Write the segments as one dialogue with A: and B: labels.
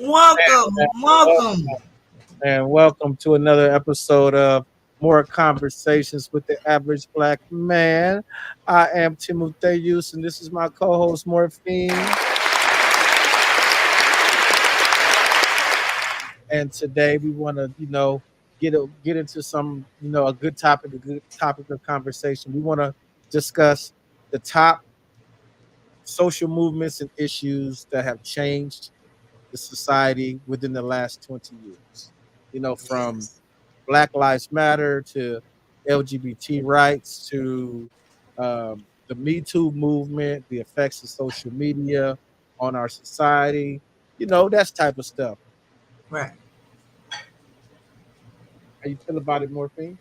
A: Welcome.
B: And welcome to another episode of More Conversations with the Average Black Man. I am Timotheus, and this is my co-host Morphine. And today we want to, get into some, a good topic of conversation. We want to discuss the top social movements and issues that have changed the society within the last 20 years. From
A: Yes.
B: Black Lives Matter to LGBT rights to the Me Too movement, the effects of social media on our society, that type of stuff.
A: Right.
B: How you feel about it, Morphine?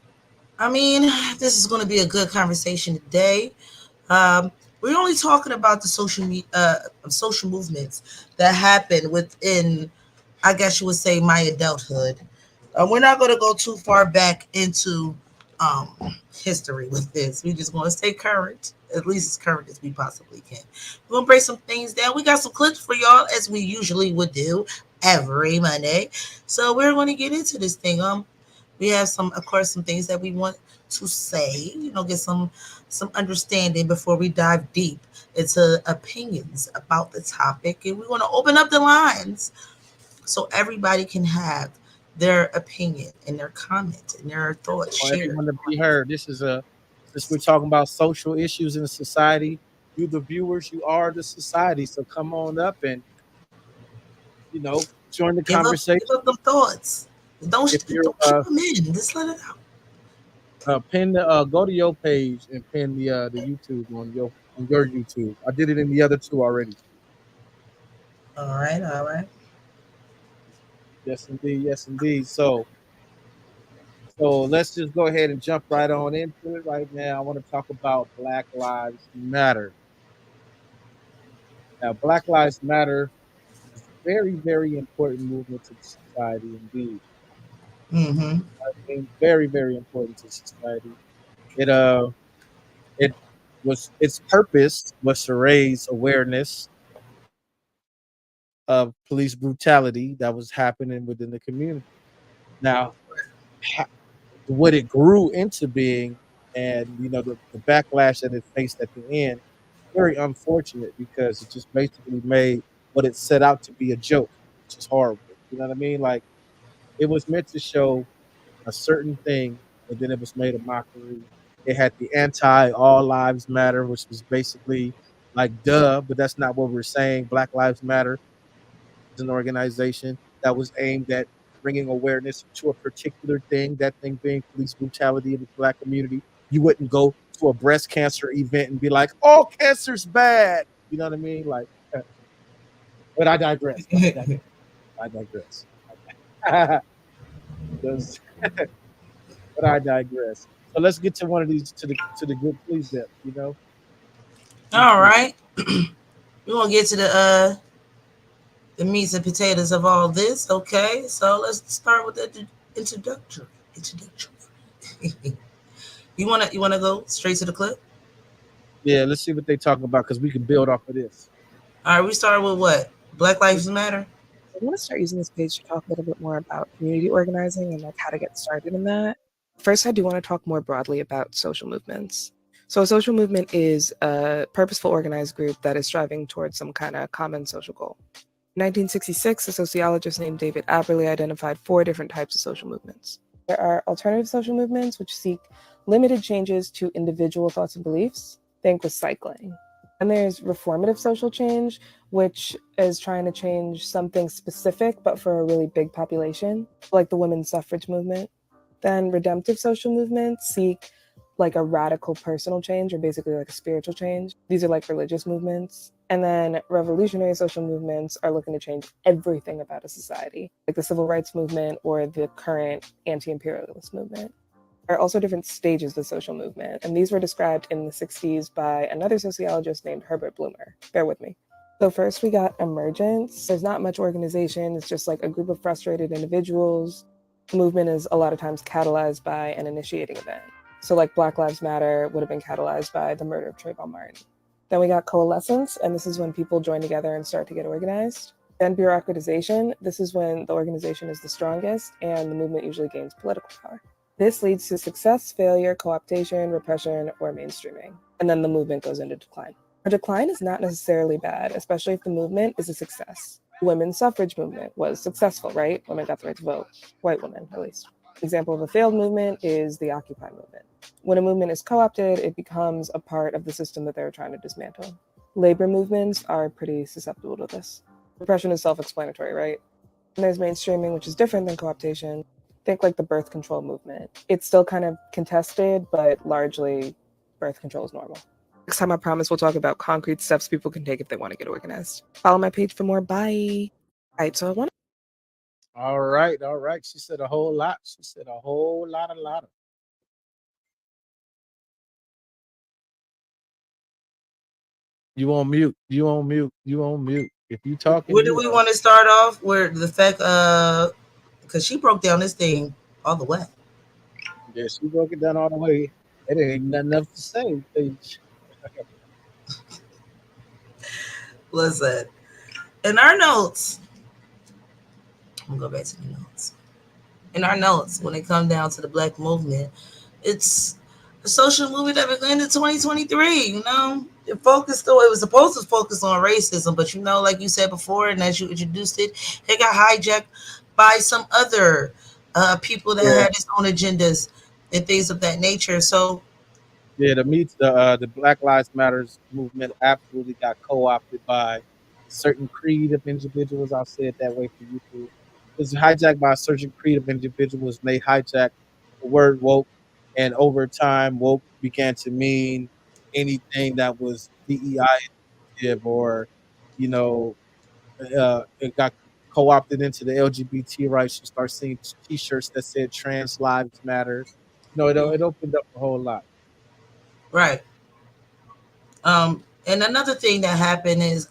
A: I mean, this is going to be a good conversation today. We're only talking about the social movements that happened within, I guess you would say, my adulthood. We're not going to go too far back into history with this. We're just going to stay current, at least as current as we possibly can. We're going to break some things down. We got some clips for y'all, as we usually would do every Monday. So we're going to get into this thing. We have some, of course, some things that we want to say. Get some understanding before we dive deep into opinions about the topic, and we want to open up the lines so everybody can have their opinion and their comment and their thoughts
B: For
A: shared.
B: everyone to be heard. Since we're talking about social issues in society, you the viewers, you are the society. So come on up and join the
A: Give
B: conversation.
A: up them thoughts. Don't
B: If you're
A: don't keep them in. Just let it out.
B: go to your page and pin the YouTube on your YouTube. I did it in the other two already.
A: All right, all right.
B: Yes, indeed. Yes, indeed. So let's just go ahead and jump right on into it right now. I want to talk about Black Lives Matter. Now, Black Lives Matter is a very, very important movement to society indeed.
A: Mm-hmm.
B: I mean, very, very important to society. It uh it its purpose was to raise awareness of police brutality that was happening within the community. Now, ha- what it grew into being, and the backlash that it faced at the end, very unfortunate because it just basically made what it set out to be a joke, which is horrible. You know what I mean? Like it was meant to show a certain thing, and then it was made a mockery. It had the anti All Lives Matter, which was basically like duh, but that's not what we're saying. Black Lives Matter is an organization that was aimed at bringing awareness to a particular thing, that thing being police brutality in the black community. You wouldn't go to a breast cancer event and be like, "Oh, cancer's bad." You know what I mean? Like, but I digress. I digress. Because- but I digress. So let's get to one of these to the good precept.
A: All right. We're gonna get to the meats and potatoes of all this. Okay, so let's start with the introductory. Introduction. You wanna go straight to the clip?
B: Yeah, let's see what they talk about because we can build off of this.
A: All right, we started with what? Black Lives Matter.
C: I want to start using this page to talk a little bit more about community organizing and like how to get started in that. First, I do want to talk more broadly about social movements. So, a social movement is a purposeful organized group that is striving towards some kind of common social goal. In 1966, a sociologist named David Aberley identified 4 different types of social movements. There are alternative social movements, which seek limited changes to individual thoughts and beliefs. Think recycling. And there's reformative social change, which is trying to change something specific, but for a really big population, like the women's suffrage movement. Then redemptive social movements seek like a radical personal change or basically like a spiritual change. These are like religious movements. And then revolutionary social movements are looking to change everything about a society, like the civil rights movement or the current anti-imperialist movement. There are also different stages of the social movement, and these were described in the 60s by another sociologist named Herbert Blumer. Bear with me. So first we got emergence. There's not much organization. It's just like a group of frustrated individuals. The movement is a lot of times catalyzed by an initiating event. So like Black Lives Matter would have been catalyzed by the murder of Trayvon Martin. Then we got coalescence, and this is when people join together and start to get organized. Then bureaucratization. This is when the organization is the strongest and the movement usually gains political power. This leads to success, failure, co-optation, repression, or mainstreaming. And then the movement goes into decline. A decline is not necessarily bad, especially if the movement is a success. The women's suffrage movement was successful, right? Women got the right to vote, white women at least. Example of a failed movement is the Occupy movement. When a movement is co-opted, it becomes a part of the system that they're trying to dismantle. Labor movements are pretty susceptible to this. Repression is self-explanatory, right? And there's mainstreaming, which is different than co-optation. Think like the birth control movement. It's still kind of contested, but largely birth control is normal. Next time, I promise we'll talk about concrete steps people can take if they want to get organized. Follow my page for more. Bye. All right, so I want
B: All right, all right. She said a whole lot. She said a whole lot, a lot. You on mute. You on mute. You on mute. If you talking,
A: Where do
B: you
A: we
B: on.
A: want to start off? Where the fact, because she broke down this thing all the way.
B: Yeah, she broke it down all the way. It ain't nothing else to say.
A: Listen, in our notes, I'm gonna go back to the notes. In our notes, when it comes down to the Black movement, it's a social movement that began in 2023. You know, it focused though it was supposed to focus on racism, but you know, like you said before, and as you introduced it, it got hijacked by some other people that
B: Yeah,
A: had its own agendas and things of that nature. So,
B: yeah. The Black Lives Matters movement absolutely got co-opted by a certain creed of individuals. I'll say it that way for you too. It was hijacked by a certain creed of individuals, and they hijacked the word woke. And over time, woke began to mean anything that was DEI initiative or, you know, it got co-opted into the LGBT rights. You start seeing T-shirts that said "Trans Lives Matter." No, it opened up a whole lot.
A: right. And another thing that happened is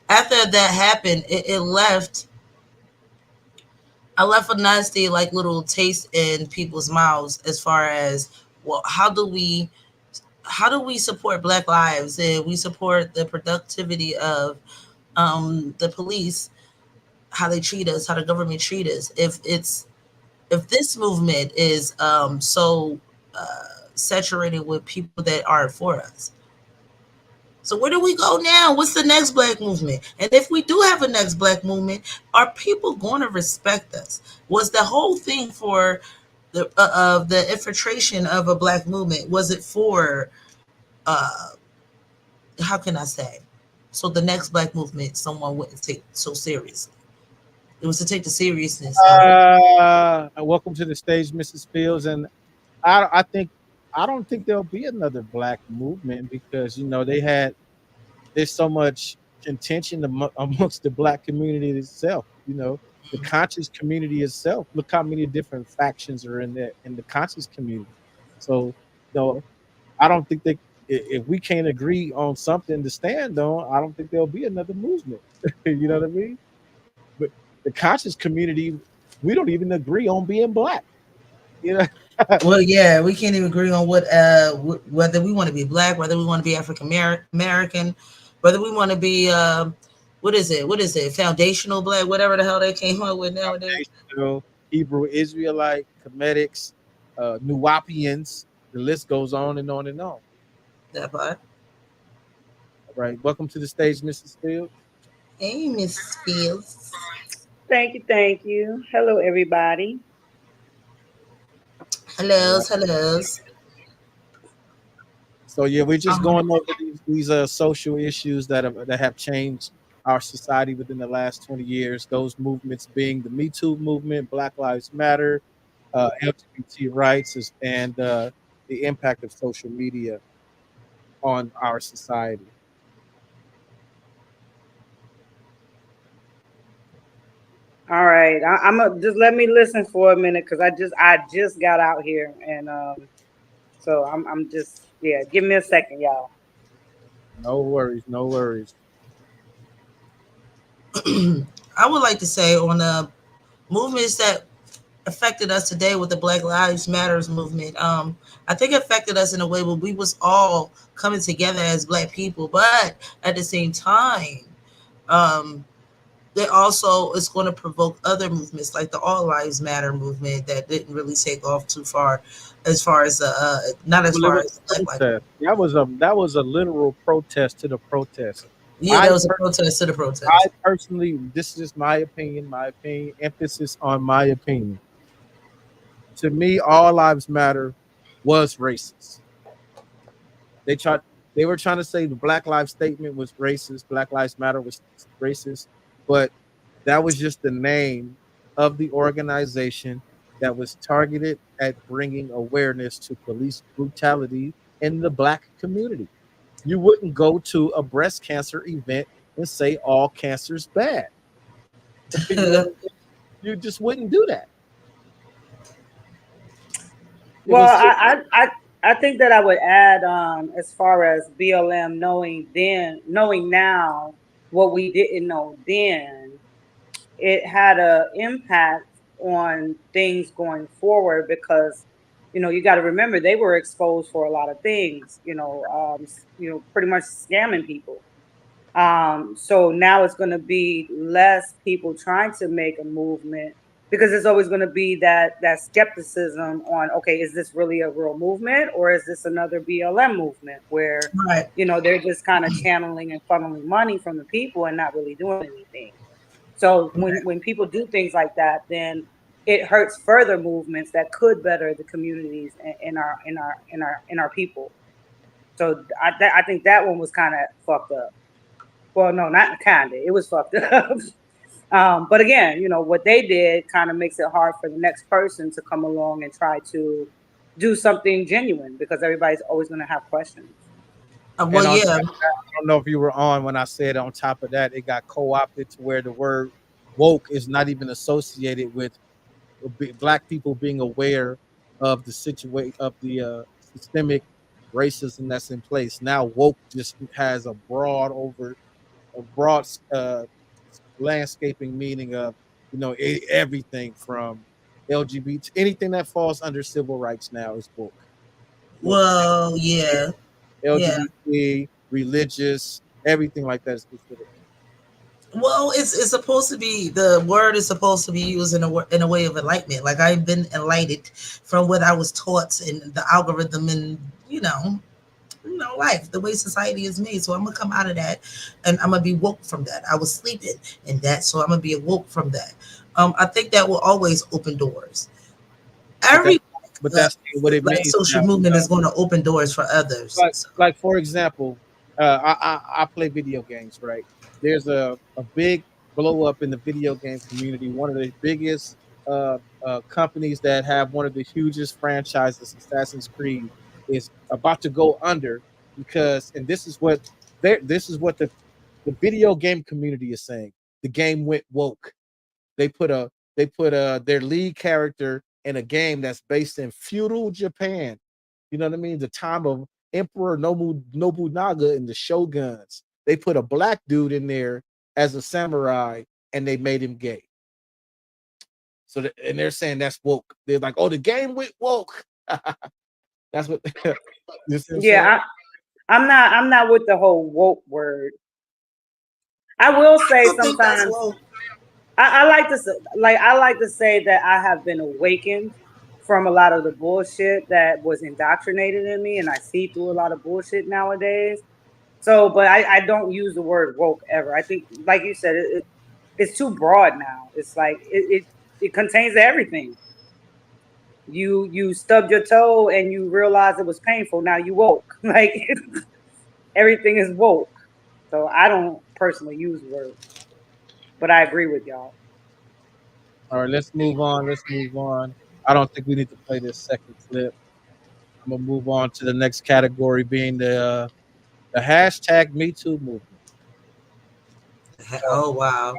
A: after that happened, it left. I left a nasty like little taste in people's mouths as far as, well, how do we support Black lives and we support the productivity of the police, how they treat us, how the government treat us, if this movement is so saturated with people that aren't for us. So where do we go now? What's the next Black movement? And if we do have a next Black movement, are people going to respect us? Was the whole thing for the of the infiltration of a Black movement? Was it for uh, how can I say? So the next Black movement, someone wouldn't take so seriously. It was to take the seriousness of it.
B: Welcome to the stage, Mrs. Fields. And I think I don't think there'll be another Black movement because there's so much contention amongst the Black community itself. The conscious community itself. Look how many different factions are in the conscious community. So, I don't think if we can't agree on something to stand on, I don't think there'll be another movement. You know what I mean? But the conscious community, we don't even agree on being Black. You know,
A: Well, yeah, we can't even agree on whether we want to be Black, whether we want to be African American, whether we want to be what is it? What is it? Foundational Black, whatever the hell they came up with nowadays.
B: Hebrew Israelite, Comedics, Nuwapians. The list goes on and on and on.
A: That part.
B: All right. Welcome to the stage, Mrs. Field.
A: Hey, Miss Fields.
D: Thank you, thank you. Hello, everybody.
B: All right.
A: Hellos, hellos.
B: So yeah, we're just
A: Um,
B: going over these social issues that have changed our society within the last 20 years. Those movements being the Me Too movement, Black Lives Matter, LGBT rights, and the impact of social media on our society.
D: All right, just let me listen for a minute because I just got out here and so I'm just yeah. Give me a second, y'all.
B: No worries, no worries.
A: I would like to say on the movements that affected us today with the Black Lives Matters movement. I think it affected us in a way where we was all coming together as Black people, but at the same time, um, they also it's going to provoke other movements like the All Lives Matter movement that didn't really take off too far, not as
B: Well, it
A: far
B: was
A: as
B: a
A: Black Lives Matter.
B: protest. That was a literal protest to the protest.
A: Yeah,
B: I
A: there was a
B: per-
A: protest to the
B: I
A: protest.
B: personally, this is my opinion. My opinion, emphasis on my opinion. To me, all lives matter was racist. They tried. They were trying to say the Black Lives Statement was racist. Black Lives Matter was racist, but that was just the name of the organization that was targeted at bringing awareness to police brutality in the Black community. You wouldn't go to a breast cancer event and say all cancer's bad. You know what I'm saying? You just wouldn't do that. It
D: Well,
B: was just
D: I think that I would add, as far as BLM, knowing now what we didn't know then, it had a impact on things going forward because, you got to remember they were exposed for a lot of things, pretty much scamming people. So now it's going to be less people trying to make a movement because it's always going to be that skepticism on, okay, is this really a real movement or is this another BLM movement where
A: Right.
D: they're just kind of channeling and funneling money from the people and not really doing anything. So when people do things like that, then it hurts further movements that could better the communities in our people. So I think that one was kind of fucked up. Well, no, not kinda. It was fucked up. But again, what they did kind of makes it hard for the next person to come along and try to do something genuine because everybody's always going to have questions.
A: Well,
B: and on
A: yeah.
B: top of that, I don't know if you were on when I said on top of that, it got co-opted to where the word woke is not even associated with Black people being aware of the situation of the systemic racism that's in place. Now woke just has a broad landscaping meaning of everything from LGBT, anything that falls under civil rights now is woke. Woke.
A: Well, yeah. Yeah.
B: LGBT, religious, everything like that is considered.
A: Well, it's supposed to be, the word is supposed to be used in a way of enlightenment. Like I've been enlightened from what I was taught in the algorithm and life, the way society is made. So I'm gonna come out of that, and I'm gonna be woke from that. I was sleeping in that, so I'm gonna be awoke from that. I think that will always open doors.
B: But that,
A: Every
B: but
A: uh,
B: that's what it
A: like
B: means
A: social
B: now.
A: movement is going to open doors for others.
B: Like,
A: So,
B: like for example, I play video games, right? There's a big blow up in the video game community. One of the biggest companies that have one of the hugest franchises, Assassin's Creed, is about to go under because, and this is what the video game community is saying. The game went woke. They put their lead character in a game that's based in feudal Japan. You know what I mean? The time of Emperor Nobunaga and the shoguns. They put a black dude in there as a samurai and they made him gay. So and they're saying that's woke. They're like, oh, the game went woke. That's what you see what I'm saying?
D: Yeah, I'm not with the whole woke word. I will
A: I
D: say
A: still think that's
D: sometimes
A: woke.
D: I like to say that I have been awakened from a lot of the bullshit that was indoctrinated in me, and I see through a lot of bullshit nowadays. So, but I don't use the word woke ever. I think, like you said, it's too broad now. It's like it contains everything. You stubbed your toe and you realized it was painful. Now you woke. Like everything is woke. So I don't personally use the word, but I agree with y'all.
B: All right, let's move on. Let's move on. I don't think we need to play this second clip. I'm gonna move on to the next category, being the hashtag Me Too movement. So,
A: Oh wow.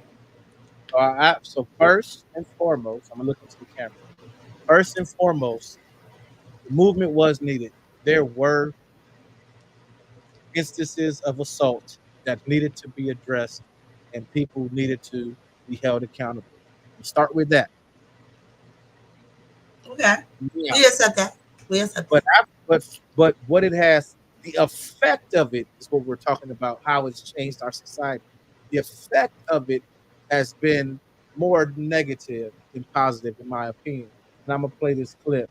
B: so first and foremost, I'm gonna look into the camera. First and foremost, the movement was needed. There were instances of assault that needed to be addressed, and people needed to be held accountable. We'll start with that.
A: Okay.
B: Yeah.
A: We accept that. We accept
B: But
A: that.
B: but what it has, the effect of it is what we're talking about. How it's changed our society. The effect of it has been more negative than positive, in my opinion. And I'm gonna play this clip.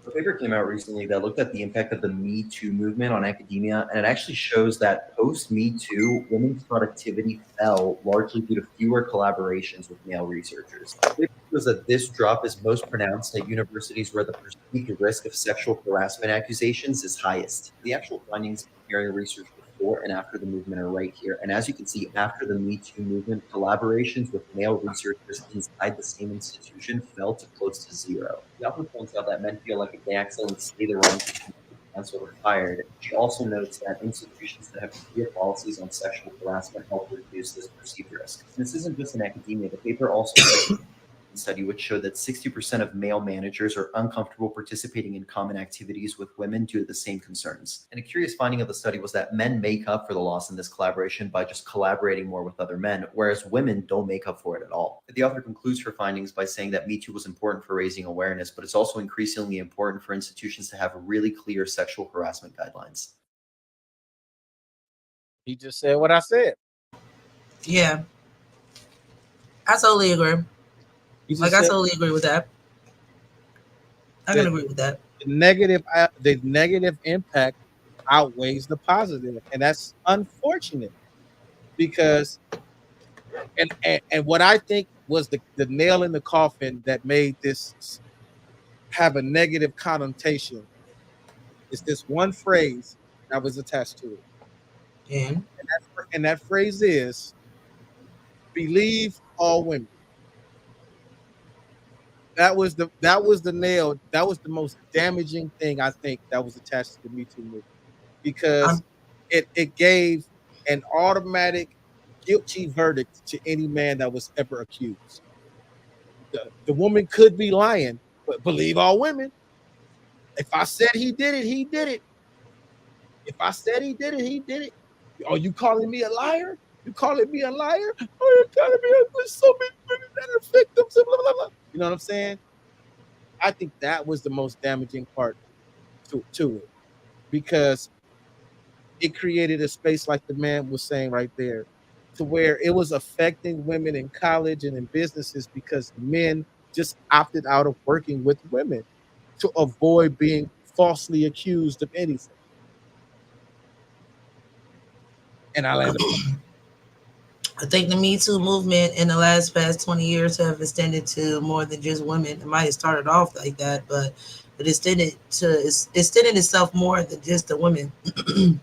E: A paper came out recently that looked at the impact of the Me Too movement on academia, and it actually shows that post Me Too, women's productivity fell largely due to fewer collaborations with male researchers. It shows that this drop is most pronounced at universities where the perceived risk of sexual harassment accusations is highest. The actual findings comparing research before and after the movement are right here. And as you can see, after the Me Too movement, collaborations with male researchers inside the same institution fell to close to zero. The author points out that men feel like if they accidentally say the wrong thing, cancelled or fired. She also notes that institutions that have clear policies on sexual harassment help reduce this perceived risk. And this isn't just in academia. The paper also study which showed that 60% of male managers are uncomfortable participating in common activities with women due to the same concerns. And a curious finding of the study was that men make up for the loss in this collaboration by just collaborating more with other men, whereas women don't make up for it at all. The author concludes her findings by saying that Me Too was important for raising awareness, but it's also increasingly important for institutions to have really clear sexual harassment guidelines.
B: He just said what I said.
A: Yeah, I totally agree. I totally agree with that. I can agree with that.
B: The negative impact outweighs the positive, and that's unfortunate because, and what I think was the nail in the coffin that made this have a negative connotation is this one phrase that was attached to it, and that phrase is "believe all women." That was the nail. That was the most damaging thing I think that was attached to the Me Too movement, because it gave an automatic guilty verdict to any man that was ever accused. The woman could be lying, but believe all women. If I said he did it, he did it. If I said he did it, he did it. Are you calling me a liar? You calling me a liar? Oh, you're telling me there's so many women that are victims, blah, blah, blah. You know what I'm saying? I think that was the most damaging part to it, because it created a space, like the man was saying right there, to where it was affecting women in college and in businesses because men just opted out of working with women to avoid being falsely accused of anything. And I landed.
A: I think the Me Too movement in the past 20 years have extended to more than just women. It might have started off like that, but it extended itself more than just the women. It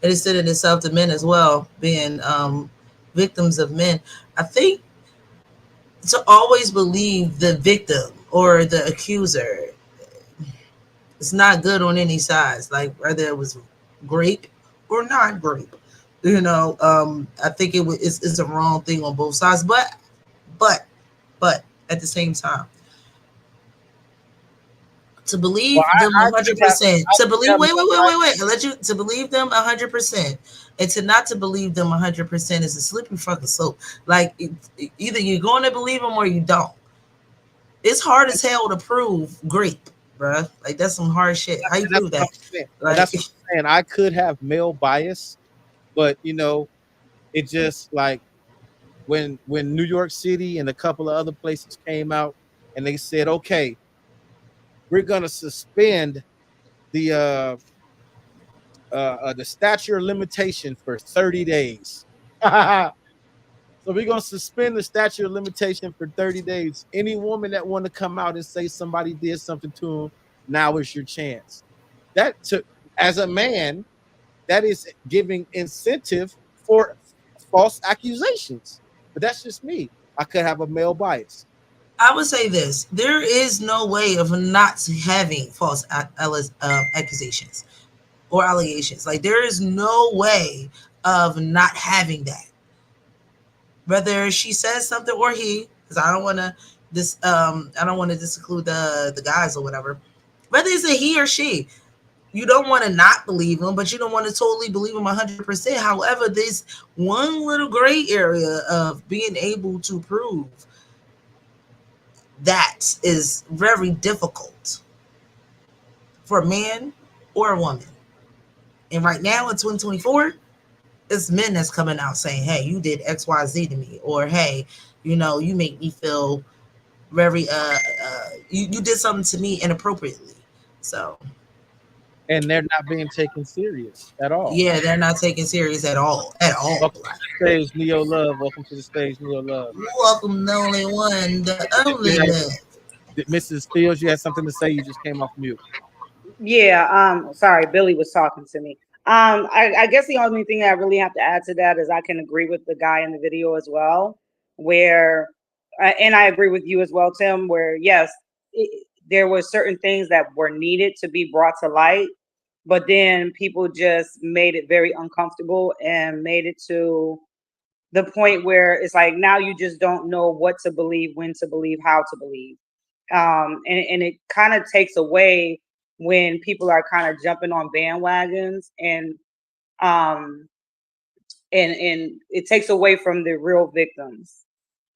A: extended itself to men as well, being victims of men. I think to always believe the victim or the accuser, it's not good on any sides, like whether it was grape or not grape. I think it's a wrong thing on both sides, but at the same time, to believe them 100%, to believe to believe them 100%, and not to believe them 100% is a slippery fucking slope. Like either you're going to believe them or you don't. It's hard as hell to prove grape, bruh. Like that's some hard shit. How you prove that?
B: Like, that's what I'm saying. I could have male bias, but it just like when New York City and a couple of other places came out and they said, okay, we're gonna suspend the statute of limitation for 30 days. So we're gonna suspend the statute of limitation for 30 days. Any woman that want to come out and say somebody did something to them, now is your chance. As a man, that is giving incentive for false accusations. But that's just me. I could have a male bias.
A: I would say this: there is no way of not having false accusations or allegations. Like there is no way of not having that. Whether she says something or he, because I don't want to disclude the guys or whatever. Whether it's a he or she, you don't want to not believe him, but you don't want to totally believe him 100%. However, this one little gray area of being able to prove that is very difficult for a man or a woman. And right now in 2024, it's men that's coming out saying, hey, you did XYZ to me, or hey, you make me feel very you did something to me inappropriately. So
B: And they're not being taken serious at all.
A: yeah, they're not taken serious at all. At all.
B: Welcome to the stage, Neo Love. Welcome to the stage, Neo Love.
A: Welcome, the only one, the only love.
B: Mrs. Fields, you had something to say. You just came off mute.
D: Yeah, sorry, Billy was talking to me. I guess the only thing I really have to add to that is I can agree with the guy in the video as well, where, and I agree with you as well, Tim, where yes, there were certain things that were needed to be brought to light, but then people just made it very uncomfortable and made it to the point where it's like now you just don't know what to believe, when to believe, how to believe. And it kind of takes away when people are kind of jumping on bandwagons um and it takes away from the real victims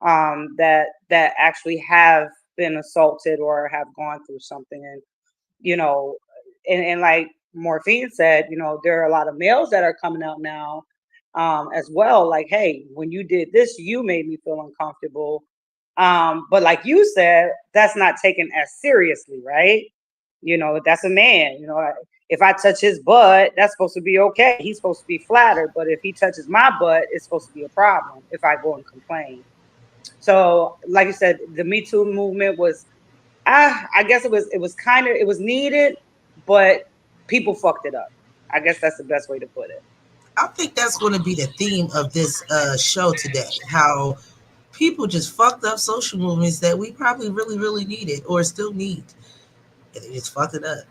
D: that actually have been assaulted or have gone through something. And you know and like Morphine said, there are a lot of males that are coming out now as well, like, hey, when you did this, you made me feel uncomfortable. But like you said, that's not taken as seriously, right? That's a man. If I touch his butt, that's supposed to be okay. He's supposed to be flattered. But if he touches my butt, it's supposed to be a problem if I go and complain. So, like you said, the Me Too movement was, I guess it was needed, but people fucked it up. I guess that's the best way to put it.
A: I think that's going to be the theme of this show today. How people just fucked up social movements that we probably really, really needed or still need. And they just fucked it up.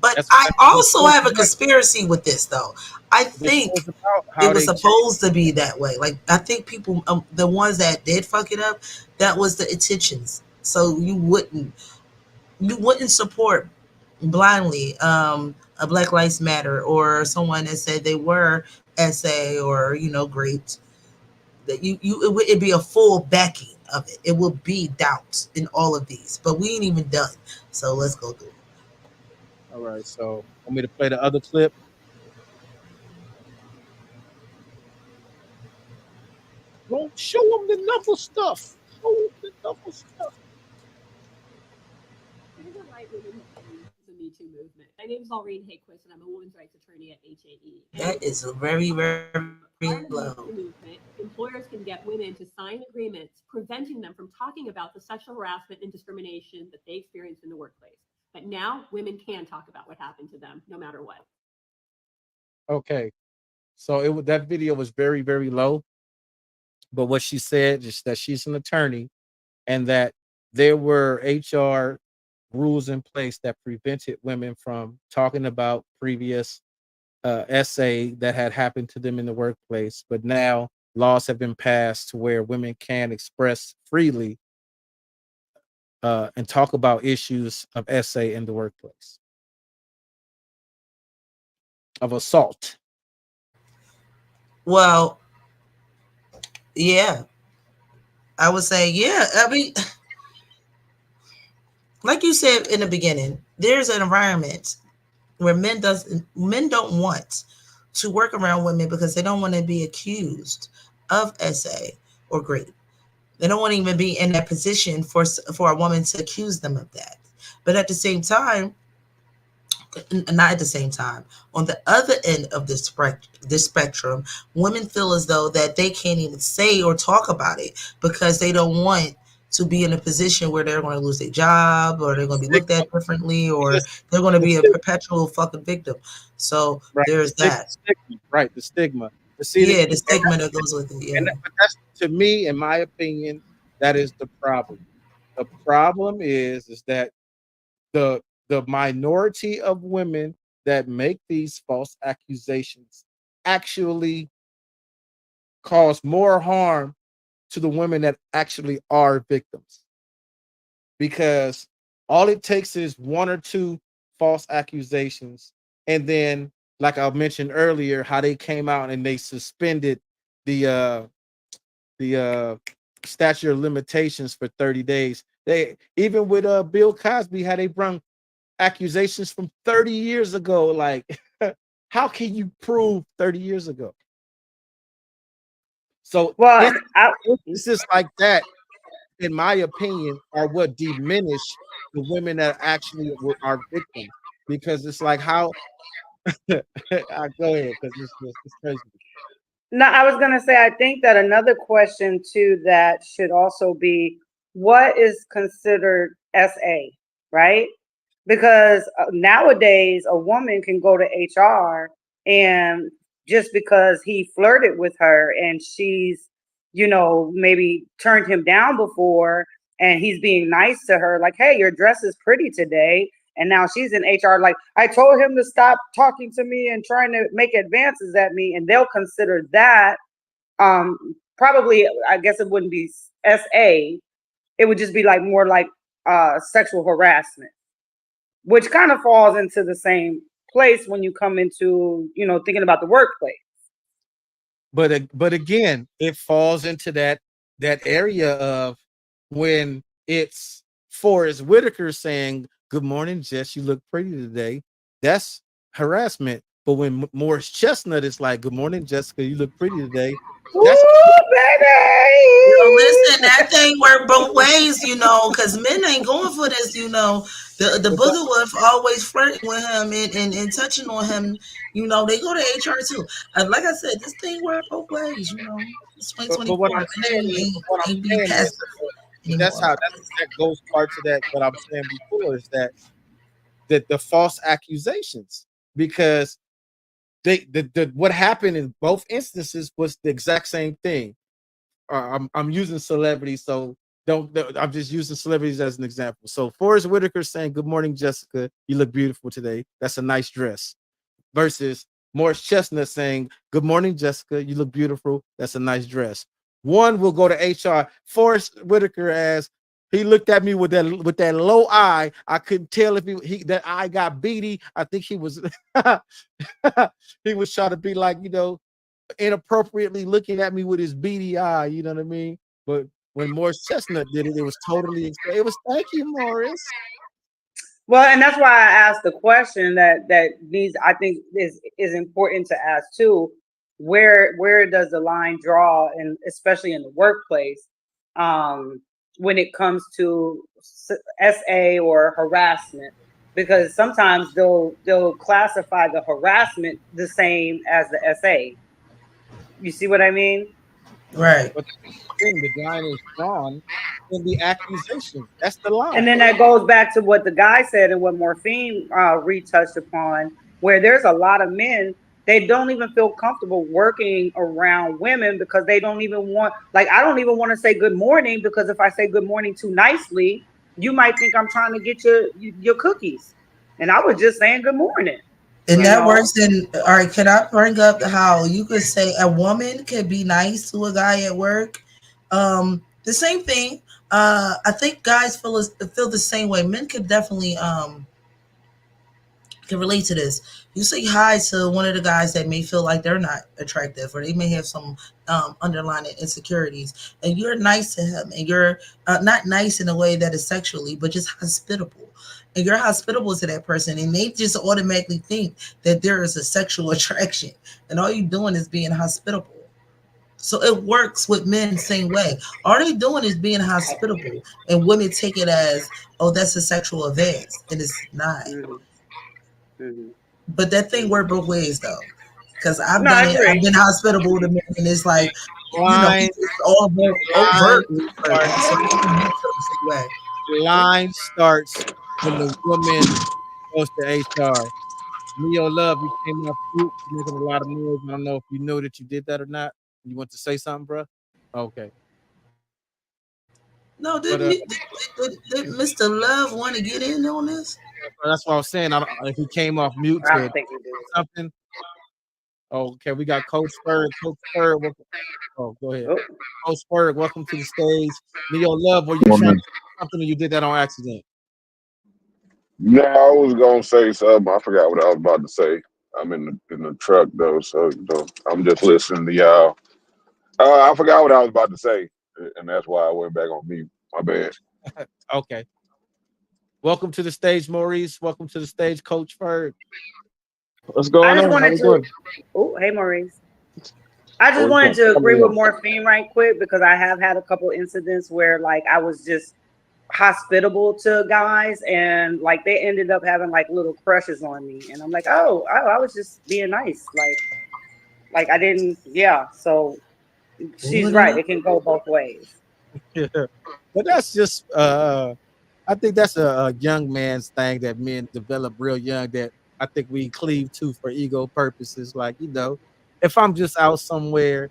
A: But
B: That's
A: I
B: what
A: also have a conspiracy with this, though. I think it was supposed to be that way. Like, I think people, the ones that did fuck it up, that was the intentions. So you wouldn't support blindly a Black Lives Matter or someone that said they were SA or great. That it'd be a full backing of it. It will be doubts in all of these, but we ain't even done. So let's go through it.
B: All right, so want me to play the other clip? Don't show them the number stuff. Show them the number stuff.
F: You're right, women the Me Too movement. My name is Laureen Hayquist, and I'm a women's rights attorney at HAE.
A: That is very, very low.
F: Movement, employers can get women to sign agreements preventing them from talking about the sexual harassment and discrimination that they experience in the workplace. But now women can talk about what happened to them, no matter what.
B: Okay, so that video was very, very low. But what she said is that she's an attorney and that there were HR rules in place that prevented women from talking about previous SA that had happened to them in the workplace. But now laws have been passed to where women can express freely and talk about issues of SA in the workplace, of assault.
A: Well, yeah, I would say, yeah. I mean, like you said in the beginning, there's an environment where men don't want to work around women because they don't want to be accused of SA or rape. They don't want to even be in that position for a woman to accuse them of that. But at the same time, not at the same time, on the other end of this spectrum, women feel as though that they can't even say or talk about it because they don't want to be in a position where they're going to lose their job or they're going to be looked at differently or they're going to be a perpetual fucking victim. So there's that.
B: Right, the stigma.
A: The stigma that goes with it. Yeah.
B: But that's, to me, in my opinion, that is the problem. The problem is that the minority of women that make these false accusations actually cause more harm to the women that actually are victims. Because all it takes is one or two false accusations. And then, like I mentioned earlier, how they came out and they suspended the statute of limitations for 30 days. They even with Bill Cosby, how they brung accusations from 30 years ago, like How can you prove 30 years ago? So
D: Well,
B: instances like that, in my opinion, are what diminish the women that actually are victims. Because it's like how I go ahead because it's crazy.
D: no, I was gonna say I think that another question too that should also be what is considered SA, right? Because nowadays a woman can go to HR and just because he flirted with her and she's, maybe turned him down before and he's being nice to her, like, hey, your dress is pretty today. And now she's in HR, like, I told him to stop talking to me and trying to make advances at me. And they'll consider that probably, I guess it wouldn't be SA. It would just be like more like sexual harassment, which kind of falls into the same place when you come into, thinking about the workplace.
B: But again, it falls into that area of when it's Forrest Whitaker saying, "Good morning, Jess. You look pretty today." That's harassment. But when Morris Chestnut is like, "Good morning, Jessica. You look pretty today." That's
A: Listen, that thing worked both ways, because men ain't going for this, The booger wolf always flirting with him and touching on him, they go to HR too. Like I said, this thing worked both ways, It's
B: but what
A: 2024.
B: I'm saying is,
A: Ain't be passive
B: that's
A: anymore.
B: that goes part to that. What I'm saying before is that the false accusations, because what happened in both instances was the exact same thing. I'm using celebrities, so I'm just using celebrities as an example. So Forrest Whitaker saying, "Good morning, Jessica. You look beautiful today. That's a nice dress." Versus Morris Chestnut saying, "Good morning, Jessica. You look beautiful. That's a nice dress." One will go to HR. Forrest Whitaker, as he looked at me with that low eye. I couldn't tell if he that eye got beady. I think he was he was trying to be like, inappropriately looking at me with his beady eye. You know what I mean? But when Morris Chestnut did it, it was totally. It was, thank you, Morris.
D: Well, and that's why I asked the question that needs, I think is important to ask too. Where does the line draw, and especially in the workplace, when it comes to SA or harassment? Because sometimes they'll classify the harassment the same as the SA. You see what I mean?
A: Right.
B: But the line is drawn in the accusation. That's the line.
D: And then that goes back to what the guy said and what Morphine retouched upon, where there's a lot of men, they don't even feel comfortable working around women because they don't even want, like, I don't even want to say good morning, because if I say good morning too nicely, you might think I'm trying to get your cookies. And I was just saying good morning.
A: And that works in, all right, can I bring up how you could say a woman could be nice to a guy at work? The same thing. I think guys feel the same way. Men could definitely can relate to this. You say hi to one of the guys that may feel like they're not attractive, or they may have some underlying insecurities, and you're nice to him, and you're not nice in a way that is sexually, but just hospitable. And you're hospitable to that person, and they just automatically think that there is a sexual attraction, and all you're doing is being hospitable. So it works with men the same way. All they doing is being hospitable, and women take it as, oh, that's a sexual advance, and it's not.
D: Mm-hmm.
A: But that thing worked both ways though, because I've
D: No,
A: done
D: I
A: it.
D: agree.
A: I've been hospitable to men, and it's like,
B: Line,
A: it's all overt.
B: Line starts when the woman goes to HR. Neo Love, you came off mute, you're making a lot of noise. I don't know if you know that you did that or not. You want to say something, bro? Okay.
A: No, did Mr. Love want to get in on this?
B: That's what I was saying. I don't, if he came off mute
D: I
B: to
D: don't think he did.
B: something. Okay, we got Coach Ferg. Coach Ferg, oh, go ahead.
D: Oh.
B: Coach Ferg, welcome to the stage. Neo Love, were you trying to say something or you did that on accident?
G: No, I was gonna say something. I forgot what I was about to say. I'm in the truck though, so I'm just listening to y'all. I forgot what I was about to say, and that's why I went back on mute. My bad.
B: Okay. Welcome to the stage, Maurice. Welcome to the stage, Coach Ferg.
H: What's
D: I
H: going
D: just
H: on? How
D: wanted
H: you
D: to.
H: doing?
D: Oh, hey, Maurice. I just
H: What we
D: wanted
H: doing?
D: to
H: Come
D: agree with
H: on.
D: Morphine right quick because I have had a couple incidents where like I was just hospitable to guys and like they ended up having like little crushes on me and I'm like, oh, I was just being nice. Like I didn't, yeah. So she's
A: What
D: right.
A: up?
D: It can go both ways.
B: Yeah. But that's just I think that's a young man's thing that men develop real young that I think we cleave to for ego purposes. Like, if I'm just out somewhere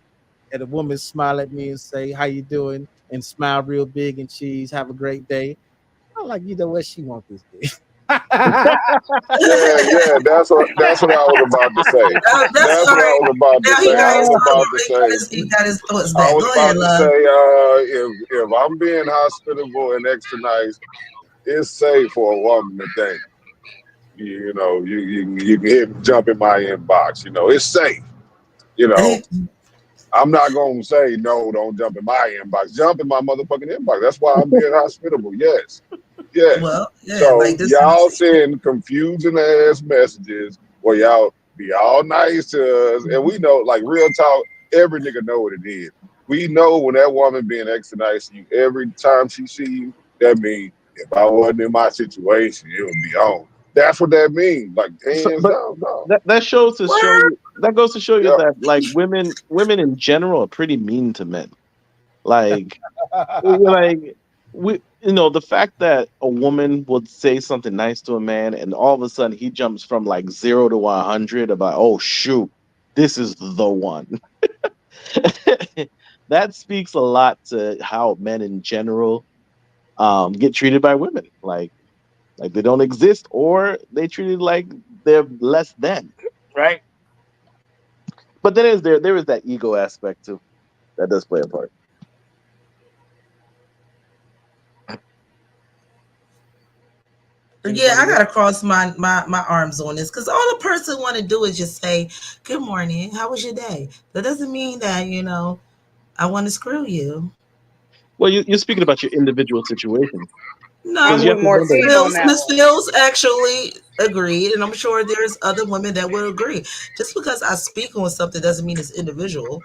B: and a woman smile at me and say, "How you doing?" and smile real big and cheese, have a great day. I'm like, you know what? She want this day.
G: Yeah, that's what I was about to say.
A: That's
G: That's
A: all
G: what I
A: right.
G: was about to
A: Now
G: say. I was about to say.
A: he got his thoughts
G: I
A: back.
G: was
A: Go ahead,
G: about to say.
A: love.
G: If I'm being hospitable and extra nice, it's safe for a woman to think. You can jump in my inbox. It's safe. You know,
A: Hey,
G: I'm not gonna say no. Don't jump in my inbox. Jump in my motherfucking inbox. That's why I'm being hospitable. Yes, yes.
A: well, yeah,
G: So
A: like this
G: y'all
A: is
G: send confusing ass messages where y'all be all nice to us, and we know, like real talk. Every nigga know what it is. We know when that woman being extra nice to you every time she see you. That means if I wasn't in my situation, it would be on. That's what that means. Like
H: So,
G: hands
H: but
G: down, no.
H: that shows to show
A: word.
H: you that goes to show you
G: Yeah.
H: that like women in general are pretty mean to men. Like like the fact that a woman would say something nice to a man and all of a sudden he jumps from like 0 to 100 about, oh shoot, this is the one. That speaks a lot to how men in general get treated by women. Like they don't exist or they treated like they're less than, right? But then there is that ego aspect too that does play a part.
A: Yeah, I
B: Anybody else?
A: gotta cross my arms on this because all a person want to do is just say, "Good morning, how was your day?" That doesn't mean that I want to screw you.
H: Well, you're speaking about your individual situation because
D: I'm
H: you
A: No,
H: have
D: with
H: to remember.
D: Morphine on that
A: Miss
D: one.
A: Fields actually agreed, and I'm sure there's other women that will agree. Just because I speak on something doesn't mean it's individual.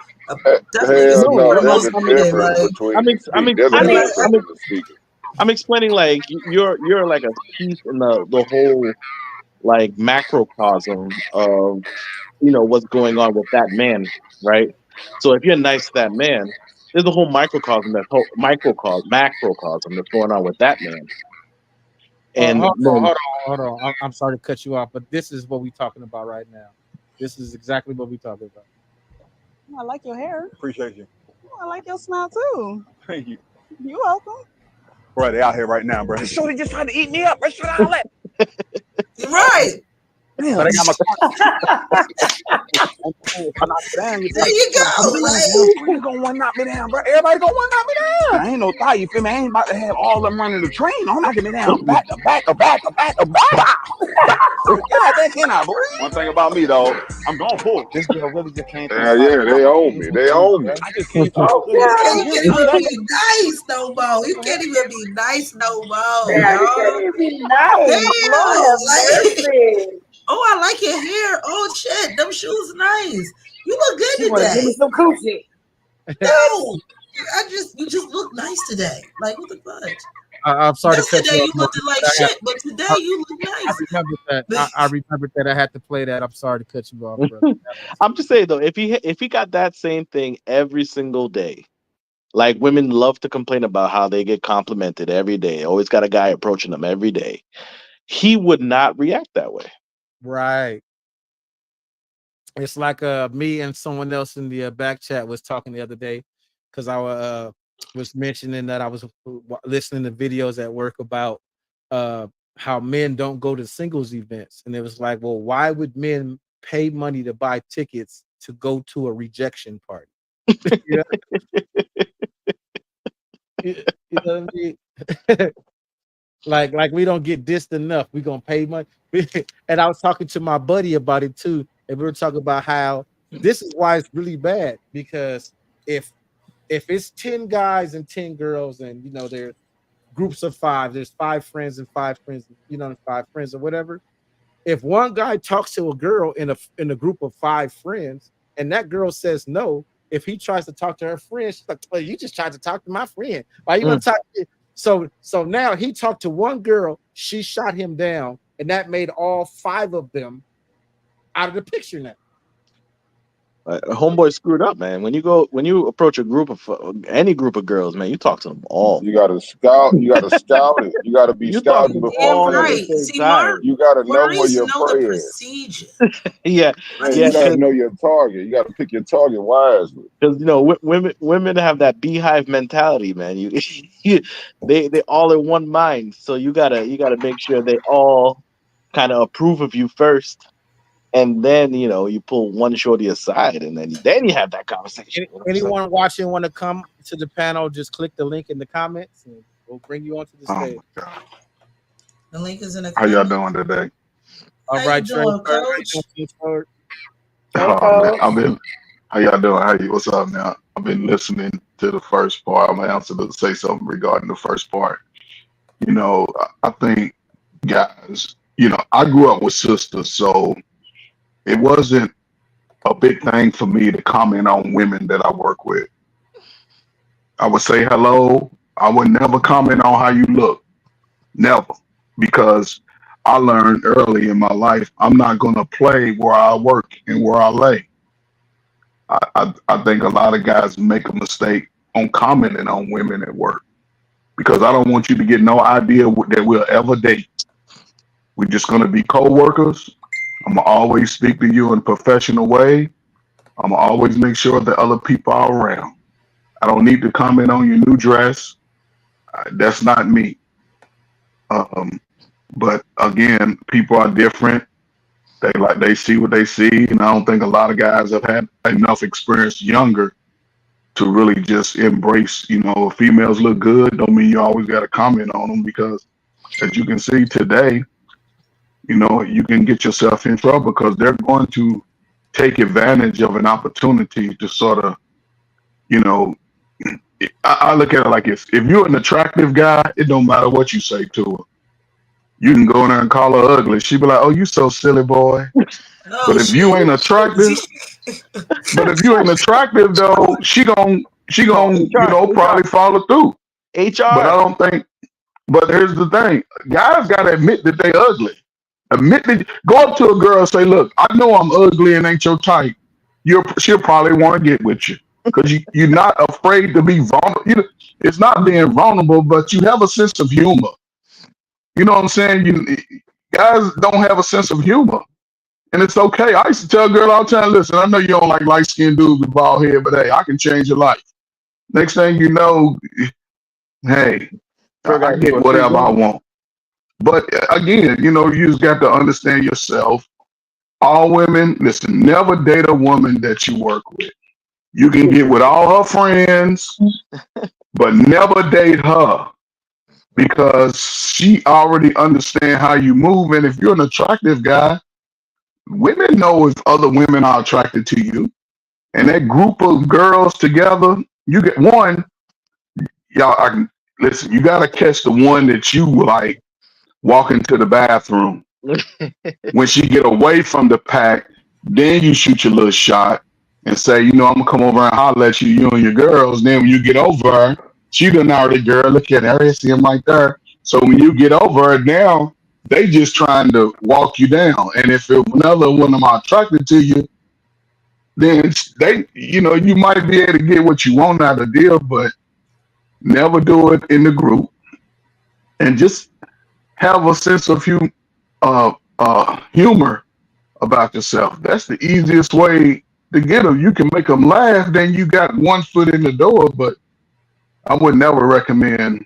A: Definitely can
G: Hell
A: speak
H: No,
G: no.
A: for
G: There's
A: most
G: a
H: I mean,
A: women.
G: difference
A: Like,
G: between the
H: I
G: speak.
H: mean,
G: There's
H: I
G: a
H: mean,
A: like
G: difference in the speaking.
H: I'm explaining like you're like a piece in the whole like macrocosm of what's going on with that man, right? So if you're nice to that man, there's a whole microcosm that's whole microcosm macrocosm that's going on with that man, and
B: Hold on,
H: then
B: I'm sorry to cut you off, but this is what we're talking about right now. This is exactly what we're talking about.
I: I like your hair.
J: Appreciate you.
I: Oh, I like your smile too.
J: Thank you.
I: You welcome.
J: Bro, they out here right now, bro. Shorty just trying to eat me up. Bro, shut all that.
A: right.
J: Damn. But I got my I knock it down. You feel
A: There
J: me?
A: you
J: I'm
A: go.
J: playing, bro.
A: Like,
J: You gonna one knock me down, bro. Everybody gonna one knock me down. I ain't no thought, you feel me? I ain't about to have all them running the train. I'm knocking me down. Back to back to back to back to back. God, that cannot breathe. One thing about me though, I'm gonna pull. This girl really just came to the
G: Hell
J: spot.
G: yeah, they own me. They own me.
J: I just came to the
A: oh
J: conclusion.
A: yeah, you can't
J: I'm
A: even
J: back.
A: be nice no more. You can't even be nice no more,
D: Damn, you can't
A: y'all.
D: even be nice. Lord
A: Damn,
D: have
A: like,
D: mercy.
A: oh, I like your hair. Oh shit, them shoes nice. You look
D: She
A: good
D: want to give
A: today.
D: me some coochie.
A: No, you just look nice today. Like what the fuck?
B: I'm sorry to cut you
A: Yesterday
B: off,
A: you looked
B: Maurice,
A: like
B: but
A: shit, but today
B: I,
A: you look
B: I
A: nice.
B: remembered that. I remembered that I had to play that. I'm sorry to cut you off, brother.
H: I'm just saying though, if he got that same thing every single day, like women love to complain about how they get complimented every day, always got a guy approaching them every day, he would not react that way.
B: Right. It's like me and someone else in the back chat was talking the other day because I was mentioning that I was listening to videos at work about how men don't go to singles events, and it was like, well, why would men pay money to buy tickets to go to a rejection party? you, know, you know what I mean? like we don't get dissed enough. We gonna pay money. And I was talking to my buddy about it too, and we were talking about how this is why it's really bad because if it's 10 guys and 10 girls, and there's groups of 5, there's 5 friends and 5 friends, and 5 friends or whatever. if one guy talks to a girl in a group of 5 friends, and that girl says no, if he tries to talk to her friend, she's like, "Oh, you just tried to talk to my friend. Why you want to talk to me?" So now he talked to one girl, she shot him down, and that made all 5 of them out of the picture now.
H: Homeboy screwed up, man. When you approach a group of any group of girls, man, you talk to them all.
G: You gotta scout. You gotta scout it. You gotta be
H: You talk to
G: scouting
H: them
G: before
H: all
G: you
H: at the
A: Right.
H: same
A: See,
H: time.
G: You gotta know where
A: Maurice
G: your
A: know the
G: prey is.
A: procedure.
H: Yeah,
G: Man,
H: yeah,
G: you gotta
H: 'cause
G: know your target. You gotta pick your target wisely.
H: you know women have that beehive mentality, man. They all in one mind, so you gotta make sure they all kind of approve of you first, and then you pull one shorty aside, and then you have that conversation. You know what I'm saying?
B: Anyone watching want to come to the panel, just click the link in the comments and we'll bring you onto the
G: Oh
B: stage.
G: my God.
A: The link is in the
G: How y'all
A: comments.
G: doing today?
B: All
A: How you
B: right, Trey.
A: doing,
B: How you
A: Coach?
B: doing, Coach?
G: Oh man, I've been. How y'all doing? What's up now? I've been listening to the first part. I'm gonna answer to say something regarding the first part. I think guys. I grew up with sisters, so it wasn't a big thing for me to comment on women that I work with. I would say hello. I would never comment on how you look. Never. Because I learned early in my life, I'm not going to play where I work and where I lay. I think a lot of guys make a mistake on commenting on women at work because I don't want you to get no idea that we'll ever date. We're just going to be co-workers. I'm going to always speak to you in a professional way. I'm going to always make sure that other people are around. I don't need to comment on your new dress. That's not me. But again, people are different. They see what they see, and I don't think a lot of guys have had enough experience younger to really just embrace. If females look good, don't mean you always got to comment on them because, as you can see today, you can get yourself in trouble because they're going to take advantage of an opportunity to sort of, I look at it like this: if you're an attractive guy, it don't matter what you say to her. You can go in there and call her ugly. She be like, "Oh, you so silly, boy."
A: Oh,
G: But if you ain't attractive, though, she gon' probably follow through. But I don't think. But here's the thing: guys gotta admit that they ugly. Admit that. Go up to a girl and say, "Look, I know I'm ugly and ain't your type." She'll probably want to get with you because you're not afraid to be vulnerable. It's not being vulnerable, but you have a sense of humor. You know what I'm saying? Guys don't have a sense of humor. And it's okay. I used to tell a girl all the time, listen, I know you don't like light-skinned dudes with bald head, but hey, I can change your life. Next thing you know, hey, I get whatever I want. But again, you just got to understand yourself. All women, listen, never date a woman that you work with. You can get with all her friends, but never date her. Because she already understands how you move. And if you're an attractive guy, women know if other women are attracted to you. And that group of girls together, you get one, listen, you got to catch the one that you like walk into the bathroom. When she get away from the pack, then you shoot your little shot and say, I'm going to come over and holler at you and your girls. Then when you get over her, she done already, girl, look at her, see him right there. So when you get over her now, they just trying to walk you down. And if another one of them are attracted to you, then you might be able to get what you want out of the deal, but never do it in the group. And just have a sense of humor about yourself. That's the easiest way to get them. You can make them laugh, then you got one foot in the door, but I would never recommend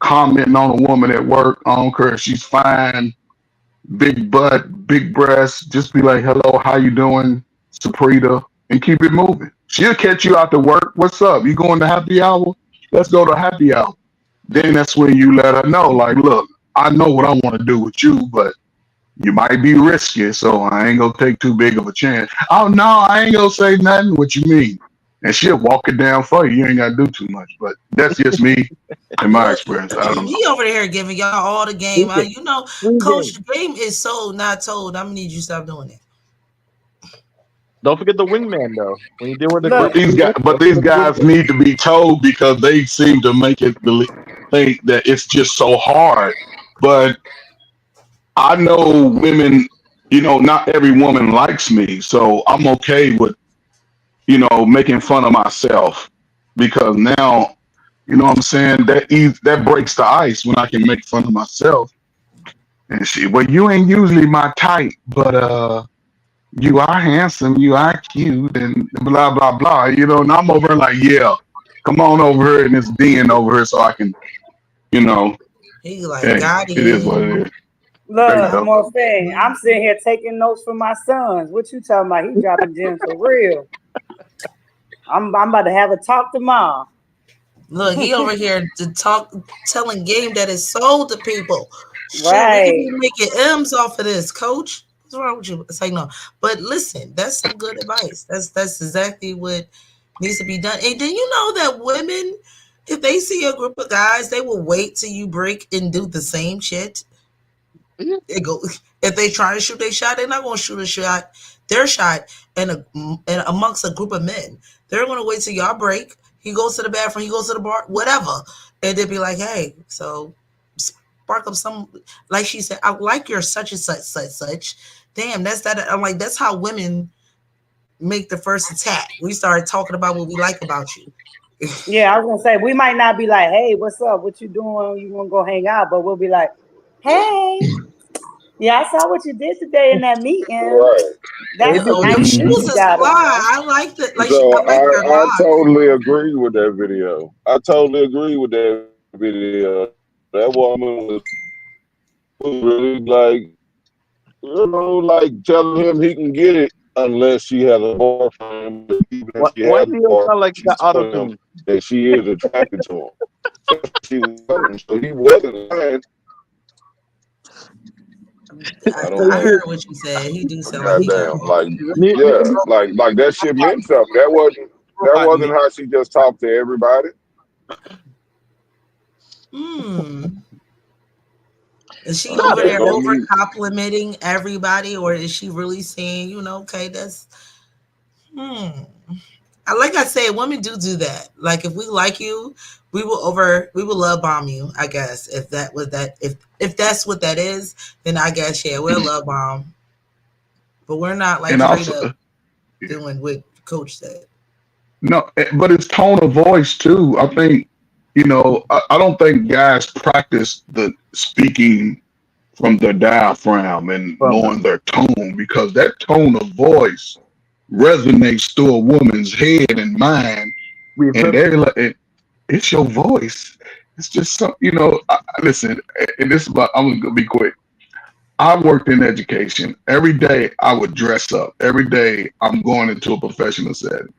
G: commenting on a woman at work. I don't care if she's fine, big butt, big breasts. Just be like, hello, how you doing, Saprita, and keep it moving. She'll catch you out to work. What's up? You going to happy hour? Let's go to happy hour. Then that's when you let her know, like, look, I know what I want to do with you, but you might be risky, so I ain't going to take too big of a chance. Oh, no, I ain't going to say nothing. What you mean? And she'll walk it down for you. You ain't got to do too much, but that's just me. In my experience, I don't know.
A: He over there giving y'all all the game.
H: Free
A: You know,
H: game.
A: Coach, the game is sold, not told. I'm gonna need you to stop doing it.
H: Don't forget the wingman though. When you deal with the
D: Look,
G: But these guys need to be told because they seem to make it think that it's just so hard. But I know women, not every woman likes me, so I'm okay with, making fun of myself because now, what I'm saying, that breaks the ice when I can make fun of myself. And well, you ain't usually my type, but you are handsome, you are cute, and blah blah blah. And I'm over here like, yeah, come on over here in this den over here so I can,
A: He like,
G: hey,
A: got
G: it is what it is. There you
D: look,
G: go.
D: Morphine, I'm sitting here taking notes for my sons. What you talking about? He dropping gems for real. I'm about to have a talk tomorrow.
A: Look, he over here telling game that is sold to people. Shit, we
D: Right.
A: can be making M's off of this, Coach. What's wrong with you? It's like, no. But listen, that's some good advice. That's exactly what needs to be done. And then you know that women, if they see a group of guys, they will wait till you break and do the same shit. They go, if they try to shoot their shot, they're not going to shoot their shot and amongst a group of men. They're going to wait till y'all break. He goes to the bathroom, he goes to the bar, whatever. And they'll be like, hey, so spark up some, like she said, I like your such and such. Damn, that's that. I'm like, that's how women make the first attack. We started talking about what we like about you.
D: Yeah, I was gonna say we might not be like, hey, what's up? What you doing? You wanna go hang out? But we'll be like, hey, yeah, I saw what you did today in that meeting.
G: Right.
D: That's
A: Oh,
D: a
A: them
D: nice
A: shoes
D: you
A: is
D: got
A: fly.
D: on.
A: I like that. Like,
G: So
A: I like your
G: I
A: locks.
G: totally agree with that video. I totally agree with that video. That woman was really like, like telling him he can get it unless she has a boyfriend. But even if she
H: Why
G: has
H: do
G: a
H: you
G: boyfriend,
H: sound like
G: she's
H: the auto
G: telling him
H: tune?
G: that she is attracted to him. So he wasn't lying.
A: I heard what you said. He do sound like he got
G: Goddamn,
A: home.
G: like that shit meant something. That wasn't how she just talked to everybody.
A: Is she
H: No,
A: over there
G: That
A: over
G: means
A: complimenting everybody, or is she really saying, okay, that's like I said, women do that. Like if we like you, we will love bomb you. I guess if that's what that is, then I guess we'll love bomb. But we're not like
G: and
A: straight
G: also
A: up doing what Coach said.
G: no, but it's tone of voice too. I think I don't think guys practice the speaking from their diaphragm and knowing their tone because that tone of voice resonates through a woman's head and mind, and they're like, it's your voice. It's just something, listen, and this is about, I'm gonna be quick. I worked in education. Every day I would dress up. Every day I'm going into a professional setting.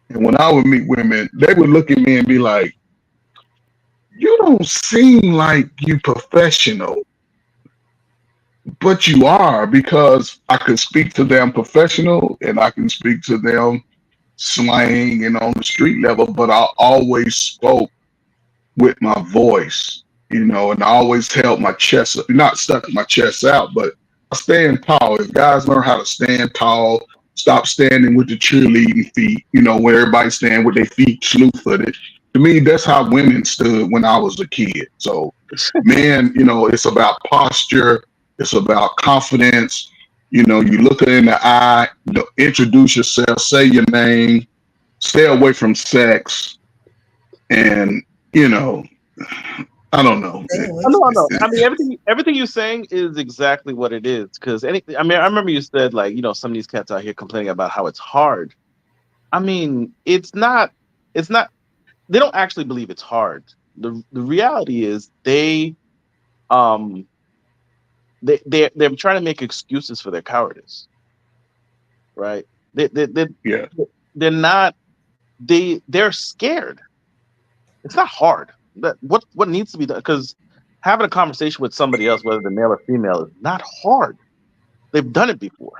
G: And when I would meet women, they would look at me and be like, you don't seem like you professional. But you are, because I could speak to them professional and I can speak to them slang and on the street level, but I always spoke with my voice, and I always held my chest up, not stuck my chest out, but I stand tall. If guys learn how to stand tall, stop standing with the cheerleading feet, where everybody stand with their feet slew-footed. To me, that's how women stood when I was a kid. So, men, it's about posture. It's about confidence. You look her in the eye, introduce yourself, say your name, stay away from sex, and I don't know.
H: No. I mean, everything you're saying is exactly what it is. Because I remember you said like, some of these cats out here complaining about how it's hard. I mean, it's not. They don't actually believe it's hard. The reality is they're trying to make excuses for their cowardice, right? They're not. They're scared. It's not hard. What needs to be done? Because having a conversation with somebody else, whether they're male or female, is not hard. They've done it before,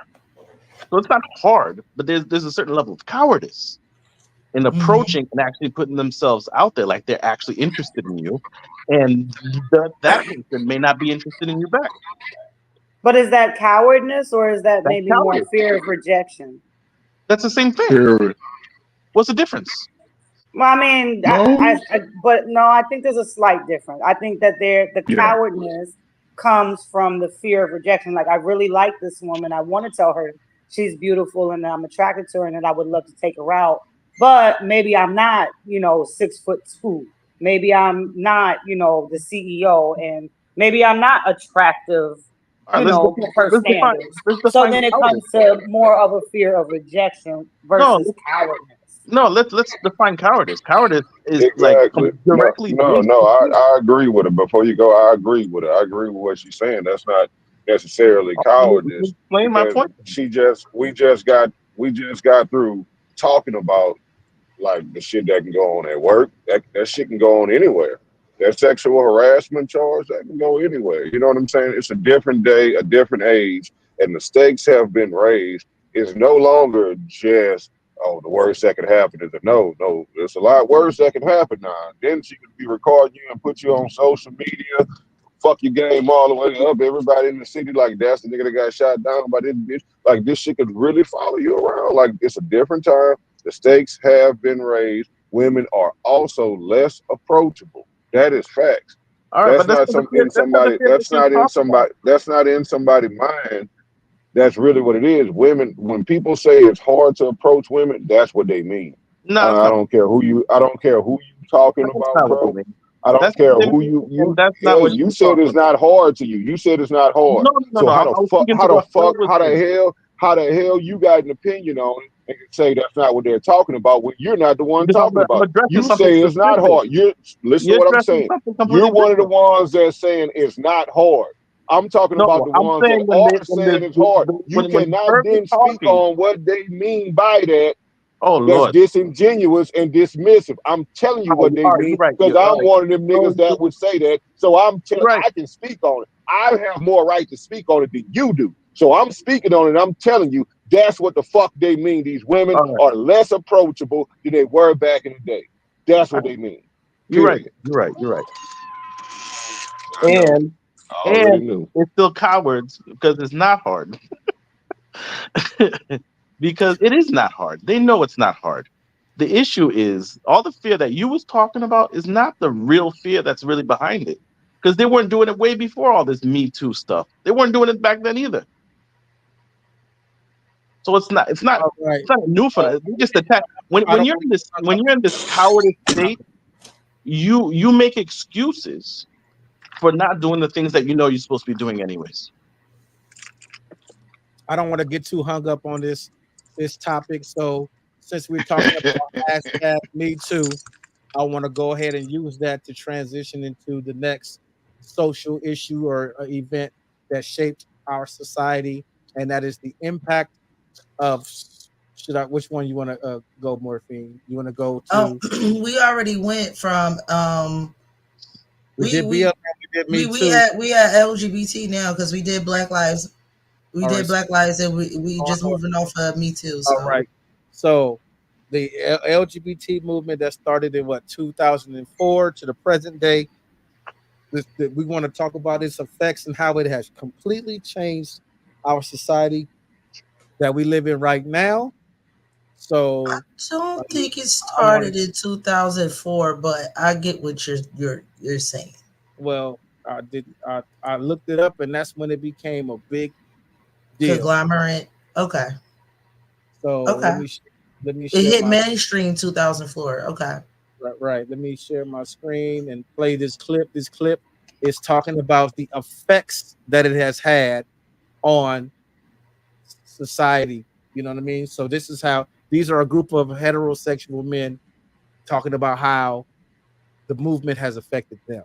H: so it's not hard. But there's a certain level of cowardice in approaching and actually putting themselves out there, like they're actually interested in you, and that person may not be interested in you back.
D: But is that cowardness or is that
H: That's
D: maybe more
H: cowardice.
D: fear of rejection?
H: That's the same thing.
G: Period.
H: What's the difference?
D: Well, I mean,
G: No.
D: but no, I think there's a slight difference. I think that the
G: Yeah.
D: cowardness comes from the fear of rejection. Like, I really like this woman. I want to tell her she's beautiful and that I'm attracted to her and that I would love to take her out. But maybe I'm not, 6'2". Maybe I'm not, the CEO, and maybe I'm not attractive,
H: All right,
D: per
H: let's define
D: standards. So then it comes
H: cowardice.
D: to more of a fear of rejection
H: No,
D: versus cowardness.
H: no. Let's define cowardice. Cowardice is
G: Exactly.
H: like directly
G: No.
H: based on fear.
G: I agree with it. Before you go, I agree with it. I agree with what she's saying. That's not necessarily cowardice
H: Explain my
G: because
H: point.
G: we just got through talking about like the shit that can go on at work. That shit can go on anywhere. That sexual harassment charge that can go anywhere. You know what I'm saying? It's a different day, a different age, and the stakes have been raised. It's no longer just the worst that could happen is no. There's a lot worse that can happen now. Then she could be recording you and put you on social media, fuck your game all the way up. Everybody in the city like that's the nigga that got shot down by this bitch. Like this shit could really follow you around. Like it's a different time. The stakes have been raised. Women are also less approachable. That is facts.
H: All right,
G: That's
H: but
G: not in somebody. That's not in somebody. That's not in somebody's mind. That's really what it is. Women, when people say it's hard to approach women, that's what they mean.
H: No,
G: I don't care who you. I don't care who you talking
H: that's
G: about,
H: not what
G: bro.
H: they mean.
G: I don't
H: That's
G: care
H: what they
G: who
H: mean,
G: you.
H: and that's
G: Yeah,
H: not what
G: you
H: you
G: said
H: talking
G: it's
H: about.
G: not hard to you. You said it's not hard.
H: No.
G: So
H: I
G: how
H: was speaking to
G: the
H: what Phil
G: fuck,
H: was
G: how the
H: saying.
G: hell you got an opinion on it and can say that's not what they're talking about when you're not the one
H: Because
G: talking
H: I'm
G: about it.
H: addressing
G: You
H: something
G: say it's not
H: specific.
G: hard. Listen to
H: You're
G: what I'm
H: addressing
G: saying.
H: something
G: You're
H: completely
G: one of the
H: different.
G: ones that's saying it's not hard. I'm talking about
H: No,
G: the
H: I'm
G: ones that
H: saying
G: are saying it's hard. You
H: when the
G: cannot
H: person
G: then
H: is
G: speak
H: talking.
G: on what they mean by that.
H: Oh
G: That's
H: Lord.
G: disingenuous and dismissive. I'm telling you what they
H: You're
G: mean
H: right.
G: because I'm one of them niggas
H: So,
G: that would say that. So
H: you're right.
G: I can speak on it. I have more right to speak on it than you do. So I'm speaking on it. I'm telling you that's what the fuck they mean. These women
H: All right.
G: are less approachable than they were back in the day. That's what they mean.
H: You're right.
G: Period.
H: You're right. You're right.
G: I know.
H: And
G: I already
H: and
G: knew.
H: it's still cowards because it's not hard. Because it is not hard. They know it's not hard. The issue is all the fear that you was talking about is not the real fear that's really behind it. Because they weren't doing it way before all this Me Too stuff. They weren't doing it back then either. So it's not
B: All right.
H: it's not new for them. They just attack when you're in this cowardice state, you make excuses for not doing the things that you know you're supposed to be doing anyways.
B: I don't want to get too hung up on this topic. So since we're talking about hashtag Me Too, I want to go ahead and use that to transition into the next social issue or event that shaped our society, and that is the impact of. Which one you want to go, Morphine? You want to go to?
A: We already went from
B: we did
A: we
B: BLM, we did Me
A: we
B: Too.
A: at LGBT now because we did Black Lives. We
B: All
A: did
B: right,
A: Black Lives and we just moving off of Me Too. So.
B: All right. So the LGBT movement that started in 2004 to the present day, we want to talk about its effects and how it has completely changed our society that we live in right now. So
A: I don't think it
B: I want
A: started in 2004, but I get what you're saying.
B: well, I looked it up, and that's when it became a big deal.
A: Conglomerate. Okay.
B: So
A: Okay.
B: let me
A: It
B: share
A: hit
B: my
A: mainstream 2004. Okay.
B: right. Let me share my screen and play this clip. This clip is talking about the effects that it has had on society. You know what I mean? So these are a group of heterosexual men talking about how the movement has affected them.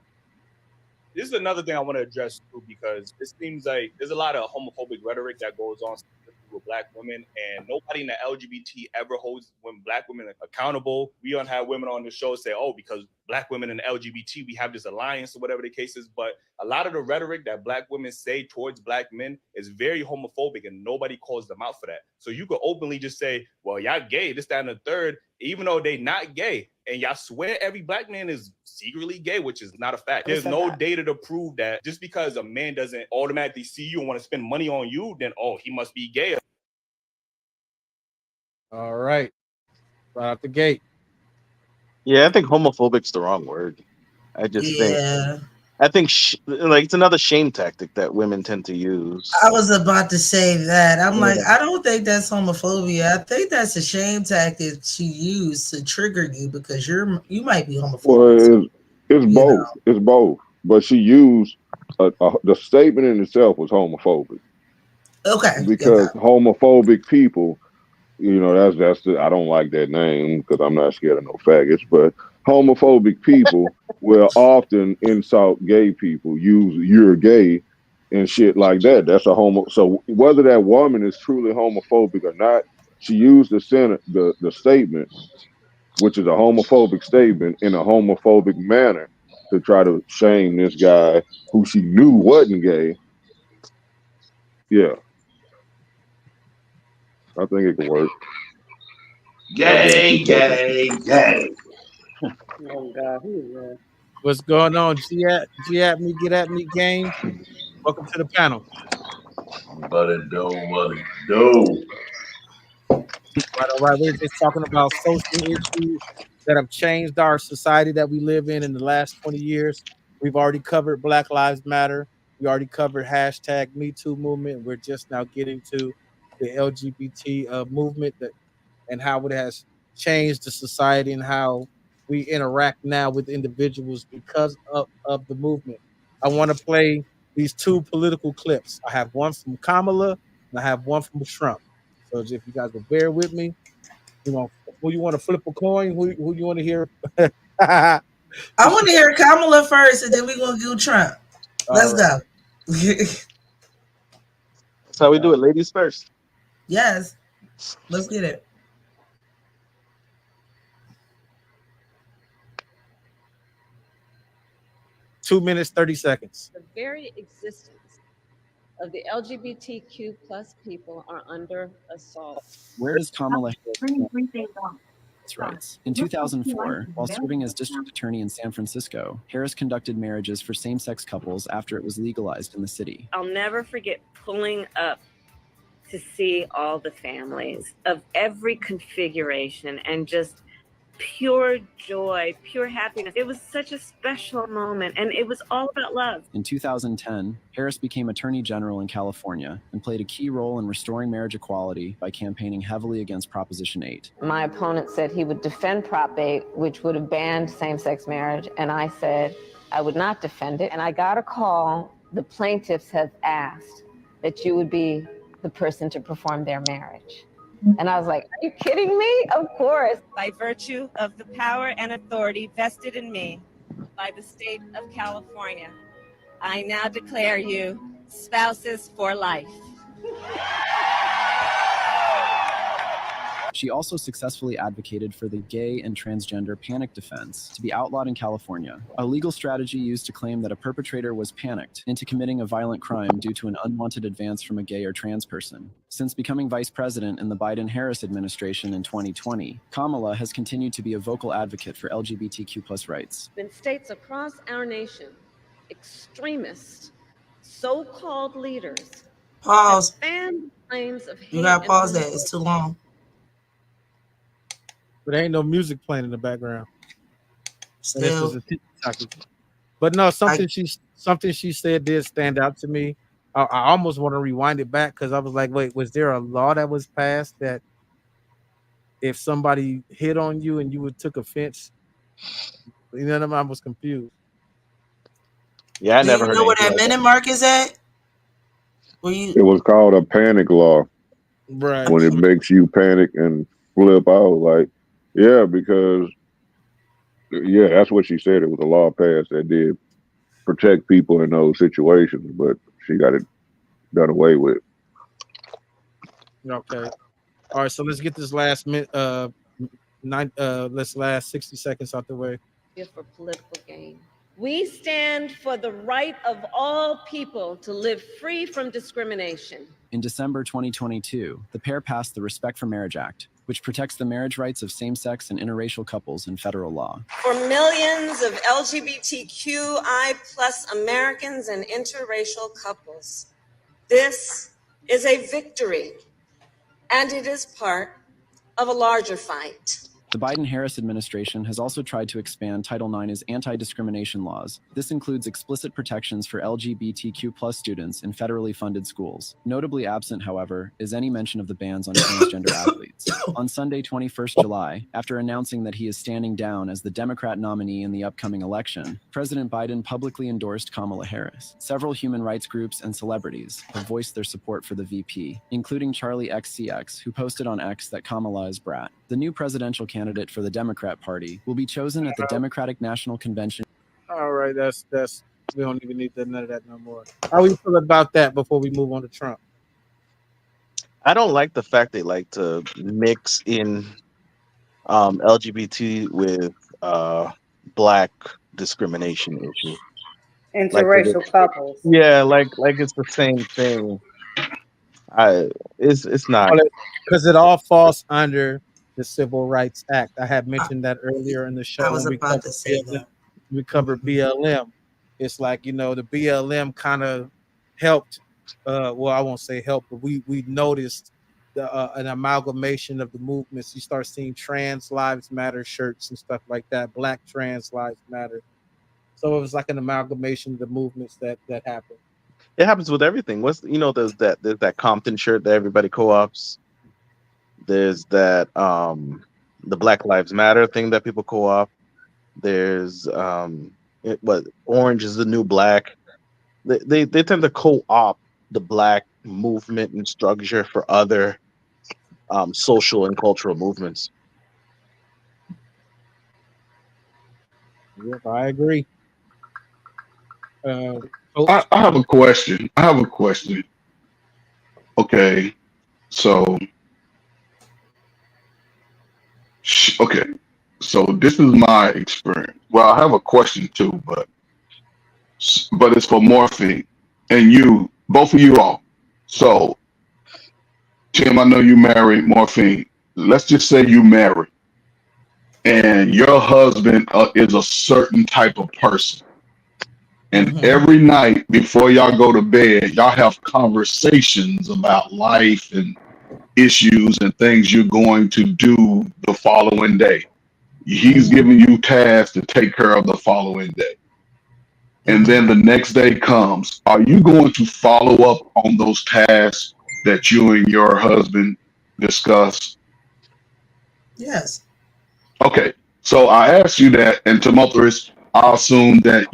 K: This is another thing I want to address too, because it seems like there's a lot of homophobic rhetoric that goes on with black women, and nobody in the LGBT ever holds black women accountable. We don't have women on the show say, oh, because black women in the LGBT, we have this alliance or whatever the case is. But a lot of the rhetoric that black women say towards black men is very homophobic, and nobody calls them out for that. So you could openly just say, well, y'all gay, this, that, and the third, even though they not gay. And y'all swear every black man is secretly gay, which is not a fact. There's no data to prove that. Just because a man doesn't automatically see you and want to spend money on you, then, oh, he must be gay.
B: All right. Right out the gate.
H: Yeah, I think homophobic's the wrong word. I just think like it's another shame tactic that women tend to use.
A: I was about to say that. I'm like, I don't think that's homophobia. I think that's a shame tactic to use to trigger you because you might be homophobic.
G: Well, it's both. It's both. But she used the statement in itself was homophobic.
A: Okay.
G: Because homophobic people, that's I don't like that name because I'm not scared of no faggots, but homophobic people will often insult gay people, use "you're gay" and shit like that. That's a homo. So whether that woman is truly homophobic or not, she used the statement, which is a homophobic statement, in a homophobic manner to try to shame this guy who she knew wasn't gay. Yeah. I think it could work.
J: Gay.
D: Oh God, who is that?
B: What's going on? G at me, get at me, gang. Welcome to the panel.
J: What it do?
B: All right. We're just talking about social issues that have changed our society that we live in the last 20 years. We've already covered Black Lives Matter. We already covered hashtag Me Too movement. We're just now getting to the LGBT movement and how it has changed the society and how we interact now with individuals because of the movement. I want to play these two political clips. I have one from Kamala and I have one from Trump. So if you guys will bear with me, who you want to flip a coin? Who you want to hear?
A: I want to hear Kamala first, and then we're gonna do Trump. Let's go.
H: That's how we do it, ladies first.
A: Yes, let's get it.
B: Two minutes, 30 seconds.
L: The very existence of the LGBTQ plus people are under assault.
M: Where does Kamala Harris rights? In 2004, while serving as district attorney in San Francisco, Harris conducted marriages for same-sex couples after it was legalized in the city.
N: I'll never forget pulling up to see all the families of every configuration and just pure joy, pure happiness. It was such a special moment, and it was all about love.
M: In 2010, Harris became Attorney General in California and played a key role in restoring marriage equality by campaigning heavily against Proposition 8.
O: My opponent said he would defend Prop 8, which would have banned same-sex marriage, and I said I would not defend it. And I got a call. The plaintiffs have asked that you would be the person to perform their marriage. And I was like, are you kidding me? Of course.
P: By virtue of the power and authority vested in me by the state of California, I now declare you spouses for life.
M: She also successfully advocated for the gay and transgender panic defense to be outlawed in California, a legal strategy used to claim that a perpetrator was panicked into committing a violent crime due to an unwanted advance from a gay or trans person. Since becoming vice president in the Biden-Harris administration in 2020, Kamala has continued to be a vocal advocate for LGBTQ+ rights.
L: In states across our nation, extremists, so-called leaders,
A: Pause.
L: fan claims of hate.
A: You gotta pause that. It's too long.
B: But there ain't no music playing in the background.
A: Still.
B: This is a TikTok. But no, something she said did stand out to me. I almost want to rewind it back because I was like, wait, was there a law that was passed that if somebody hit on you and you took offense? You know what I mean? I was confused.
H: Yeah, I never
A: Do
H: heard.
A: you know where that minute mark is at?
G: It was called a panic law.
B: Right.
G: When it makes you panic and flip out, like, yeah, because that's what she said. It was a law passed that did protect people in those situations, but she got it done away with.
B: Okay. All right. So let's get this last last 60 seconds out the way.
L: For political gain. We stand for the right of all people to live free from discrimination.
M: In December 2022, the pair passed the Respect for Marriage Act, which protects the marriage rights of same-sex and interracial couples in federal law.
P: For millions of LGBTQI+ Americans and interracial couples, this is a victory, and it is part of a larger fight.
M: The Biden-Harris administration has also tried to expand Title IX's anti-discrimination laws. This includes explicit protections for LGBTQ+ students in federally funded schools. Notably absent, however, is any mention of the bans on transgender athletes. On Sunday, 21st July, after announcing that he is standing down as the Democrat nominee in the upcoming election, President Biden publicly endorsed Kamala Harris. Several human rights groups and celebrities have voiced their support for the VP, including Charlie XCX, who posted on X that Kamala is brat. The new presidential candidate for the Democrat Party will be chosen at the Democratic National Convention.
B: All right, that's we don't even need none of that no more. How we feel about that before we move on to Trump?
H: I don't like the fact they like to mix in LGBT with black discrimination issue.
D: Interracial couples.
H: Yeah, like it's the same thing. It's not,
B: because it all falls under the Civil Rights Act. I had mentioned that earlier in the show.
A: I was about to say that.
B: We covered BLM. It's like, the BLM kind of helped. Well, I won't say help, but we noticed an amalgamation of the movements. You start seeing Trans Lives Matter shirts and stuff like that. Black Trans Lives Matter. So it was like an amalgamation of the movements that happened.
H: it happens with everything. There's that Compton shirt that everybody co-ops. There's that the Black Lives Matter thing that people co-op. There's orange is the new black. They tend to co-opt the black movement and structure for other social and cultural movements.
B: Yep, I agree.
G: I have a question. Okay, so this is my experience. Well, I have a question too, but it's for Morphine and both of you all. So, Tim, I know you married Morphine. Let's just say you married, and your husband is a certain type of person. And every night before y'all go to bed, y'all have conversations about life and issues and things you're going to do the following day. He's giving you tasks to take care of the following day. And then the next day comes. Are you going to follow up on those tasks that you and your husband discuss?
A: Yes.
G: Okay. So I asked you that, and to motorists, I assume that,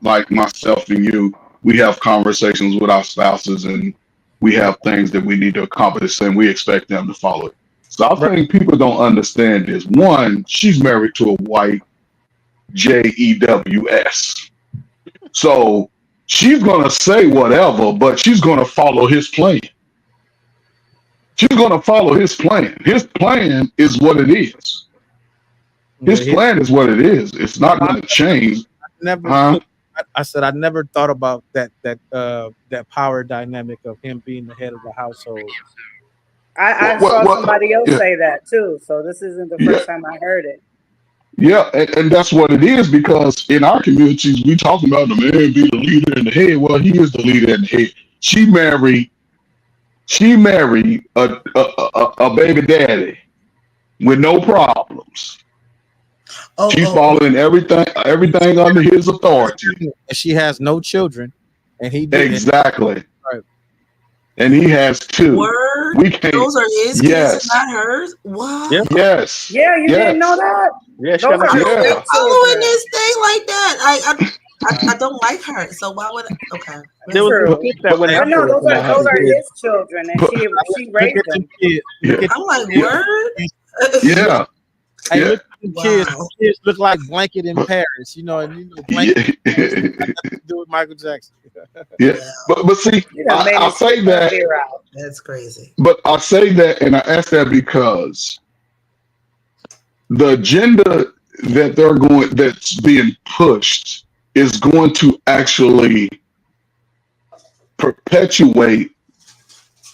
G: like myself and you, we have conversations with our spouses and we have things that we need to accomplish and we expect them to follow it. So I think people don't understand this. One, she's married to a white JEWS. So she's going to say whatever, but she's going to follow his plan. She's going to follow his plan. His plan is what it is. His plan is what it is. It's not going to change.
B: I said I never thought about that power dynamic of him being the head of the household.
D: I saw somebody else say that too. So this isn't the first time I heard it.
G: Yeah, and that's what it is, because in our communities we talk about the man being the leader in the head. Well, he is the leader in the head. She married a baby daddy with no problems. She's following everything under his authority.
B: And she has no children, and he did.
G: Exactly.
B: Right.
G: And he has two.
A: Word?
G: We can't.
A: Those are his kids, not hers. What?
G: Yeah. Yes.
D: Yeah, you didn't know that?
H: Yeah,
A: I don't be following this thing like that. I don't like her, so why would I? Okay.
H: There was a clip that went
D: no, those are his children, and she raised them.
A: I'm like, word?
G: Yeah.
B: Hey, kids look like Blanket in Paris, you know, and you know, Blanket has nothing to do with Michael Jackson.
Q: Yeah, but see, I say that.
A: That's crazy.
Q: But I say that, and I ask that because the agenda that's being pushed is going to actually perpetuate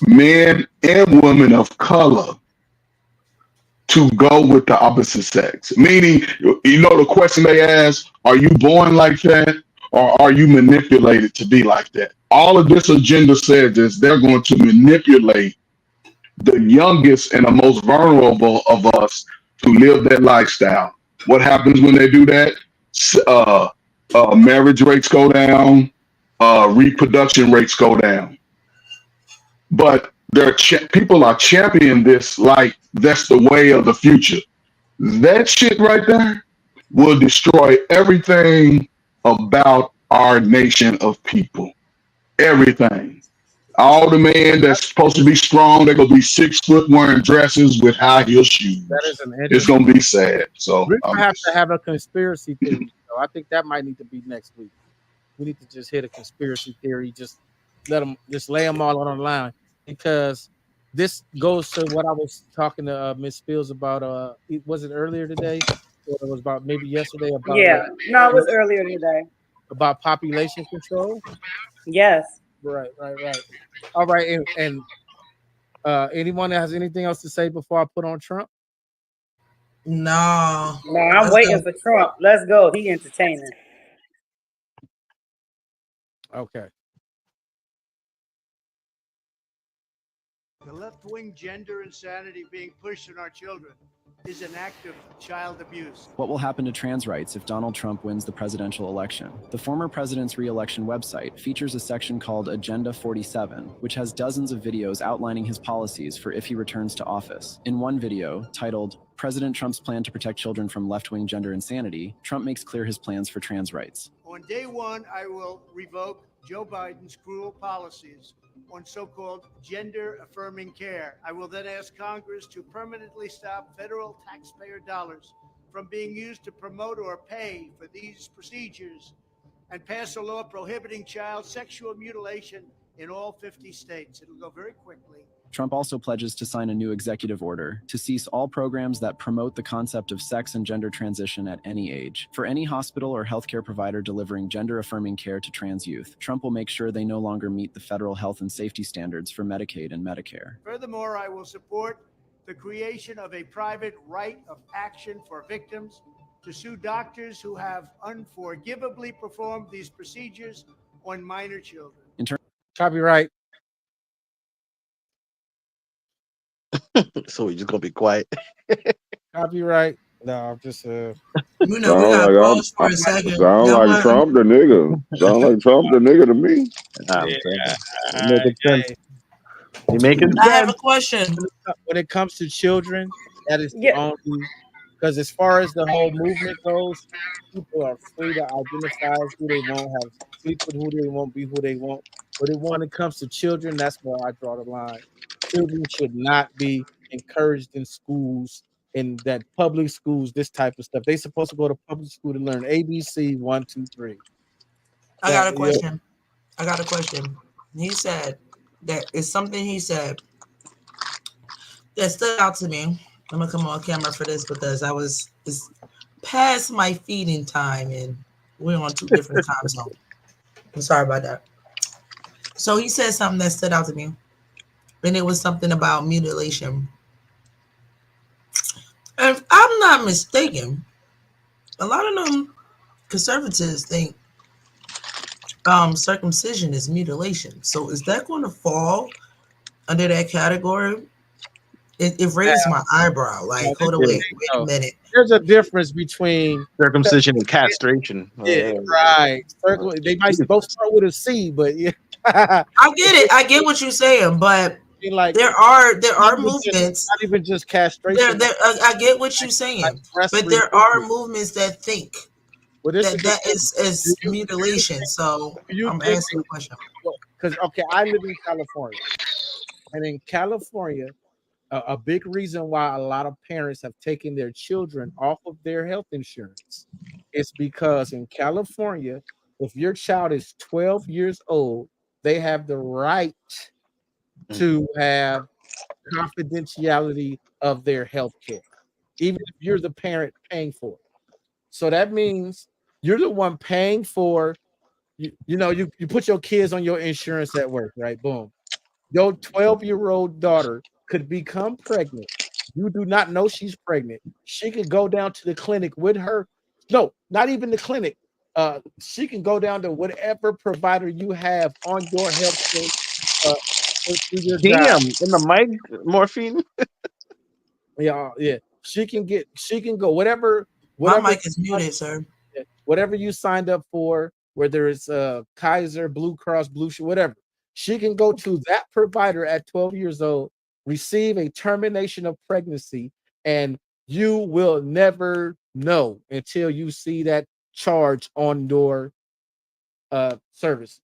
Q: men and women of color to go with the opposite sex. Meaning, you know, the question they ask, are you born like that or are you manipulated to be like that? All of this agenda says is they're going to manipulate the youngest and the most vulnerable of us to live that lifestyle. What happens when they do that? Marriage rates go down, reproduction rates go down. But people are championing this like that's the way of the future. That shit right there will destroy everything about our nation of people. Everything. All the men that's supposed to be strong, they're gonna be 6 foot wearing dresses with high heel shoes.
B: That is an
Q: It's gonna be sad. So
B: we're gonna have to have a conspiracy theory. So I think that might need to be next week. We need to just hit a conspiracy theory. Just lay them all on the line, because this goes to what I was talking to Miss Fields about. Was it earlier today? Or it was about maybe yesterday. About
D: no, it was earlier today.
B: About population control.
D: Yes.
B: Right. All right, and anyone that has anything else to say before I put on Trump?
A: No,
D: I'm waiting for Trump. Let's go. He entertaining.
B: Okay.
R: The left-wing gender insanity being pushed on our children is an act of child abuse.
M: What will happen to trans rights if Donald Trump wins the presidential election? The former president's re-election website features a section called Agenda 47, which has dozens of videos outlining his policies for if he returns to office. In one video, titled President Trump's Plan to Protect Children from Left-Wing Gender Insanity, Trump makes clear his plans for trans rights.
R: On day one, I will revoke Joe Biden's cruel policies on so-called gender-affirming care. I will then ask Congress to permanently stop federal taxpayer dollars from being used to promote or pay for these procedures and pass a law prohibiting child sexual mutilation in all 50 states. It'll go very quickly.
M: Trump also pledges to sign a new executive order to cease all programs that promote the concept of sex and gender transition at any age. For any hospital or healthcare provider delivering gender-affirming care to trans youth, Trump will make sure they no longer meet the federal health and safety standards for Medicaid and Medicare.
R: Furthermore, I will support the creation of a private right of action for victims to sue doctors who have unforgivably performed these procedures on minor children.
B: Copyright.
H: So we just gonna be quiet.
B: Copyright. No, I'm just
A: You know, we got pause for a second.
G: Sound like Trump the nigga. Sound like Trump the nigga to me.
H: You making
A: I have a question.
B: When it comes to children, that is the only, because as far as the whole movement goes, people are free to identify as who they want, have sleep with who they want, be who they want. But when it comes to children, that's where I draw the line. Children should not be encouraged in schools, in that public schools, this type of stuff. They're supposed to go to public school to learn ABC 1, 2, 3.
A: I got a question. He said that it's something he said that stood out to me. I'm gonna come on camera for this because it's past my feeding time and we're on 2 different time zones. I'm sorry about that. So he said something that stood out to me, and it was something about mutilation. And if I'm not mistaken, a lot of them conservatives think circumcision is mutilation. So is that going to fall under that category? It raised my eyebrow. Like, hold on, wait a minute.
B: There's a difference between
H: circumcision and castration.
B: Yeah, right. They might both start with a C, but yeah.
A: I get it. I get what you're saying, but
B: like
A: there are movements.
B: Not even just castration.
A: I get what you're saying, but there are movements that think that is mutilation. So I'm asking a question.
B: Because I live in California, and in California, a big reason why a lot of parents have taken their children off of their health insurance is because in California, if your child is 12 years old, they have the right to have confidentiality of their health care, even if you're the parent paying for it. So that means you're the one paying for, you put your kids on your insurance at work, right? Boom. Your 12-year-old daughter could become pregnant. You do not know she's pregnant. She could go down to the clinic with her. No, not even the clinic. She can go down to whatever provider you have on your health care. Through your
H: Damn,
B: job.
H: in the mic, morphine.
B: Yeah. She can go whatever.
A: My mic is muted, sir.
B: Whatever you signed up for, whether it's Kaiser, Blue Cross, Blue Shield, whatever. She can go to that provider at 12 years old, receive a termination of pregnancy, and you will never know until you see that charge on your services.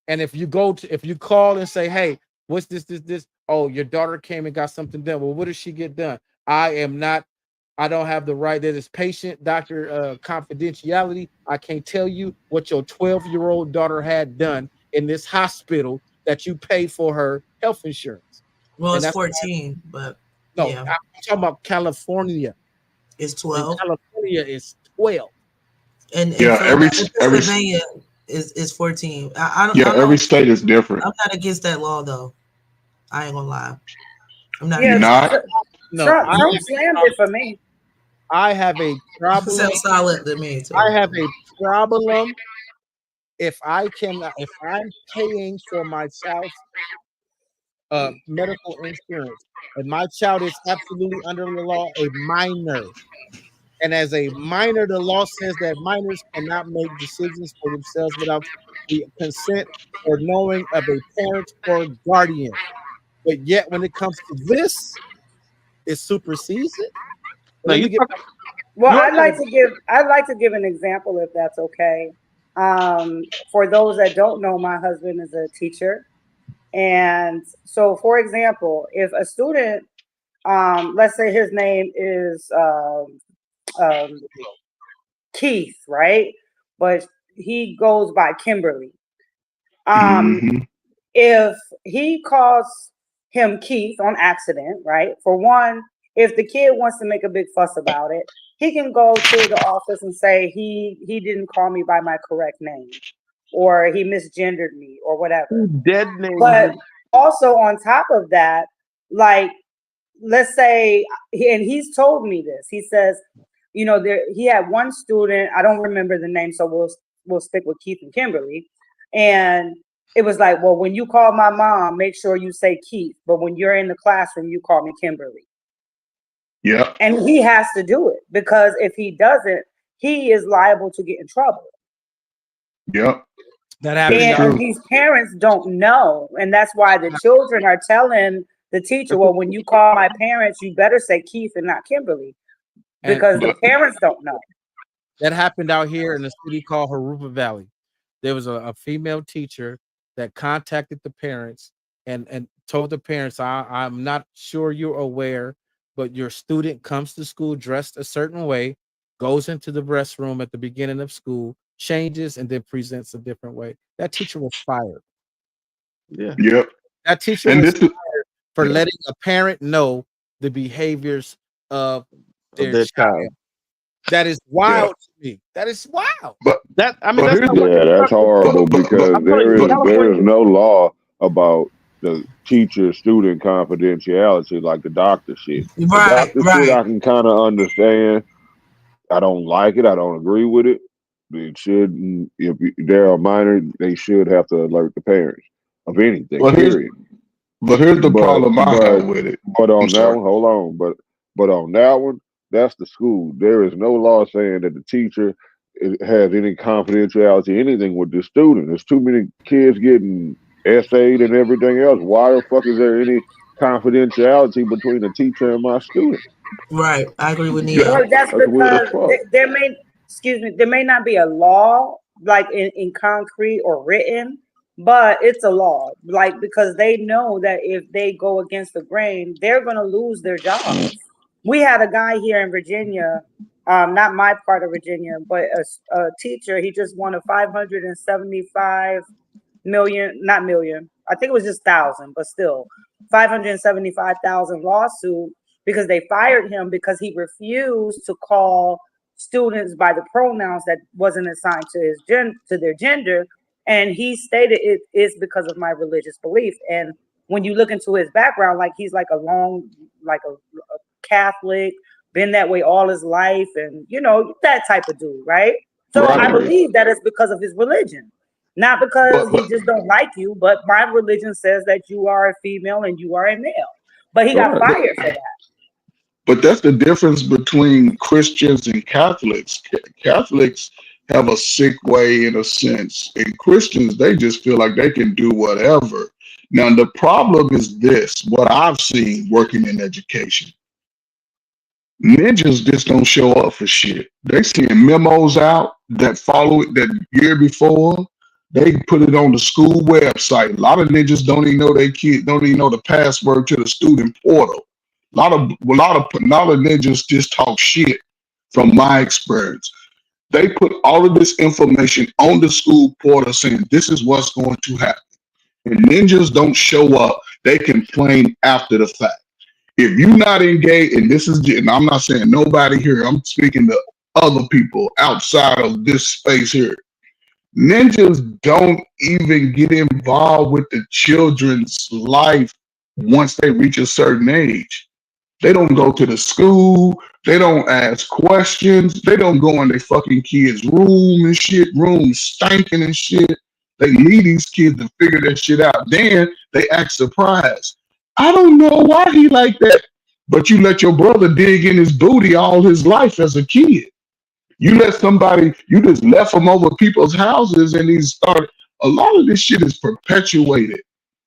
B: And if you call and say, hey, what's this? Oh, your daughter came and got something done. Well, what does she get done? I don't have the right. That is patient doctor confidentiality. I can't tell you what your 12-year-old daughter had done in this hospital that you pay for her health insurance.
A: Well,
B: And
A: it's
B: that's
A: 14, but
B: no,
A: yeah.
B: I'm talking about California.
A: It's 12.
B: In California is 12.
A: And
Q: Yeah, every
A: Pennsylvania is 14.
Q: every state is different.
A: I'm not against that law though. I ain't gonna lie. I'm not.
Q: You're not?
B: No,
D: Trump slammed it for me.
B: I have a problem.
A: Sounds solid to me too.
B: I have a problem if I'm paying for my child's medical insurance, and my child is absolutely under the law a minor. And as a minor, the law says that minors cannot make decisions for themselves without the consent or knowing of a parent or guardian. But yet, when it comes to this, it supersedes it.
H: No,
D: I'd like to give an example if that's okay. For those that don't know, my husband is a teacher. And so, for example, if a student, let's say his name is Keith, right? But he goes by Kimberly. If he calls him Keith on accident, right? For one, if the kid wants to make a big fuss about it, he can go to the office and say he didn't call me by my correct name, or he misgendered me, or whatever.
H: Dead name.
D: But also on top of that, like, let's say, and he's told me this. He says, he had one student. I don't remember the name, so we'll stick with Keith and Kimberly. And it was like, well, when you call my mom, make sure you say Keith. But when you're in the classroom, you call me Kimberly.
Q: Yeah.
D: And he has to do it, because if he doesn't, he is liable to get in trouble.
Q: Yep.
B: That happens.
D: And these parents don't know. And that's why the children are telling the teacher, well, when you call my parents, you better say Keith and not Kimberly, because the parents don't know.
B: That happened out here in a city called Harupa Valley. There was a female teacher that contacted the parents and told the parents, I'm not sure you're aware, but your student comes to school dressed a certain way, goes into the restroom at the beginning of school, changes, and then presents a different way. That teacher was fired.
H: Yeah.
Q: Yep.
B: That teacher was fired for letting a parent know the behaviors of their child. That is wild to me. That is wild.
Q: But
H: that's
G: horrible, because there is no law about the teacher-student confidentiality like the doctor shit. The doctor shit I can kind of understand. I don't like it. I don't agree with it. It should, if they're a minor, they should have to alert the parents of anything.
Q: But here's the problem I have with it.
G: But on that one, hold on. But on that one, that's the school. There is no law saying that the teacher has any confidentiality, anything with the student. There's too many kids getting essayed and everything else. Why the fuck is there any confidentiality between the teacher and my student?
A: Right, I agree with Neil.
D: Well, that's because there may not be a law like in concrete or written, but it's a law, like, because they know that if they go against the grain, they're going to lose their jobs. We had a guy here in Virginia, not my part of Virginia, but a teacher. He just won a 575 million, not million, I think it was just thousand, but still 575,000 lawsuit because they fired him because he refused to call students by the pronouns that wasn't assigned to his to their gender. And he stated it is because of my religious belief. And when you look into his background, like he's like a Catholic, been that way all his life, and you know, that type of dude, right? So I believe that it's because of his religion, not because he just don't like you, but my religion says that you are a female and you are a male. But he got fired for that.
Q: But that's the difference between Christians and Catholics. Catholics have a sick way in a sense, and Christians, they just feel like they can do whatever. Now, the problem is this, what I've seen working in education. Ninjas just don't show up for shit. They send memos out that follow it that year before. They put it on the school website. A lot of ninjas don't even know don't even know the password to the student portal. A lot of ninjas just talk shit from my experience. They put all of this information on the school portal saying this is what's going to happen. And ninjas don't show up. They complain after the fact. If you're not engaged, and I'm not saying nobody here, I'm speaking to other people outside of this space here. Ninjas don't even get involved with the children's life once they reach a certain age. They don't go to the school. They don't ask questions. They don't go in their fucking kids' room and shit, rooms stinking and shit. They leave these kids to figure that shit out. Then they act surprised. I don't know why he like that. But you let your brother dig in his booty all his life as a kid. You just left him over people's houses and he started. A lot of this shit is perpetuated.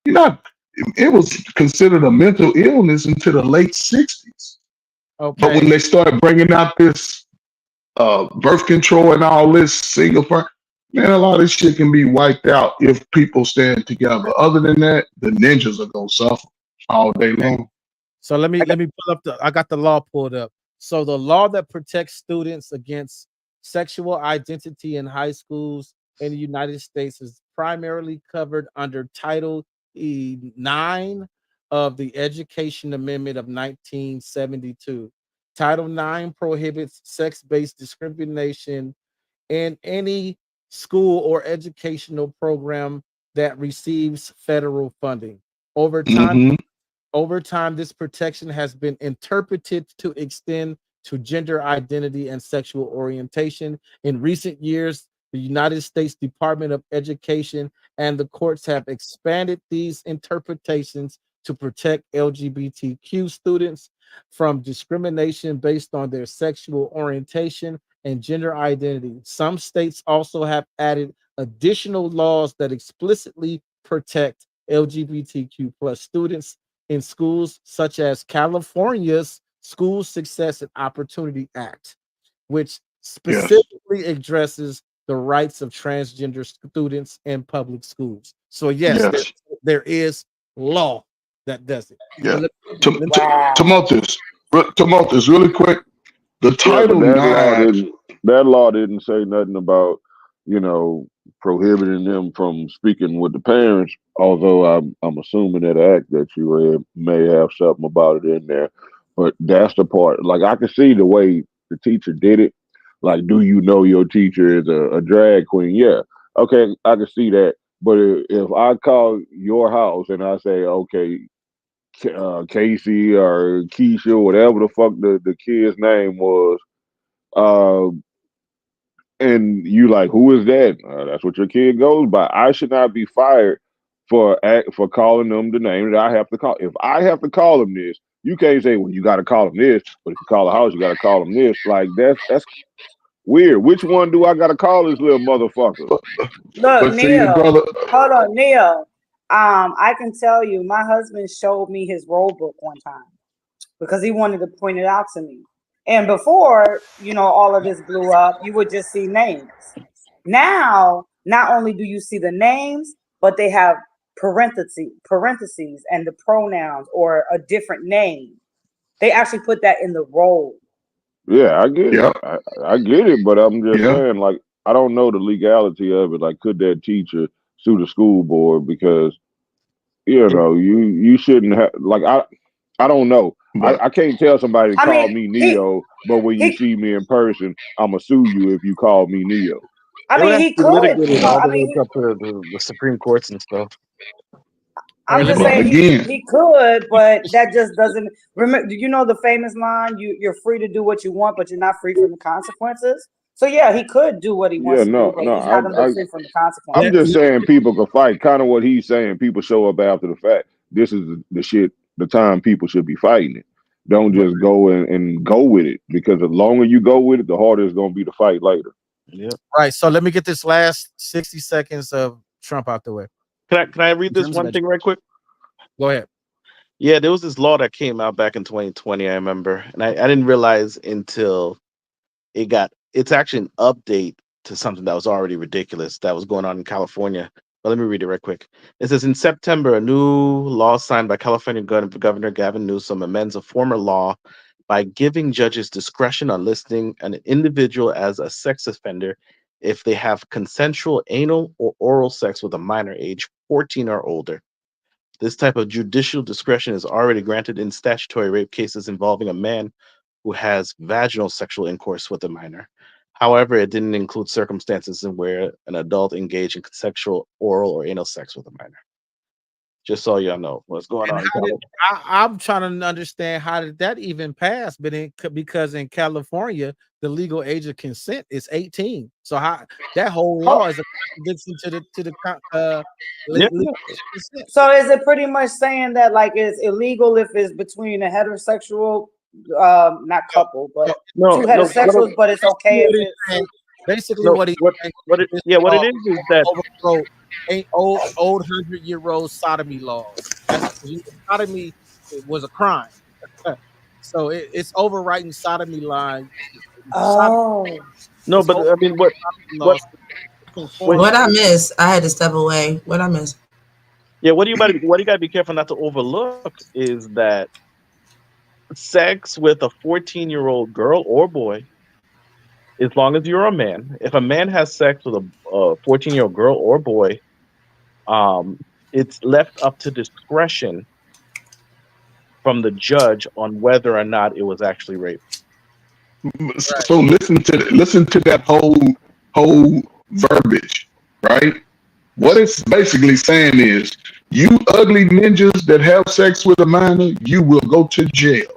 Q: It was considered a mental illness until the late 60s.
B: Okay.
Q: But when they started bringing out this birth control and all this single part, man, a lot of this shit can be wiped out if people stand together. Other than that, the ninjas are gonna suffer all day long.
B: So let me pull up I got the law pulled up. So the law that protects students against sexual identity in high schools in the United States is primarily covered under Title 9 of the Education Amendment of 1972. Title 9 prohibits sex-based discrimination in any school or educational program that receives federal funding. Over time, this protection has been interpreted to extend to gender identity and sexual orientation. In recent years, the United States Department of Education and the courts have expanded these interpretations to protect LGBTQ students from discrimination based on their sexual orientation and gender identity. Some states also have added additional laws that explicitly protect LGBTQ plus students in schools, such as California's School Success and Opportunity Act, which specifically addresses the rights of transgender students in public schools. So yes. There is law that does it.
Q: Yeah. Timotheus, really quick. The Title 9.
G: That law didn't say nothing about, prohibiting them from speaking with the parents. Although I'm assuming that act that you read may have something about it in there. But that's the part. Like, I can see the way the teacher did it. Like, do you know your teacher is a drag queen? Yeah. Okay, I can see that. But if I call your house and I say, okay, Casey or Keisha, whatever the fuck the kid's name was, and you like, who is that? That's what your kid goes by. I should not be fired for calling them the name that I have to call. If I have to call them this, you can't say, well, you got to call them this. But if you call a house, you got to call them this. Like, that's weird. Which one do I got to call this little motherfucker?
D: Look, Neil, hold on, Neil. I can tell you, my husband showed me his roll book one time because he wanted to point it out to me. And before, all of this blew up, you would just see names. Now, not only do you see the names, but they have parentheses and the pronouns or a different name. They actually put that in the role.
G: Yeah, I get
Q: Yep.
G: it. I get it, but I'm just
Q: Yeah.
G: saying, like, I don't know the legality of it. Like, could that teacher sue the school board because you shouldn't have like I don't know.
Q: But
G: I can't tell somebody to
D: I
G: call
D: mean,
G: me Neo, but when you
D: he
G: see me in person, I'ma sue you if you call me Neo.
D: I
H: It would
D: mean,
H: have
D: he
H: to be
D: could,
H: litigated all
D: I
H: the way
D: mean,
H: up to the Supreme Courts and stuff.
B: All right,
D: I'm
B: let
D: just
B: me
Q: but
D: saying
Q: again,
D: he could, but that just doesn't remember. Do you know the famous line? You're free to do what you want, but you're not free from the consequences. So yeah, he could do what he
G: Yeah,
D: wants to do,
G: no,
D: but
G: no.
D: he's not gonna be free from the
G: I'm
B: let,
D: consequences.
G: just
B: let-
G: saying people can fight. Kind of what he's saying. People show up after the fact. This is the shit. The time people should be fighting it. Don't just go and go with it because the longer you go with it, the harder it's gonna be to fight later.
H: Yep.
B: right. So let me get this last 60 seconds of Trump out the way.
H: Can I read
M: In
H: this
M: terms of
H: one thing right quick?
B: Go ahead.
H: Yeah, there was this law that came out back in 2020, I remember. And I didn't realize until it's actually an update to something that was already ridiculous that was going on in California. But let me read it right quick. It says in September, a new law signed by California Governor Gavin Newsom amends a former law by giving judges discretion on listing an individual as a sex offender if they have consensual anal or oral sex with a minor age 14 or older. This type of judicial discretion is already granted in statutory rape cases involving a man who has vaginal sexual intercourse with a minor. However, it didn't include circumstances in where an adult engaged in consensual oral or anal sex with a minor. Just so y'all know what's going
B: And
H: on in
B: how did
H: California.
B: I'm trying to understand how did that even pass? But because in California, the legal age of consent is 18. So how that whole law is a contradiction to the
H: Yeah.
B: legal age of consent.
D: So is it pretty much saying that like it's illegal if it's between a heterosexual, not couple, but
H: No,
D: two
H: no.
D: heterosexuals, but it's okay if it's
B: Basically,
H: No,
B: what he's saying
H: what it
B: is
H: what
B: law
H: it is that
B: overthrow old 100-year-old sodomy laws. That's sodomy was a crime. So it's overwriting sodomy line.
D: oh.
H: no,
B: It's
H: but I mean what
B: laws conform.
A: What I miss, I had to step away. What I miss?
H: yeah, what you gotta be careful not to overlook is that sex with a 14-year-old girl or boy, as long as you're a man, if a man has sex with a 14-year-old girl or boy, it's left up to discretion from the judge on whether or not it was actually rape.
Q: so listen to that whole verbiage, right? What it's basically saying is, you ugly ninjas that have sex with a minor, you will go to jail.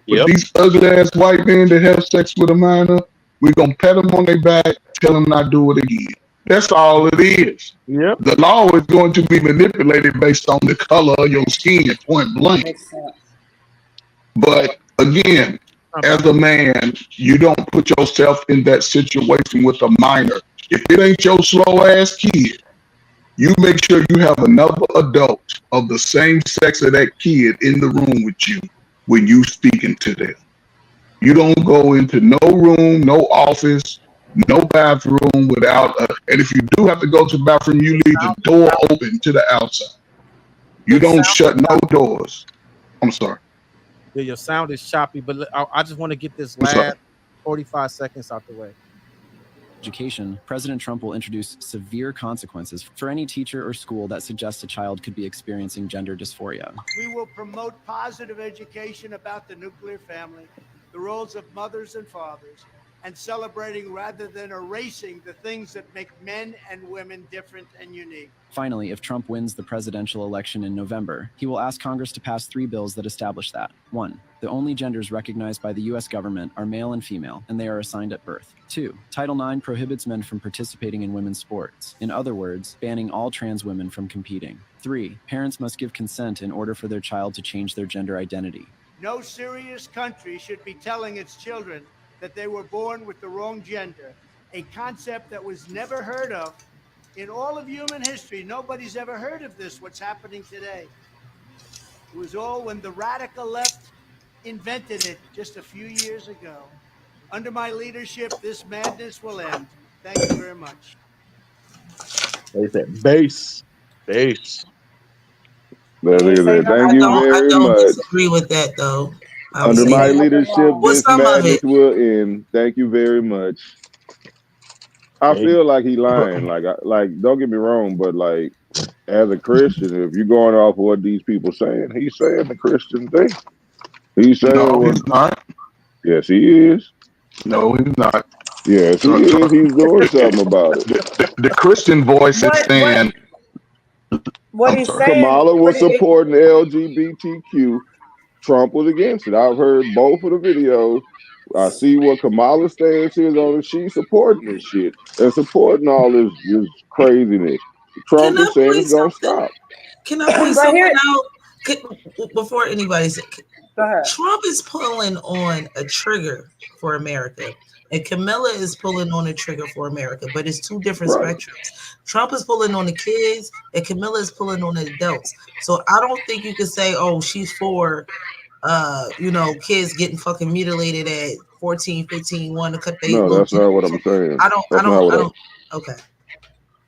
Q: But
H: Yep.
Q: these ugly ass white men that have sex with a minor, we're gonna pat them on their back, tell them not do it again. That's all it is.
H: Yep.
Q: The law is going to be manipulated based on the color of your skin, point blank.
D: Makes sense.
Q: But again, as a man, you don't put yourself in that situation with a minor. If it ain't your slow ass kid, you make sure you have another adult of the same sex of that kid in the room with you when you speaking to them. You don't go into no room, no office, no bathroom without and if you do have to go to the bathroom, you leave the door open to the outside. You don't shut no doors. I'm sorry.
B: Yeah, your sound is choppy, but I just want to get this
Q: I'm sorry.
B: last 45 seconds out the way.
M: Education, President Trump will introduce severe consequences for any teacher or school that suggests a child could be experiencing gender dysphoria.
R: We will promote positive education about the nuclear family, the roles of mothers and fathers, and celebrating rather than erasing the things that make men and women different and unique.
M: Finally, if Trump wins the presidential election in November, he will ask Congress to pass 3 bills that establish that. 1. The only genders recognized by the U.S. government are male and female, and they are assigned at birth. 2. Title IX prohibits men from participating in women's sports. In other words, banning all trans women from competing. 3. Parents must give consent in order for their child to change their gender identity.
R: No serious country should be telling its children that they were born with the wrong gender, a concept that was never heard of in all of human history. Nobody's ever heard of this, what's happening today. It was all when the radical left invented it just a few years ago. Under my leadership, this madness will end. Thank you very much.
H: They said base. Peace.
G: Thank
A: I
G: you very
A: don't
G: much.
A: disagree with that though. I would
G: Under
A: say
G: my
A: that.
G: leadership,
A: What's
G: this
A: some of
G: madness
A: it?
G: will end. Thank you very much. I feel like he lying. Like don't get me wrong, but like as a Christian, if you're going off what these people saying, he's saying the Christian thing. He's saying
Q: No,
G: what.
Q: he's not.
G: Yes, he is.
Q: No, he's not.
G: Yes, he is. He's doing something about it.
Q: The Christian voice is saying.
D: What
Q: I'm
D: he's
Q: sorry.
D: saying,
G: Kamala was
D: what it-
G: supporting the LGBTQ. Trump was against it. I've heard both of the videos. I see what Kamala's stance is on it. She's supporting this shit and supporting all this craziness. Trump
A: Can I
G: is saying
A: point
G: it's gonna
A: something?
G: stop.
A: Can I point
D: But
A: something
D: here-
A: out? Before anybody says,
D: Go ahead.
A: Trump is pulling on a trigger for America, and Camilla is pulling on a trigger for America, but it's two different
G: Right.
A: spectrums. Trump is pulling on the kids, and Camilla is pulling on the adults. So I don't think you can say, "Oh, she's for." Kids getting fucking mutilated at 14, 15, want to cut their
G: No,
A: little
G: that's not what
A: titties.
G: I'm saying.
A: I don't. Okay.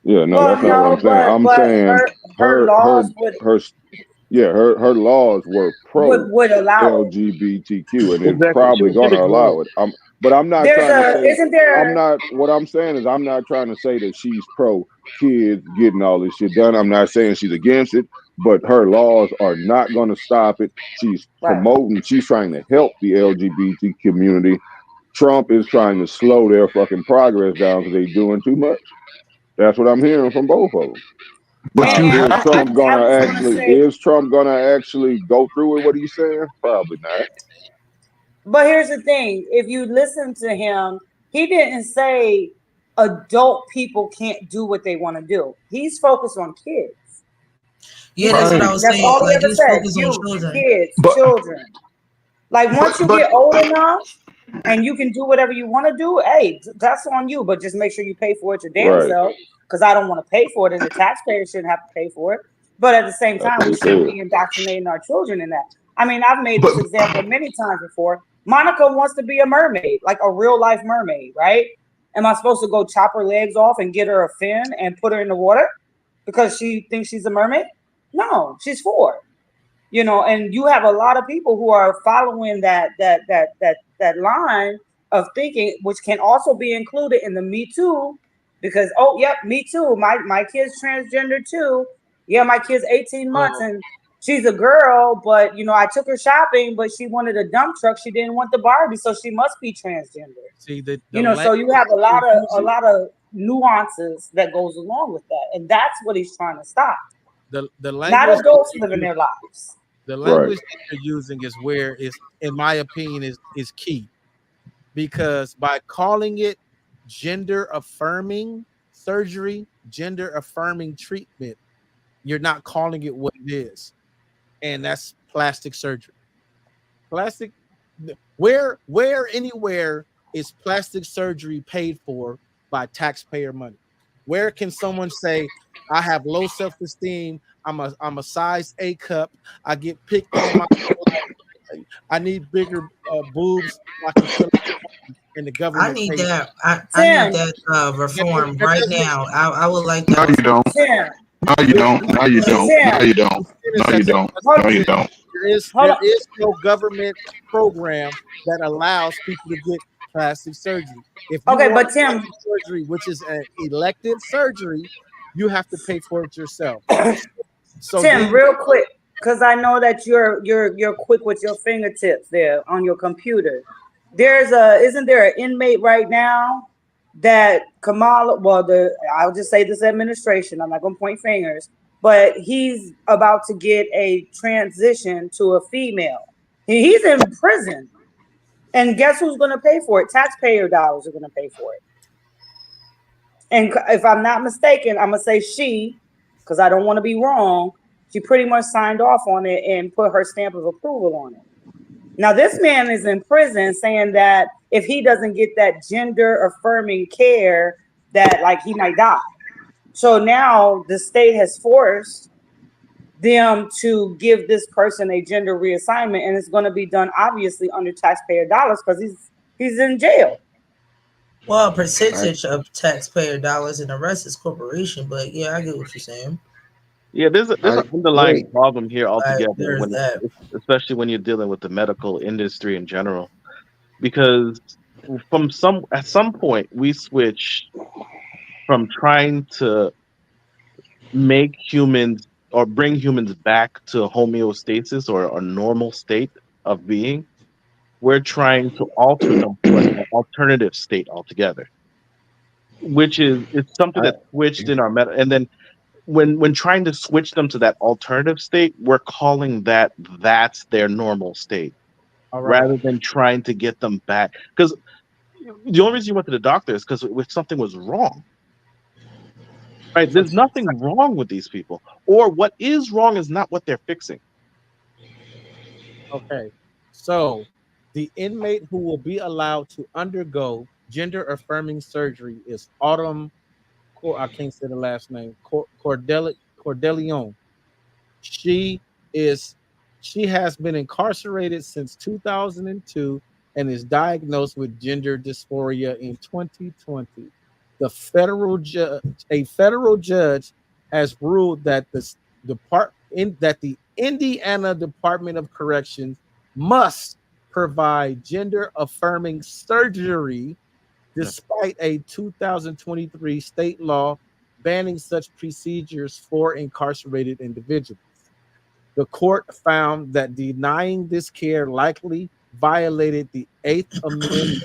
G: Yeah, no,
D: Well,
G: that's not what I'm saying. I'm
D: but
G: saying
D: her laws
G: her laws were pro
D: would allow it.
G: LGBTQ, and it's
H: Exactly.
G: probably
H: She was
G: gonna
H: gonna
G: allow
H: go.
G: it. But I'm not
D: There's
G: trying to say.
D: isn't there?
G: I'm not. What I'm saying is I'm not trying to say that she's pro kids getting all this shit done. I'm not saying she's against it, but her laws are not going to stop it. She's promoting. She's trying to help the LGBT community. Trump is trying to slow their fucking progress down because they're doing too much. That's what I'm hearing from both of them.
Q: But you have
G: Is Trump gonna actually go through with what he's saying? Probably not.
D: But here's the thing: if you listen to him, he didn't say adult people can't do what they want to do. He's focused on kids.
A: Yeah, that's what I was
D: That's
A: saying.
D: all he
A: Like
D: ever
A: he's
D: said.
A: focused on
D: Youth,
A: children.
D: kids, children. Like once you get old enough and you can do whatever you want to do, hey, that's on you. But just make sure you pay for it your damn
G: Right.
D: self. Because I don't want to pay for it, and the taxpayers shouldn't have to pay for it. But at the same time, we shouldn't be indoctrinating our children in that. I mean, I've made this example many times before. Monica wants to be a mermaid, like a real life mermaid, right? Am I supposed to go chop her legs off and get her a fin and put her in the water because she thinks she's a mermaid? No, she's 4. And you have a lot of people who are following that line of thinking, which can also be included in the Me Too, because me too. My kid's transgender too. Yeah, my kid's 18 months and she's a girl, but I took her shopping, but she wanted a dump truck. She didn't want the Barbie, so she must be transgender.
B: See the
D: So you have a lot of nuances that goes along with that, and that's what he's trying to stop.
B: the language
D: Not adults living their lives.
B: The language that you're using is where is, in my opinion, is key, because by calling it gender affirming surgery, gender affirming treatment, you're not calling it what it is, and that's plastic surgery. Plastic, where anywhere is plastic surgery paid for by taxpayer money? Where can someone say, I have low self-esteem, I'm a size A cup, I get picked on, I need bigger boobs, and the government
A: I need
B: pays
A: that.
B: it.
A: I need that reform right now. I would like that.
Q: No, you don't. No, you don't. No, you don't. No, you don't. No, you don't. No, you don't.
B: There is no government program that allows people to get plastic surgery. If you
D: Okay,
B: want
D: but Tim,
B: plastic surgery, which is an elective surgery, you have to pay for it yourself. So
D: Tim, real quick, because I know that you're quick with your fingertips there on your computer. Isn't there an inmate right now that Kamala? Well, I'll just say this administration. I'm not gonna point fingers, but he's about to get a transition to a female. He's in prison, and guess who's gonna pay for it? Taxpayer dollars are gonna pay for it. And if I'm not mistaken, I'm gonna say she, because I don't want to be wrong. She pretty much signed off on it and put her stamp of approval on it. Now, this man is in prison saying that if he doesn't get that gender affirming care, that like he might die. So now the state has forced them to give this person a gender reassignment, and it's going to be done obviously under taxpayer dollars because he's in jail.
A: Well, a percentage of taxpayer dollars and the rest is corporation, but yeah, I get what you're saying.
H: Yeah, there's
S: I
H: an underlying
S: agree.
H: problem here altogether,
A: There's that.
H: especially when you're dealing with the medical industry in general, because at some point we switch from trying to make humans or bring humans back to homeostasis or a normal state of being. We're trying to alter them to an alternative state altogether, which is it's something
S: I,
H: that switched in our and then when trying to switch them to that alternative state, we're calling that's their normal state
B: All right.
H: rather than trying to get them back. Because the only reason you went to the doctor is because something was wrong, right? There's nothing wrong with these people, or what is wrong is not what they're fixing.
B: Okay. So the inmate who will be allowed to undergo gender affirming surgery is Autumn. I can't say the last name. Cordelion. She has been incarcerated since 2002 and is diagnosed with gender dysphoria in 2020. A federal judge has ruled that the Indiana Department of Corrections must provide gender affirming surgery despite a 2023 state law banning such procedures for incarcerated individuals. The court found that denying this care likely violated the 8th Amendment,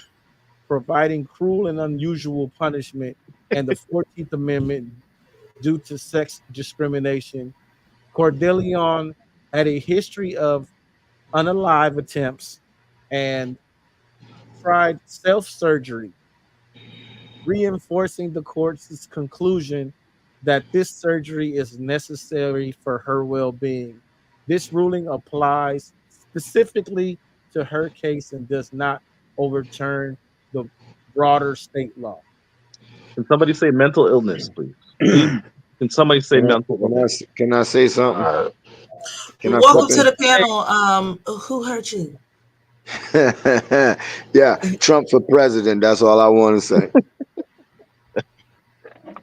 B: providing cruel and unusual punishment, and the 14th Amendment due to sex discrimination. Cordelion had a history of unalive attempts and tried self-surgery, reinforcing the court's conclusion that this surgery is necessary for her well-being. This ruling applies specifically to her case and does not overturn the broader state law.
H: Can somebody say mental illness, please? Can somebody say mental illness?
S: Can I say something? Can I
A: Welcome
S: step
A: to
S: in?
A: the panel. Who hurt you?
S: Yeah, Trump for president. That's all I want to say.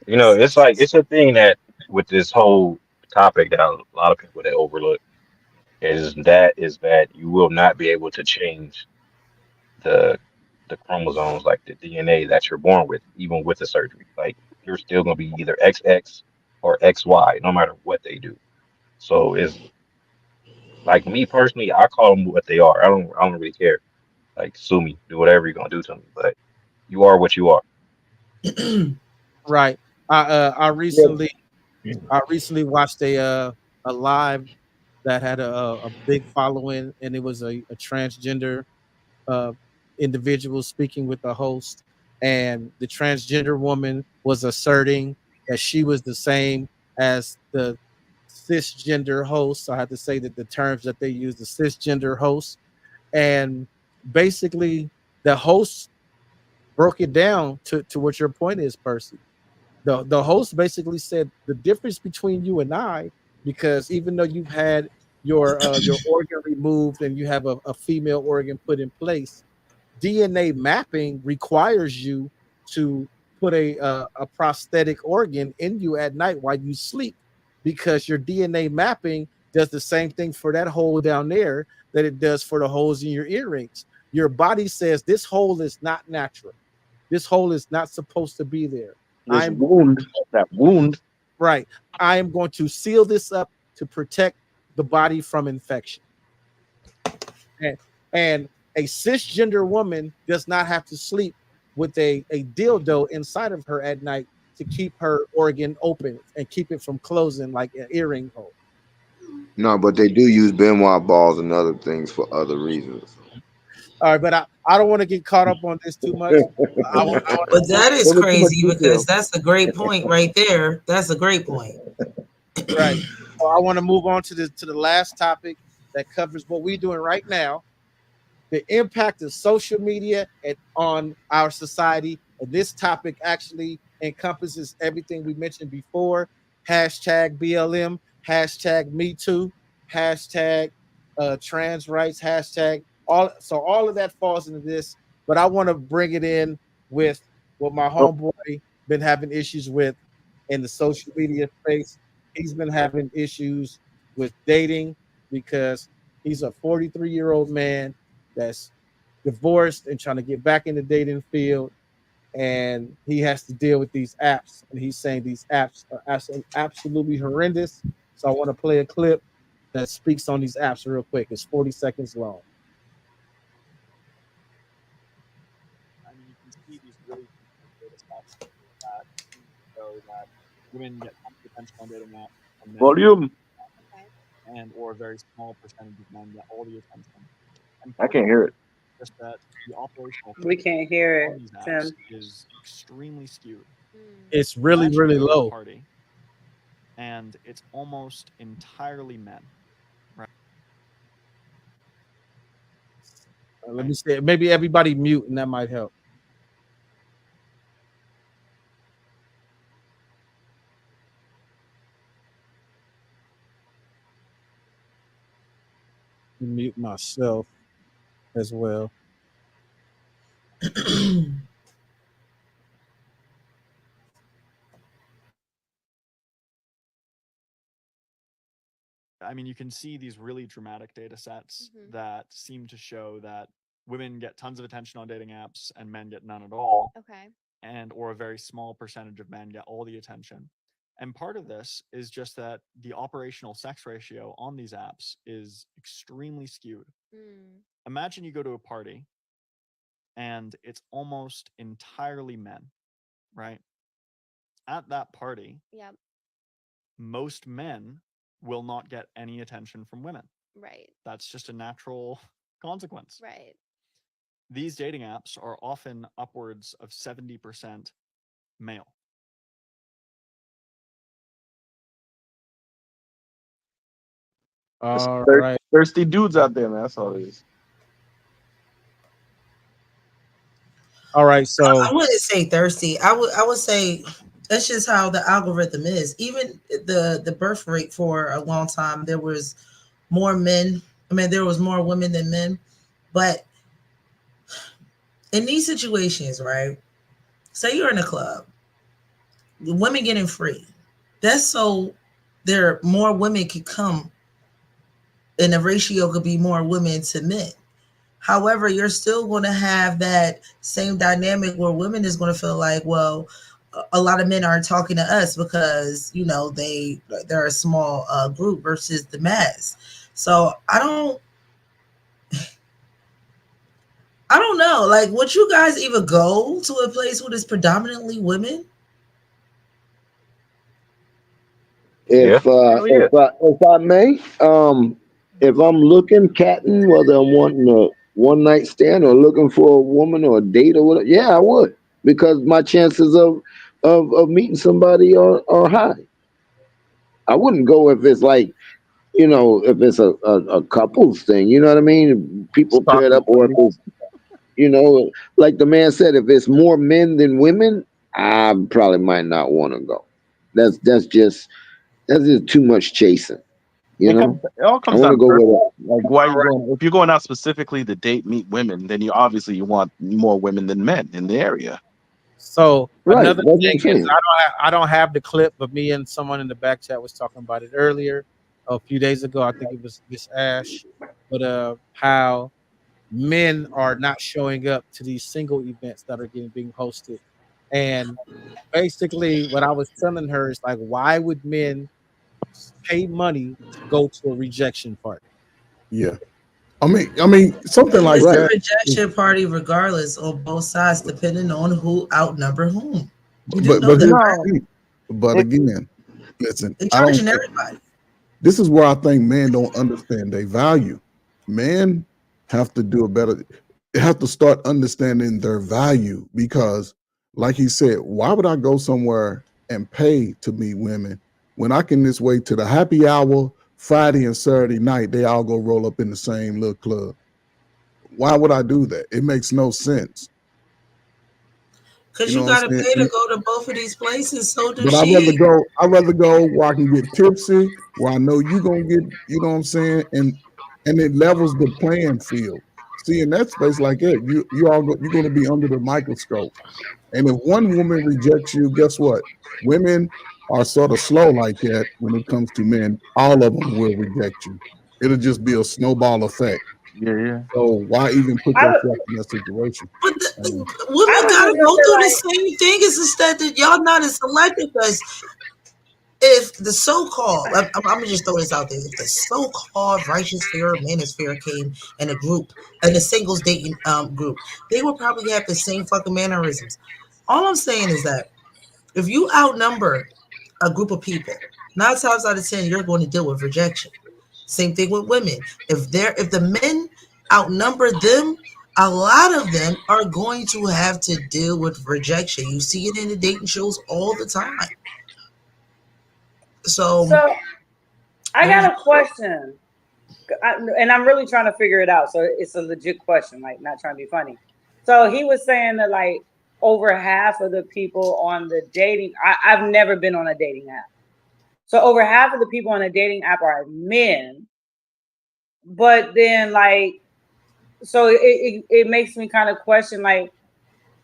T: You know, it's like it's a thing that with this whole topic that a lot of people they overlook is that you will not be able to change the chromosomes like the DNA that you're born with, even with the surgery. Like you're still gonna be either XX or XY, no matter what they do. So it's like me personally, I call them what they are. I don't really care. Like sue me, do whatever you're gonna do to me, but you are what you are.
B: Right. I recently watched a live that had a big following, and it was a transgender individual speaking with the host, and the transgender woman was asserting that she was the same as the cisgender host. So I have to say that the terms that they use, the cisgender host, and basically the host broke it down to what your point is, Percy. The host basically said the difference between you and I, because even though you've had your organ removed and you have a female organ put in place, DNA mapping requires you to put a prosthetic organ in you at night while you sleep, because your DNA mapping does the same thing for that hole down there that it does for the holes in your earrings. Your body says this hole is not natural. This hole is not supposed to be there.
H: That wound.
B: Right. I am going to seal this up to protect the body from infection. And a cisgender woman does not have to sleep with a dildo inside of her at night to keep her organ open and keep it from closing like an earring hole.
S: No, but they do use Benoit balls and other things for other reasons.
B: All right, but I don't want to get caught up on this too much.
A: But that is crazy because that's a great point right there. That's a great point.
B: Right. So I want to move on to the last topic that covers what we're doing right now, the impact of social media on our society. And this topic actually encompasses everything we mentioned before. Hashtag BLM, hashtag Me Too, hashtag trans rights, hashtag all of that falls into this. But I want to bring it in with what my homeboy been having issues with in the social media space. he's been having issues with dating because he's a 43-year-old man that's divorced and trying to get back in the dating field, and he has to deal with these apps, and he's saying these apps are absolutely horrendous. So I want to play a clip that speaks on these apps real quick. It's 40 seconds long.
U: I mean, you can see these really data stats that show that women get attention on dating apps and men
H: Volume.
U: and or a very small percentage of men get all the attention. And
H: I can't hear it.
U: just that the operational
D: We can't hear
U: on
D: it,
U: these
D: Tim.
U: apps is extremely skewed.
B: It's really,
U: Imagine
B: really
U: you go to a
B: low.
U: party and it's almost entirely men. Right.
B: Let me say, maybe everybody mute, and that might help. Mute myself as well.
U: I mean, you can see these really dramatic data sets that seem to show that women get tons of attention on dating apps and men get none at all.
V: Okay.
U: And or a very small percentage of men get all the attention. And part of this is just that the operational sex ratio on these apps is extremely skewed. Imagine you go to a party and it's almost entirely men, right? At that party,
V: Yep.
U: most men will not get any attention from women.
V: Right.
U: That's just a natural consequence.
V: Right.
U: These dating apps are often upwards of 70% male.
B: All
H: Thir-
B: right.
H: Thirsty dudes out there, man. That's all it is.
B: All right. So
A: I wouldn't say thirsty. I would say that's just how the algorithm is. Even the birth rate for a long time, there was more men. I mean, there was more women than men. But in these situations, right? Say you're in a club, women getting free. That's so there more women could come, and the ratio could be more women to men. However, you're still going to have that same dynamic where women is going to feel like, well, a lot of men aren't talking to us because, you know, they're a small group versus the mass. So I don't know. Like, would you guys even go to a place where it's predominantly women?
S: If I may, if I'm looking, catting, whether I'm wanting a one night stand or looking for a woman or a date or whatever, yeah, I would, because my chances of meeting somebody are high. I wouldn't go if it's like, you know, if it's a couples thing, you know what I mean? People paired up, or if it's, you know, like the man said, if it's more men than women, I probably might not want to go. That's just too much chasing. You know,
H: It all comes
S: I
H: down
S: want to
H: to
S: go
H: purpose. Like, why you going? If you're going out specifically to date, meet women, then you obviously want more women than men in the area.
B: So
S: Right,
B: another
S: that's what
B: thing
S: I'm
B: is,
S: saying.
B: I don't have the clip, but me and someone in the back chat was talking about it earlier, a few days ago. I think it was Miss Ash, but how men are not showing up to these single events that are being hosted, and basically what I was telling her is like, why would men pay money to go to a rejection party?
Q: Yeah. I mean, something like
A: It's a
Q: that.
A: rejection party regardless on both sides, depending on who outnumber whom. You do
Q: But
A: know that, right?
Q: again, listen,
A: They're
Q: I don't
A: charging everybody.
Q: this is where I think men don't understand their value. Men have to do a better, they have to start understanding their value, because like he said, why would I go somewhere and pay to meet women when I can just wait to the happy hour Friday and Saturday night, they all go roll up in the same little club? Why would I do that? It makes no sense.
A: Because
Q: You
A: you
Q: know what
A: got
Q: I'm
A: to
Q: saying?
A: pay to go to both of these places. So do
Q: But I'd
A: she.
Q: rather go where I can get tipsy, where I know you gonna get, you know what I'm saying, and it levels the playing field. See, in that space like that, you're gonna be under the microscope. And if one woman rejects you, guess what? Women are sort of slow like that when it comes to men, all of them will reject you. It'll just be a snowball effect.
H: Yeah.
Q: So why even put
D: I
Q: yourself in that situation?
A: But
Q: Um,
A: women
D: I was
A: gotta
D: just gonna
A: go
D: say,
A: through the
D: like,
A: same thing. It's just that y'all not as selective as if the so-called, I'm gonna just throw this out there. If the so-called righteous fair manosphere came in a group, in a singles dating group, they would probably have the same fucking mannerisms. All I'm saying is that if you outnumber a group of people, 9 times out of 10, you're going to deal with rejection. Same thing with women. If the men outnumber them, a lot of them are going to have to deal with rejection. You see it in the dating shows all the time. So
D: I got a question, and I'm really trying to figure it out. So it's a legit question, like not trying to be funny. So he was saying that like over half of the people on the dating, I've never been on a dating app. So over half of the people on a dating app are men. But then like, so it makes me kind of question like,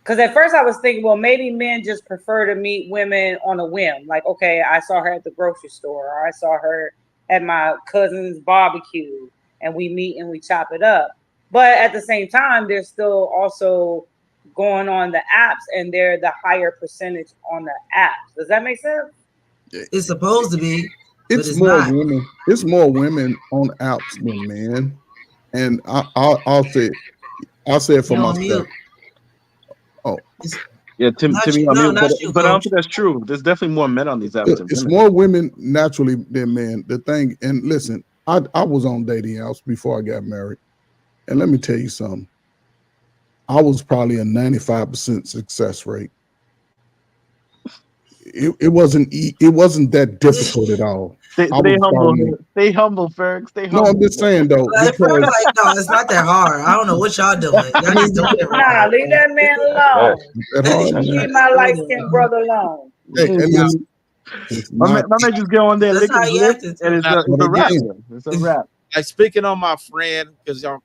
D: because at first I was thinking, well, maybe men just prefer to meet women on a whim. Like, okay, I saw her at the grocery store, or I saw her at my cousin's barbecue, and we meet and we chop it up. But at the same time, they're still also going on the apps, and they're the higher percentage on the apps. Does that make sense?
A: It's supposed to be, but
Q: it's
A: it's
Q: more
A: not.
Q: women. It's more women on apps than men, and I'll say it for
A: You're on
Q: myself.
A: mute.
Q: Oh,
H: Yeah, Timmy,
A: No,
H: but,
A: not you,
H: but I don't
A: Coach.
H: think that's true. There's definitely more men on these apps than
Q: it's
H: women.
Q: more women naturally than men. The thing, and listen, I was on dating apps before I got married, and let me tell you something. I was probably a 95% success rate. It wasn't that difficult at all.
H: Stay humble, Ferg. Stay humble.
Q: No, I'm just saying though,
A: Like,
Q: because
A: no, it's not that hard. I don't know what y'all doing. Y'all just doing it
D: Nah,
A: wrong.
D: leave that man alone.
Q: that hard,
D: Leave
Q: man.
D: my light-skinned brother alone.
Q: Hey, listen, it's
H: My
Q: not,
H: man just get on there,
A: That's
H: lick
A: how
H: his
A: he
H: lip,
A: acted,
H: and
A: too.
H: it's a wrap.
Q: again,
H: It's a wrap.
B: Like speaking on my friend, because I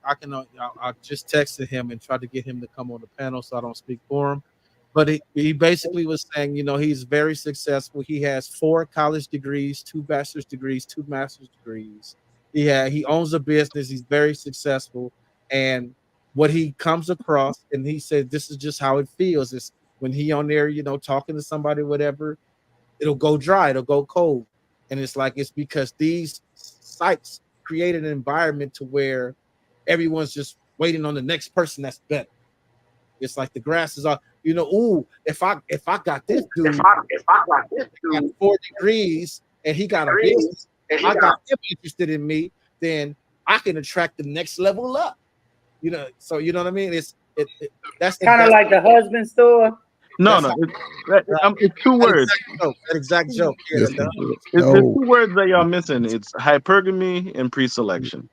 B: just texted him and tried to get him to come on the panel, so I don't speak for him. But he basically was saying, he's very successful. He has 4 college degrees, 2 bachelor's degrees, 2 master's degrees. He owns a business. He's very successful, and what he comes across, and he said this is just how it feels. Is when he on there, talking to somebody, whatever, it'll go dry, it'll go cold, and it's because these sites create an environment to where everyone's just waiting on the next person that's better. It's like the grass is all, if I got this dude, got 4 degrees and he got a business, I got him interested in me, then I can attract the next level up. So you know what I mean? That's
D: Kind of like the husband store.
H: No, it's 2 words.
B: That exact joke. Yeah,
Q: yes,
H: It's 2 words that y'all missing. It's hypergamy and pre-selection.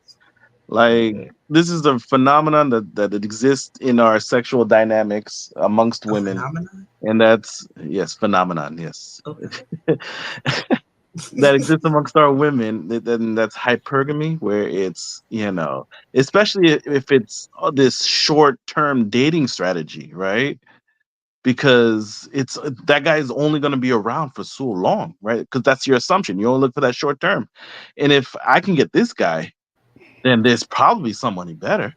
H: Like this is a phenomenon that exists in our sexual dynamics amongst women, and that's phenomenon. Yes, that exists amongst our women. Then that's hypergamy, where it's especially if it's this short-term dating strategy, right? Because it's that guy is only going to be around for so long, right? Because that's your assumption. You only look for that short term, and if I can get this guy, then there's probably somebody better.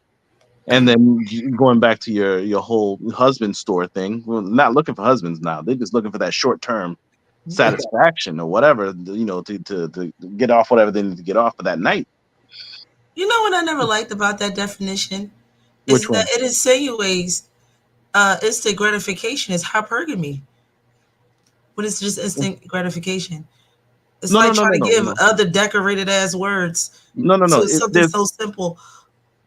H: And then going back to your whole husband store thing, well, not looking for husbands now. They're just looking for that short term satisfaction or whatever, to get off whatever they need to get off for that night.
A: You know what I never liked about that definition?
H: Which
A: is
H: one?
A: that it insinuates instant gratification is hypergamy. But it's just instant gratification. It's trying to give other decorated ass words.
H: No.
A: So it's something so simple.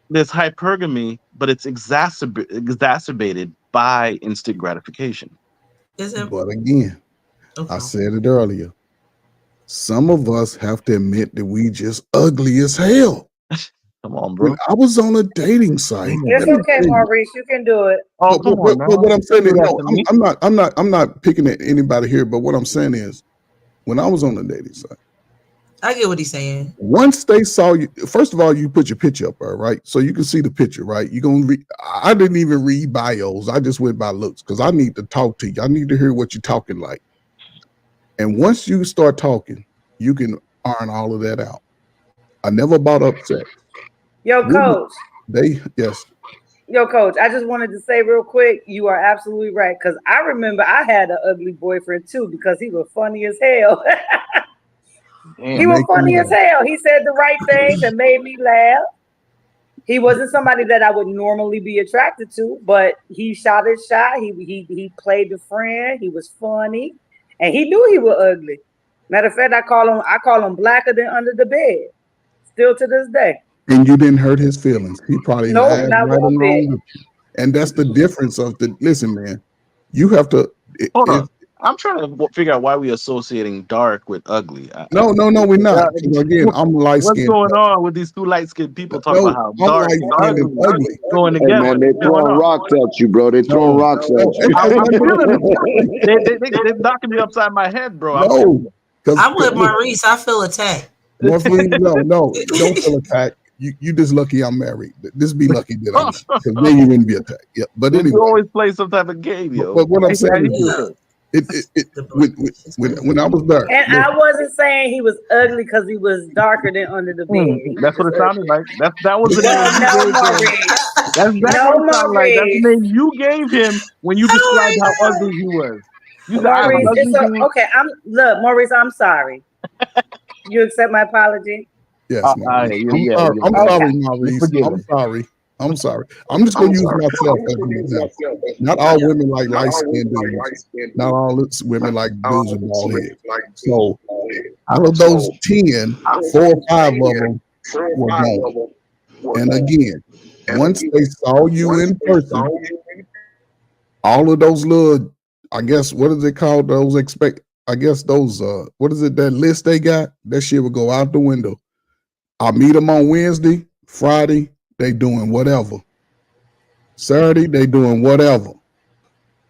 H: There's hypergamy, but it's exacerbated by instant gratification.
A: Is it?
Q: But again, I said it earlier. Some of us have to admit that we just ugly as hell.
H: Come on, bro.
Q: When I was on a dating site.
D: It's okay, Maurice. You can do it.
H: Oh, come on.
Q: But what I'm saying is, I'm not picking at anybody here. But what I'm saying is, when I was on the dating site,
A: I get what he's saying.
Q: once they saw you, first of all, you put your picture up there, right? So you can see the picture, right? You're gonna read. I didn't even read bios. I just went by looks because I need to talk to you. I need to hear what you're talking like. And once you start talking, you can iron all of that out. I never brought up sex.
D: Yo, coach.
Q: Yes.
D: Yo, coach, I just wanted to say real quick, you are absolutely right. Because I remember I had an ugly boyfriend too, because he was funny as hell. He was funny as hell. He said the right things and made me laugh. He wasn't somebody that I would normally be attracted to, but he shot his shot. He played the friend. He was funny, and he knew he was ugly. Matter of fact, I call him blacker than under the bed. Still to this day.
Q: And you didn't hurt his feelings. He probably
D: Nope,
Q: laughed
D: not
Q: right
D: one bit.
Q: along with you. And that's the difference of the. Listen, man, you have to.
H: Hold on. I'm trying to figure out why we're associating dark with ugly.
Q: No, we're not. Again, I'm light
H: What's
Q: skinned.
H: going on with these two light skinned people talking
Q: No,
H: about how
Q: I'm
H: dark
Q: light
H: and
Q: skinned and ugly.
H: going
S: Hey
H: together?
S: man, they
H: What's going
S: throwing
H: on?
S: rocks at you, bro. They throwing rocks at you.
H: I'm feeling it. They're knocking me upside my head, bro.
Q: No,
A: I'm with Maurice. I feel attacked.
Q: Morphine, no, don't feel attacked. You just lucky I'm married. Just be lucky that I'm not, because then you wouldn't be attacked. Yeah, but
H: You
Q: anyway.
H: always play some type of game, yo.
Q: But what I'm
H: How
Q: saying
H: you
Q: is,
H: doing?
Q: when I was there,
D: And I wasn't saying he was ugly because he was darker than under the bed.
H: That's what it sounded like. That was the
D: No,
H: name you gave him.
D: Maurice.
H: That's exactly
D: No,
H: what it sounded like. That's the
D: Maurice.
H: name you gave him when you described how ugly he was. You said, "I'm
D: Maurice,
H: ugly."
D: it's okay. Maurice, I'm sorry. You accept my apology?
Q: Yes,
H: yeah,
Q: I'm sorry, Maurice. I'm sorry. I'm just going to use myself as an example. Not all women like light-skinned dudes. Not all women like dudes with bald heads. So out of those 10, 4 or 5 of them were gone. And again, once they saw you in person, all of those little, I guess, what is it called? Those what is it, that list they got? That shit would go out the window. I meet them on Wednesday, Friday, they doing whatever. Saturday, they doing whatever.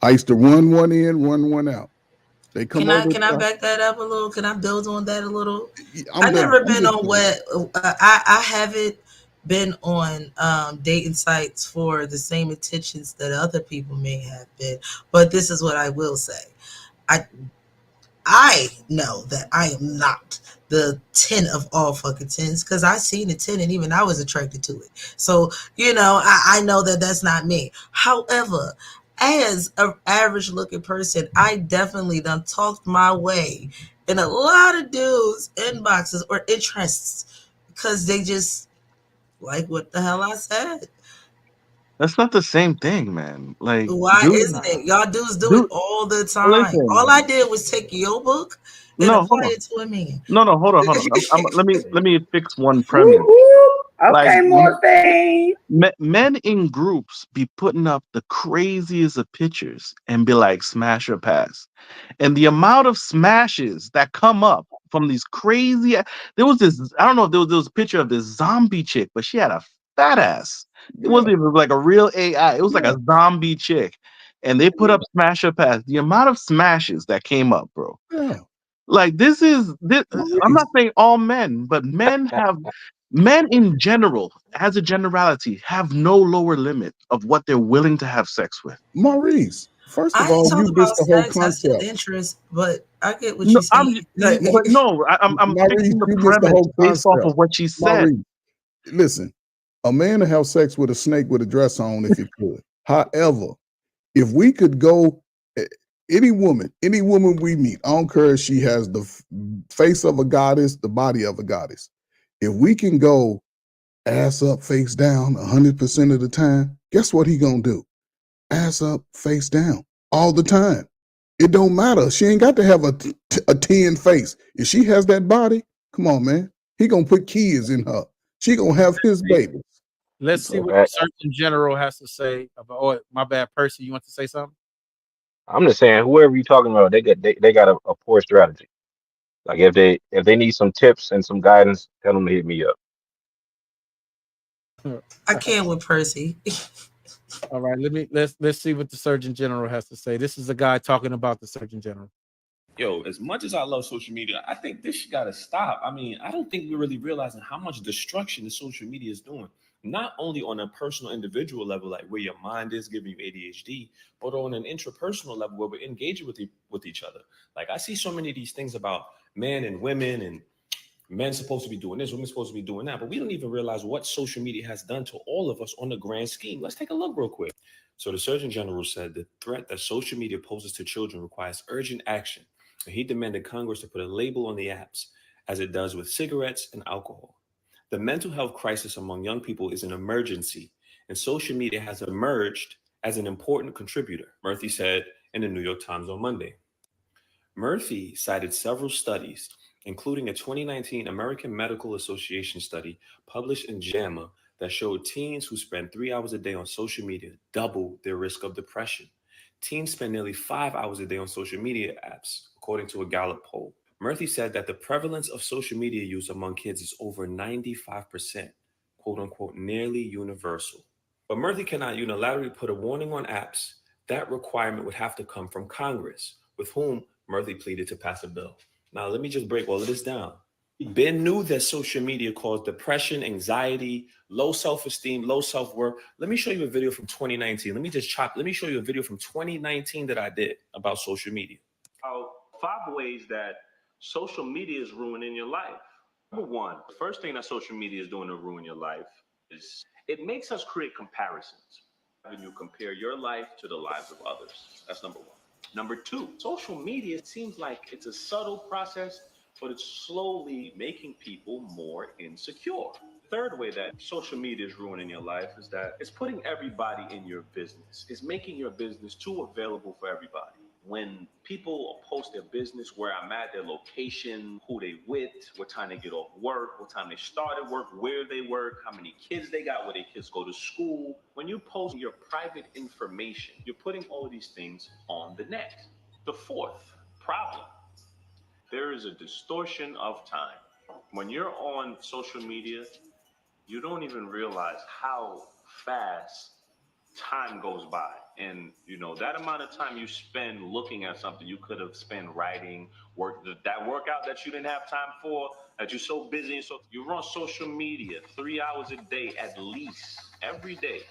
Q: I used to run one in, run one out. They come over.
A: Can I back that up a little? Can I build on that a little?
Q: I'm
A: never
Q: done.
A: been on I haven't been on dating sites for the same intentions that other people may have been. But this is what I will say. I know that I am not the 10 of all fucking 10s, because I seen the 10 and even I was attracted to it. So, I know that that's not me. However, as an average looking person, I definitely done talked my way in a lot of dudes' inboxes or interests because they just like what the hell I said.
H: That's not the same thing, man. Like,
A: Why isn't it? Y'all dudes do it all the time.
H: Listen.
A: All I did was take your book and apply it to a man.
H: No, hold on. Let me fix one premise.
D: Okay, Morphine.
H: Men in groups be putting up the craziest of pictures and be like, smash or pass. And the amount of smashes that come up from these crazy, there was this, I don't know if there was a picture of this zombie chick, but she had a fat ass. It wasn't even like a real AI. It was like a zombie chick. And they put up smash or pass. The amount of smashes that came up, bro.
Q: Yeah.
H: Like this. I'm not saying all men, but men in general, as a generality, have no lower limit of what they're willing to have sex with.
Q: Maurice, first of
A: I ain't
Q: all,
A: talking
Q: you
A: about
Q: missed the whole
A: sex. I said
Q: concept.
A: interest, but I get what you're saying.
H: I'm
Q: Maurice,
H: fixing the
Q: you missed the
H: premise
Q: whole
H: based off
Q: concept.
H: of what she said.
Q: Maurice, listen, a man to have sex with a snake with a dress on if he could. However, if we could go, any woman we meet, I don't care if she has the face of a goddess, the body of a goddess. If we can go ass up, face down 100% of the time, guess what he gonna do? Ass up, face down all the time. It don't matter. She ain't got to have a 10 face. If she has that body, come on, man. He gonna put kids in her. She gonna have his babies.
B: Let's see what the Surgeon General has to say about. Oh, my bad, Percy. You want to say something?
T: I'm just saying, whoever you're talking about, they got a poor strategy. Like if they need some tips and some guidance, tell them to hit me up.
A: I can't with Percy.
B: All right, let's see what the Surgeon General has to say. This is a guy talking about the Surgeon General.
C: Yo, as much as I love social media, I think this got to stop. I mean, I don't think we're really realizing how much destruction the social media is doing. not only on a personal individual level, like where your mind is giving you ADHD, but on an intrapersonal level where we're engaging with each other. Like I see so many of these things about men and women, and men supposed to be doing this, women supposed to be doing that, but we don't even realize what social media has done to all of us on the grand scheme. Let's take a look real quick. So the Surgeon General said the threat that social media poses to children requires urgent action. And he demanded Congress to put a label on the apps, as it does with cigarettes and alcohol. The mental health crisis among young people is an emergency, and social media has emerged as an important contributor, Murthy said in the New York Times on Monday. Murthy cited several studies, including a 2019 American Medical Association study published in JAMA that showed teens who spend 3 hours a day on social media double their risk of depression. Teens spend nearly 5 hours a day on social media apps, according to a Gallup poll. Murthy said that the prevalence of social media use among kids is over 95%, quote unquote, nearly universal. But Murthy cannot unilaterally put a warning on apps. That requirement would have to come from Congress, with whom Murthy pleaded to pass a bill. Now, let me just break all of this down. Ben knew that social media caused depression, anxiety, low self-esteem, low self-worth. Let me show you a video from 2019. Let me show you a video from 2019 that I did about social media. 5 ways that social media is ruining your life. Number one, the first thing that social media is doing to ruin your life is it makes us create comparisons. When you compare your life to the lives of others. That's number one. Number two, social media seems like it's a subtle process, but it's slowly making people more insecure. The third way that social media is ruining your life is that it's putting everybody in your business. It's making your business too available for everybody. When people post their business, where I'm at, their location, who they with, what time they get off work, what time they started work, where they work, how many kids they got, where their kids go to school. When you post your private information, you're putting all of these things on the net. The fourth problem, there is a distortion of time. When you're on social media, you don't even realize how fast time goes by. And that amount of time you spend looking at something you could have spent writing, that workout that you didn't have time for, that you're so busy, and so you're on social media 3 hours a day at least, every day.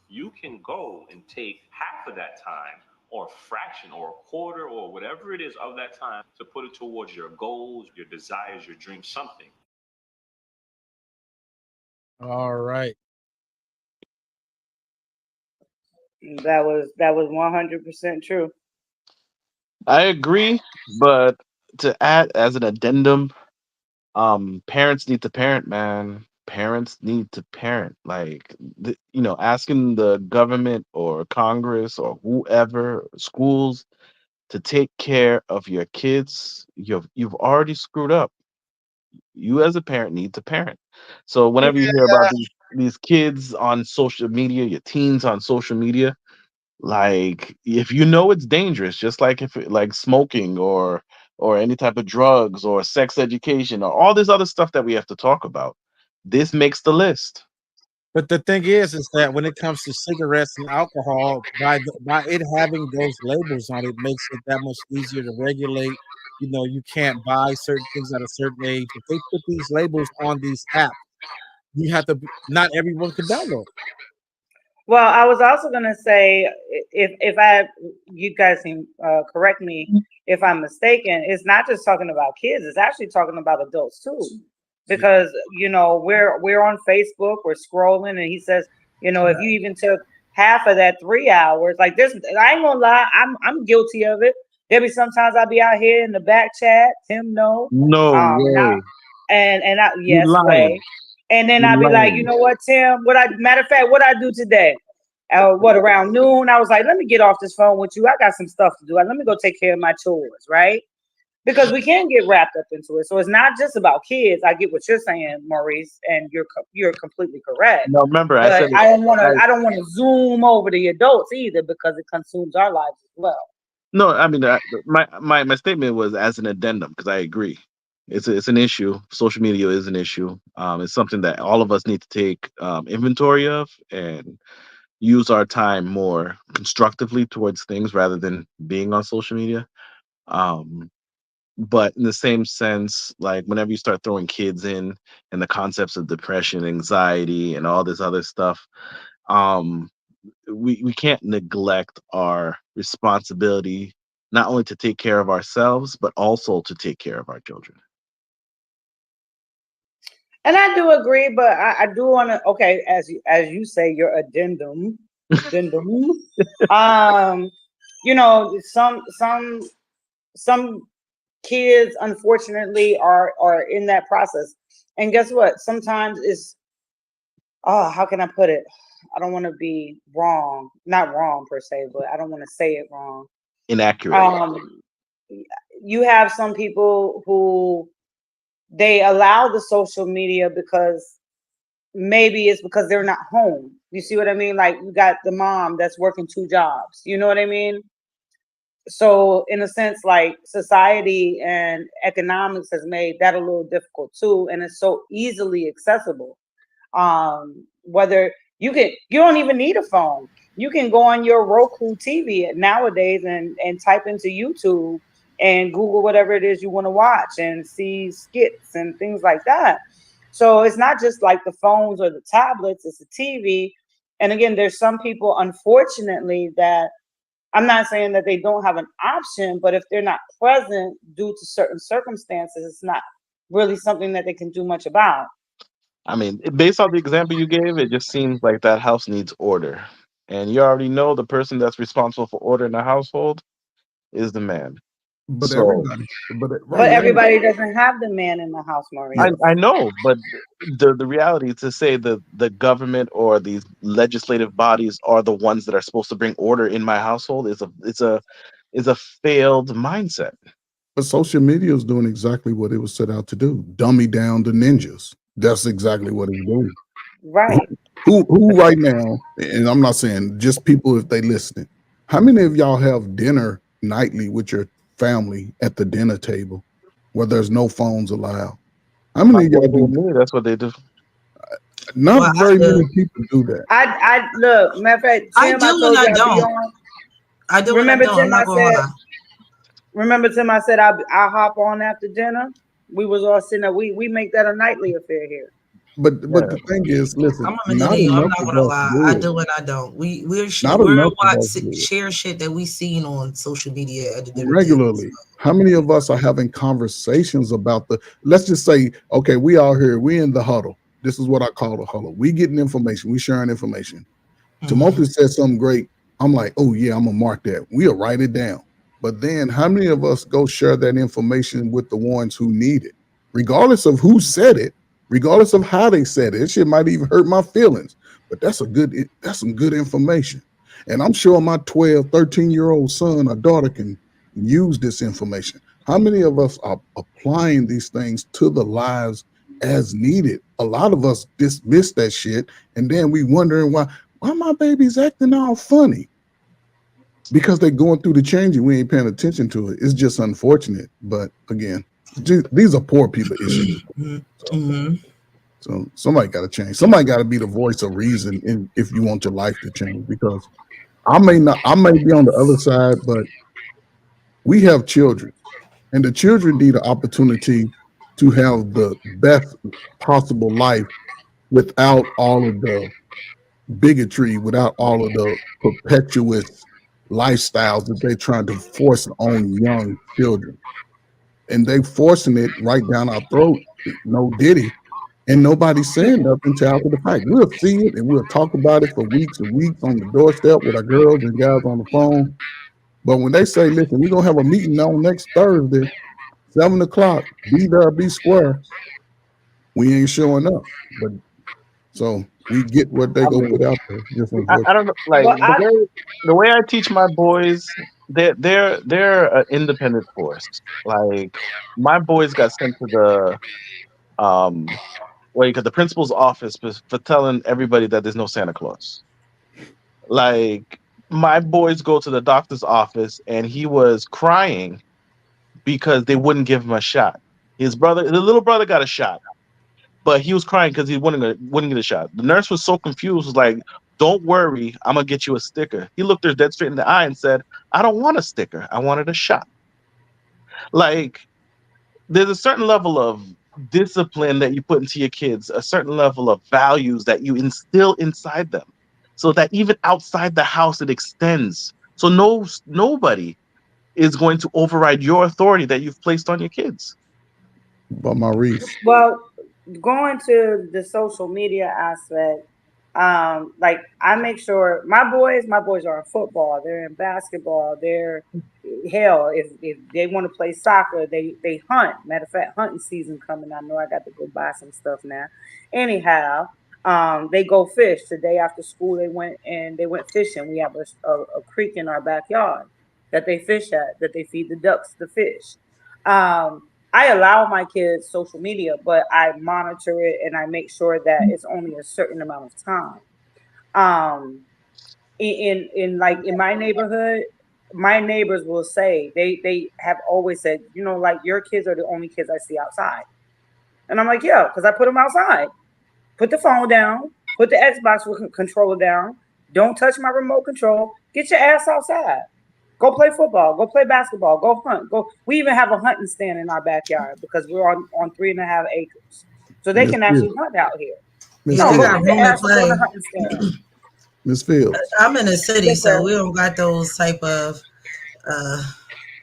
C: You can go and take half of that time, or a fraction, or a quarter, or whatever it is of that time, to put it towards your goals, your desires, your dreams, something.
B: All right.
D: That was 100% true.
H: I agree, but to add as an addendum, parents need to parent, man. Parents need to parent. Like, asking the government or Congress or whoever, schools, to take care of your kids, you've already screwed up. You as a parent need to parent. So whenever you hear about these kids on social media, your teens on social media, like, if you know it's dangerous, just like like smoking or any type of drugs or sex education or all this other stuff that we have to talk about, this makes the list.
B: But the thing is that when it comes to cigarettes and alcohol, by it having those labels on it, makes it that much easier to regulate. You can't buy certain things at a certain age. If they put these labels on these apps, you have to. Not everyone can download.
D: Well, I was also gonna say, you guys can correct me if I'm mistaken. It's not just talking about kids; it's actually talking about adults too, because we're on Facebook, we're scrolling, and he says, if you even took half of that 3 hours, like this, I ain't gonna lie, I'm guilty of it. There be sometimes I'll be out here in the back chat, Tim
H: No way.
D: Yes
H: lying.
D: way. And then
H: You
D: I'd be like,
H: lying.
D: you know what, Tim? Matter of fact, what I do today? Around noon? I was like, let me get off this phone with you. I got some stuff to do. Let me go take care of my chores, right? Because we can get wrapped up into it. So it's not just about kids. I get what you're saying, Maurice, and you're completely correct.
H: No, remember, I
D: But
H: said
D: I don't want to zoom over the adults either, because it consumes our lives as well.
H: no. I mean, my statement was as an addendum, because I agree. It's an issue. Social media is an issue. It's something that all of us need to take inventory of and use our time more constructively towards things rather than being on social media. But in the same sense, like whenever you start throwing kids in and the concepts of depression, anxiety, and all this other stuff, um, we can't neglect our responsibility not only to take care of ourselves, but also to take care of our children.
D: And I do agree, but I do want to. Okay, as you say, your addendum. You know, some kids unfortunately are in that process, and guess what? Sometimes it's how can I put it? I don't want to be wrong, not wrong per se, but I don't want to say it wrong.
H: Inaccurate.
D: You have some people who they allow the social media because maybe it's because they're not home. You see what I mean? Like you got the mom that's working 2 jobs. You know what I mean? So in a sense, like society and economics has made that a little difficult too, and it's so easily accessible. Whether you don't even need a phone. You can go on your Roku TV nowadays and type into YouTube and Google whatever it is you want to watch and see skits and things like that. So it's not just like the phones or the tablets, it's the TV. And again, there's some people, unfortunately, that I'm not saying that they don't have an option, but if they're not present due to certain circumstances, it's not really something that they can do much about.
H: I mean, based on the example you gave, it just seems like that house needs order. And you already know the person that's responsible for order in the household is the man.
E: But
H: So
E: everybody,
D: But everybody doesn't have the man in the house, Maurice.
H: I know, but the reality to say that the government or these legislative bodies are the ones that are supposed to bring order in my household is a failed mindset.
E: But social media is doing exactly what it was set out to do: dummy down the ninjas. That's exactly what it's doing.
D: Right.
E: Who right now? And I'm not saying just people if they listening. How many of y'all have dinner nightly with your family at the dinner table, where there's no phones allowed? How many of y'all do that?
H: That's what they do.
E: Not very many people do that.
D: I look, matter of fact, Tim,
A: I do
D: told
A: and I
D: you I'd be
A: don't.
D: on.
A: I do
D: Remember,
A: and I don't. I'm
D: Tim,
A: not
D: I
A: gonna
D: said.
A: lie.
D: Remember, Tim, I said I hop on after dinner. We was all sitting there. We make that a nightly affair here.
E: But the thing is, listen,
A: I'm a
E: not
A: millennial. I'm
E: enough
A: not
E: of
A: gonna
E: us
A: lie.
E: do
A: I
E: it.
A: do and I don't. We're
E: Not
A: we're
E: enough of us
A: watch
E: do it
A: share shit that we seen on social media at the dinner table.
E: regularly. How many of us are having conversations about let's just say, okay, we all here, we in the huddle. This is what I call the huddle. We getting information, we sharing information. Timothy said something great. I'm like, oh yeah, I'm gonna mark that. We'll write it down. But then how many of us go share that information with the ones who need it? Regardless of who said it, regardless of how they said it, shit might even hurt my feelings. But that's some good information. And I'm sure my 12, 13-year-old son or daughter can use this information. How many of us are applying these things to the lives as needed? A lot of us dismiss that shit, and then we wondering why my baby's acting all funny. Because they're going through the change and we ain't paying attention to it. It's just unfortunate. But again, these are poor people issues. So somebody got to change. Somebody got to be the voice of reason if you want your life to change. Because I may be on the other side, but we have children, and the children need an opportunity to have the best possible life without all of the bigotry, without all of the perpetuous lifestyles that they're trying to force on young children. And they forcing it right down our throat, no diddy. And nobody's saying nothing till after the fact. We'll see it and we'll talk about it for weeks and weeks on the doorstep with our girls and guys on the phone. But when they say, listen, we're going to have a meeting on next Thursday, 7 o'clock, be there, be square, we ain't showing up. But so we get what they go put out there. Just
H: I don't know, like the way I teach my boys, they're an independent force. Like my boys got sent to the the principal's office for telling everybody that there's no Santa Claus. Like my boys go to the doctor's office and he was crying because they wouldn't give him a shot. The little brother got a shot, but he was crying because he wouldn't get a shot. The nurse was so confused, was like, "Don't worry, I'm gonna get you a sticker." He looked her dead straight in the eye and said, "I don't want a sticker. I wanted a shot." Like there's a certain level of discipline that you put into your kids, a certain level of values that you instill inside them, so that even outside the house it extends. So nobody is going to override your authority that you've placed on your kids.
E: But Maurice,
D: Well, going to the social media aspect, like I make sure my boys are in football, they're in basketball, they're hell, if they want to play soccer, they hunt. Matter of fact, hunting season coming. I know I got to go buy some stuff now. Anyhow, they go fish. Today after school they went fishing. We have a creek in our backyard that they fish at, that they feed the ducks the fish. I allow my kids social media, but I monitor it and I make sure that it's only a certain amount of time. In my neighborhood, my neighbors will say they have always said, you know, like your kids are the only kids I see outside, and I'm like, yeah, because I put them outside. Put the phone down. Put the Xbox controller down. Don't touch my remote control. Get your ass outside. Go play football. Go play basketball. Go hunt. Go. We even have a hunting stand in our backyard because we're on 3.5 acres, so they can actually hunt out here.
E: Miss
D: No,
E: Fields.
D: go get your ass on the hunting stand.
E: Miss Fields.
A: I'm in the city,
D: Yes, sir.
A: so we don't got those type of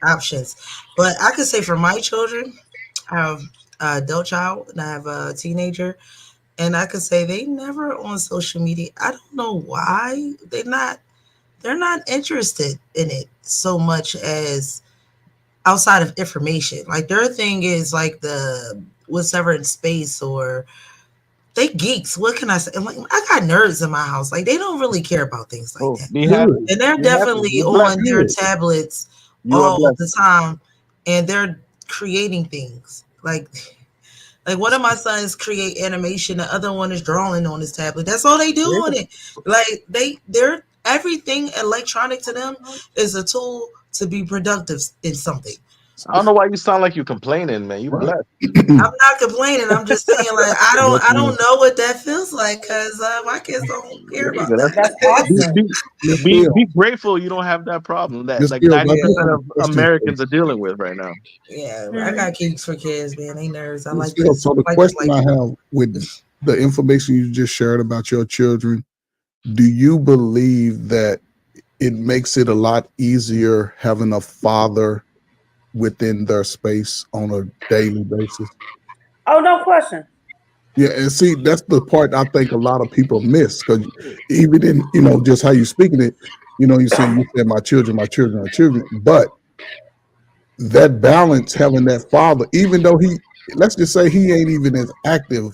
A: options. But I could say for my children, I have an adult child and I have a teenager, and I could say they never on social media. I don't know why they're not interested in it so much as outside of information. Like their thing is like the whatever in space, or they geeks. What can I say? Like I got nerds in my house. Like they don't really care about things like that.
H: Be happy.
A: And they're
H: Be
A: definitely
H: happy. Bless
A: on their
H: you.
A: tablets
H: You are
A: all
H: blessed.
A: the time, and they're creating things. Like one of my sons create animation, the other one is drawing on his tablet. That's all they do on it. Like they're everything electronic to them is a tool to be productive in something.
H: I don't know why you sound like you're complaining, man. You blessed.
A: I'm not complaining. I'm just saying, like I don't know what that feels like because my kids don't care about that.
H: Be grateful you don't have that problem that
E: Miss
H: like
E: Fields, I
H: 90%
E: do have a
H: of
E: question
H: Americans are dealing with right now.
A: Yeah, I got geeks for kids, man. They nerds. I
E: Miss
A: like
E: Fields,
A: this.
E: so the
A: Like
E: question I have with the information you just shared about your children, do you believe that it makes it a lot easier having a father within their space on a daily basis?
D: Oh, no question.
E: Yeah, and see, that's the part I think a lot of people miss, because even in just how you speaking it, you said my children, but that balance, having that father, even though let's just say he ain't even as active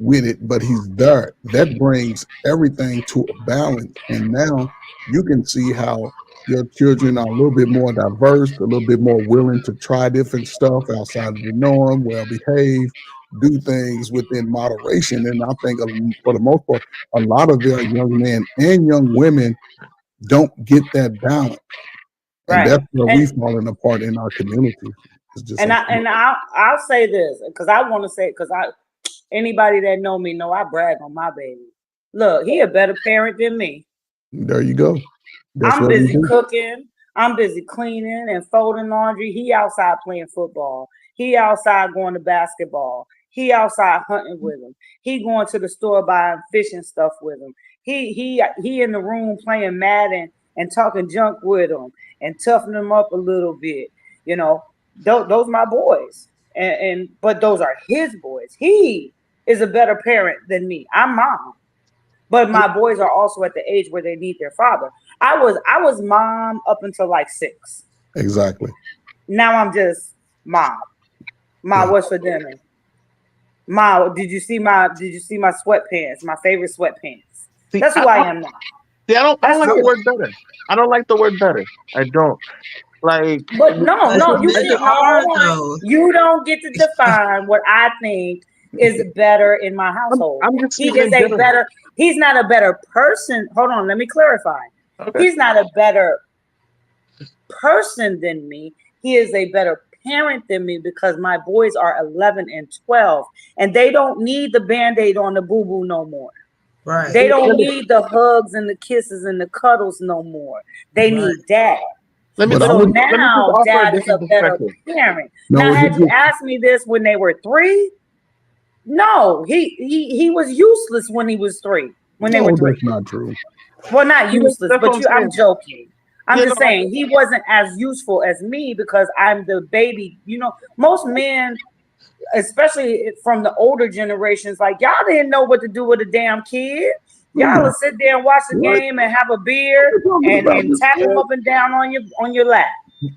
E: with it, but he's there, that brings everything to a balance. And now you can see how your children are a little bit more diverse, a little bit more willing to try different stuff outside of the norm, well behaved, do things within moderation. And I think for the most part, a lot of their young men and young women don't get that balance. And
D: Right.
E: that's where we falling apart in our community. It's just
D: I'll say this because I want to say, because anybody that know me know I brag on my baby. Look, he a better parent than me.
E: there you go. That's
D: I'm
E: what we
D: busy
E: do.
D: cooking. I'm busy cleaning and folding laundry. He outside playing football. He outside going to basketball. He outside hunting with him. He going to the store buying fishing stuff with him. He in the room playing Madden and talking junk with him and toughening them up a little bit. Those my boys. But those are his boys. He is a better parent than me. I'm mom. But my boys are also at the age where they need their father. I was mom up until like 6.
E: Exactly.
D: Now I'm just mom. Ma, what's for dinner? Ma, did you see my sweatpants? My favorite sweatpants. That's who I am now.
H: See, I don't like the word better. I don't like the word better. I don't. Like,
D: but no, you shouldn't. You don't get to define what I think is better in my household. He's not a better person. Hold on, let me clarify. Okay. He's not a better person than me. He is a better parent than me because my boys are 11 and 12 and they don't need the Band-Aid on the boo-boo no more.
A: Right.
D: They don't need the hugs and the kisses and the cuddles no more. They need dad.
H: Let me
E: But I
D: So
E: would
H: let me just
D: now
H: offer a
D: dad is a
H: different
D: better
H: perspective.
D: parent.
E: no.
D: Now,
E: He
D: had you
E: just,
D: asked me this when they were 3, no, he was useless when he was 3. When they were
E: no,
D: 3.
E: that's not true.
D: Well, not
H: Yeah,
D: useless,
H: that's what
D: but
H: I'm
D: I'm
H: saying.
D: joking. I'm
H: Yeah,
D: just
H: no,
D: saying he wasn't as useful as me because I'm the baby. You know, most men, especially from the older generations, like y'all didn't know what to do with a damn kid. Y'all would sit there and watch the
E: What?
D: game and have a beer
E: What you talking about?
D: and tap them up and down on your lap.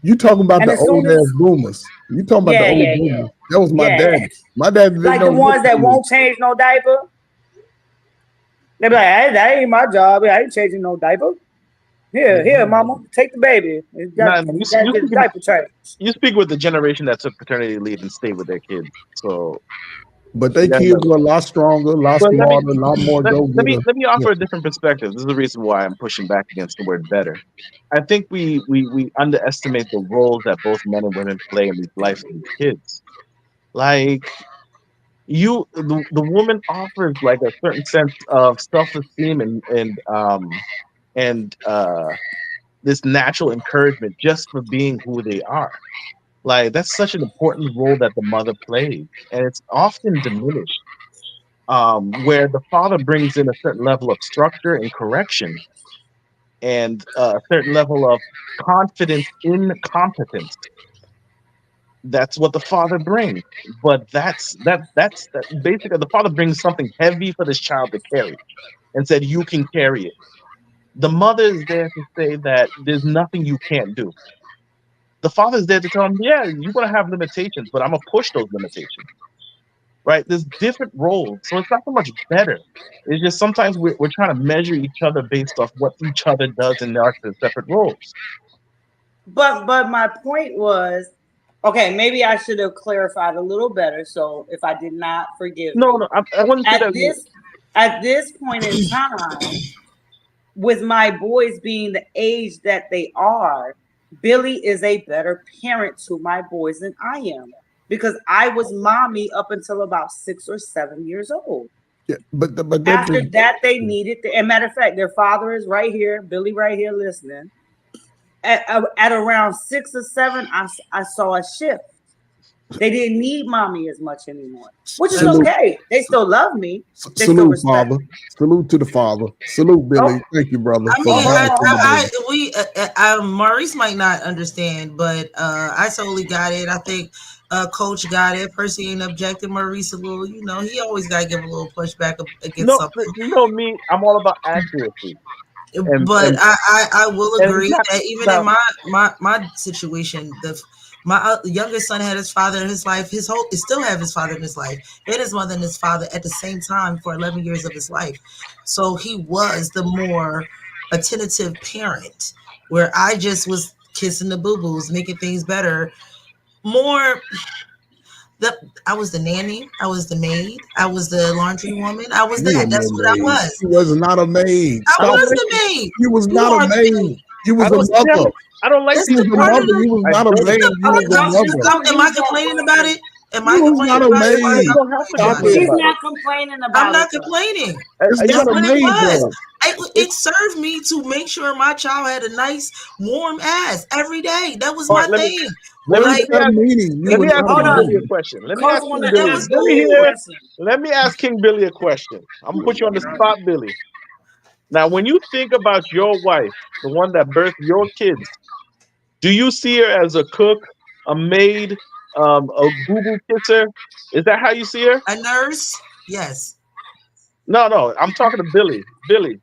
E: You talking about
D: And
E: the
D: as soon
E: old
D: as
E: ass boomers? You talking about the
D: yeah,
E: old
D: yeah, yeah,
E: boomers? That was my
D: yeah,
E: dad. My dad didn't
D: like
E: know
D: the
E: what
D: ones
E: to
D: that
E: do.
D: won't change no diaper. They be like, hey, that ain't my job. I ain't changing no diaper. Here, mama, take the baby. You
H: nah,
D: got
H: you
D: this diaper change.
H: you speak with the generation that took paternity leave and stayed with their kids. So
E: But they
H: yeah,
E: kids were a lot stronger, a lot
H: but
E: smarter, a lot more go getter.
H: let me offer a different perspective. This is the reason why I'm pushing back against the word better. I think we underestimate the roles that both men and women play in these lives of these kids. Like the woman offers like a certain sense of self-esteem and this natural encouragement just for being who they are. Like that's such an important role that the mother plays, and it's often diminished. Where the father brings in a certain level of structure and correction, and a certain level of confidence in competence. That's what the father brings. But that's basically the father brings something heavy for this child to carry, and said you can carry it. The mother is there to say that there's nothing you can't do. The father is there to tell him, yeah, you're gonna have limitations, but I'm gonna push those limitations. Right? There's different roles, so it's not so much better. It's just sometimes we're trying to measure each other based off what each other does in their separate roles.
D: But my point was, okay, maybe I should have clarified a little better. So if I did not, forgive
H: No,
D: me.
H: no, I wouldn't say that.
D: At this point in time, with my boys being the age that they are, Billy is a better parent to my boys than I am because I was mommy up until about 6 or 7 years old.
E: Yeah, but that
D: After that, they needed to, and matter of fact, their father is right here, Billy right here listening. At around 6 or 7, I saw a shift. They didn't need mommy as much anymore, which is
E: Salute.
D: okay. They still love me. They still
E: Salute,
D: respect
E: father.
D: me.
E: Salute to the father. Salute, Billy. Thank you, brother,
A: I
E: for
A: mean,
E: balancing the business.
A: Maurice might not understand, but I totally got it. I think Coach got it. Percy ain't objecting. Maurice a little, he always got to give a little pushback against
H: No,
A: something.
H: you know me, I'm all about accuracy.
A: But I will
H: and
A: agree
H: not-
A: that even
H: now,
A: in my situation, my youngest son had his father in his life. He still have his father in his life, and his mother and his father at the same time for 11 years of his life. So he was the more attentive parent, where I just was kissing the boo boos, making things better. More. I was the nanny, I was the maid, I was the laundry woman, I was
E: You
A: that.
E: were
A: That's
E: no
A: what I
E: maid.
A: was.
E: You was not a maid.
A: I
E: Stop
A: was
E: it.
A: the maid.
E: You was
A: You
E: not
A: are
E: a
A: the
E: maid. You was
H: I
E: a
H: don't
E: mother.
H: I don't like
A: This
E: You
A: is
E: was a
A: part of
E: mother.
A: the.
E: You was
H: I
E: not a
H: don't
E: maid. You was a mother.
A: Am I complaining about it? Am I
E: You was
A: complaining
E: not a
A: about it?
E: maid.
H: You don't have to
E: Stop
H: complain
E: it.
D: She's
H: about
D: not
H: it.
D: complaining about
A: I'm not
D: it. Though.
A: complaining.
E: It's
H: You
A: That's
E: not a
A: what it
E: maid,
A: was.
E: though.
A: It served me to make sure my child had a nice, warm ass every day. That was
H: All
A: my
H: right, let me
A: thing.
H: let me
E: What is
A: Like,
H: let me
E: that
H: ask
E: meaning? You
H: let
E: were
H: me ask
E: not a
D: Hold
H: King
D: on.
H: Billy a
E: maid.
H: question. Let me
D: Coach
H: ask King
D: wanna
A: that
H: Billy.
A: was
D: answer
H: Let me
D: the
A: cool.
H: hear.
D: question.
H: Let me ask King Billy a question. I'm gonna put you on the spot, Billy. Now, when you think about your wife, the one that birthed your kids, do you see her as a cook, a maid, a boo-boo kisser? Is that how you see her?
A: A nurse, yes.
H: No. I'm talking to Billy. Billy,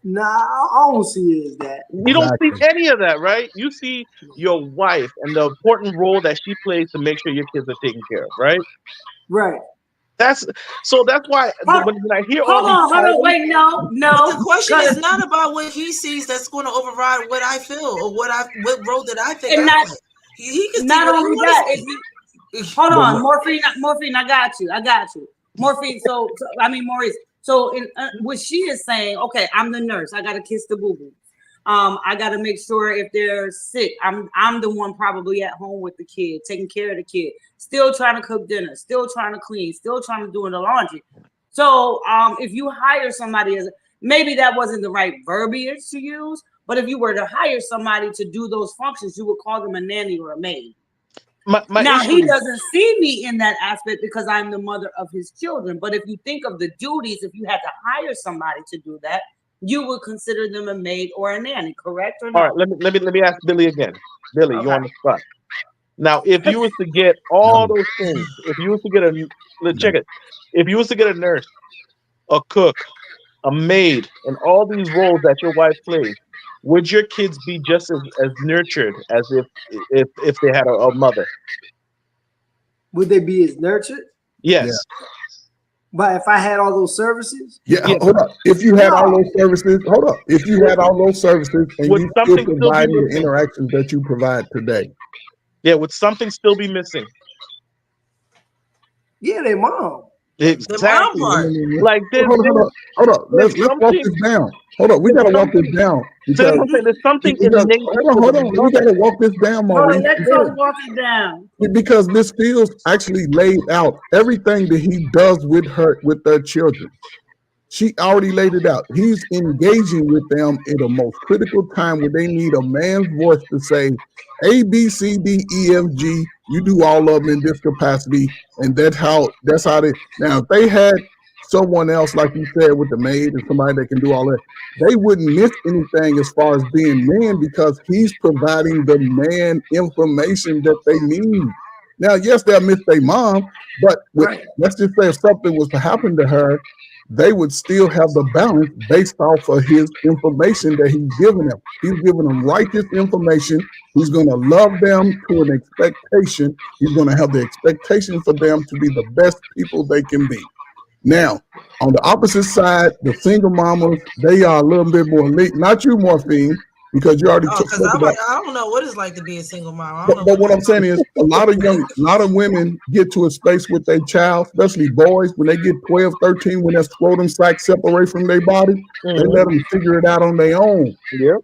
R: Nah, I don't see it as that.
H: you don't see
E: Exactly.
H: any of that, right? You see your wife and the important role that she plays to make sure your kids are taken care of, right?
R: Right.
H: That's why when I hear all
D: Hold
H: these
D: on,
H: titles,
D: wait,
A: But the question is
D: because
A: not about what he sees that's going to override what I feel or what role that I think
D: and
A: I
D: not
A: play. He can see
D: not
A: what he
D: only
A: wants
D: that,
A: to
D: if
A: see.
D: you hold
E: But
D: on, morphine, I got you, morphine. So I mean, Maurice. So what she is saying, okay, I'm the nurse. I got to kiss the boo boo. I got to make sure if they're sick, I'm the one probably at home with the kid, taking care of the kid, still trying to cook dinner, still trying to clean, still trying to do the laundry. So if you hire somebody maybe that wasn't the right verbiage to use, But if you were to hire somebody to do those functions, you would call them a nanny or a maid.
H: My
D: He
H: issue-
D: doesn't see me in that aspect because I'm the mother of his children. But if you think of the duties, if you had to hire somebody to do that, you would consider them a maid or a nanny, correct or
H: All
D: not?
H: right, let me ask Billy again. Billy, you
D: Okay.
H: on the spot. Now, if you was to get all those things, if you was to get check it, if you was to get a nurse, a cook, a maid, and all these roles that your wife plays, would your kids be just as nurtured as if they had a mother?
F: Would they be as nurtured?
H: Yes.
F: But if I had all those services?
E: Yeah, hold up. If you had all those services, hold up. If you had all those services and
H: Would
E: you still
H: something still be
E: providing the
H: missing?
E: interactions that you provide today.
H: Yeah, would something still be missing?
F: Yeah, they mom.
H: Exactly.
A: part.
H: Like this.
E: Hold up. Let's walk this down. Hold up. We gotta walk this down because
H: There's something
E: because-
H: innate.
E: hold on. We gotta walk this down,
D: Hold on,
E: Maurice.
D: let us walk it down.
E: Because Miss Fields actually laid out everything that he does with their children. She already laid it out. He's engaging with them in the most critical time where they need a man's voice to say A, B, C, D, E, F, G. You do all of them in this capacity, and that's how they. Now, if they had someone else, like you said, with the maid and somebody that can do all that, they wouldn't miss anything as far as being man because he's providing the man information that they need. Now, yes, they'll miss their mom, but let's just say if something was to happen to her, they would still have the balance based off of his information that he's giving them. He's giving them righteous information. He's going to love them to an expectation. He's going to have the expectation for them to be the best people they can be. Now, on the opposite side, the single mamas, they are a little bit more elite. Not you, Morphine, because you already
A: Because
E: spoke about.
A: I don't know what it's like to be a single mom. I don't know
E: But what I'm saying is, a lot of women get to a space with their child, especially boys, when they get 12, 13, when that scrotum sac separate from their body, they let them figure it out on their own.
H: Yep.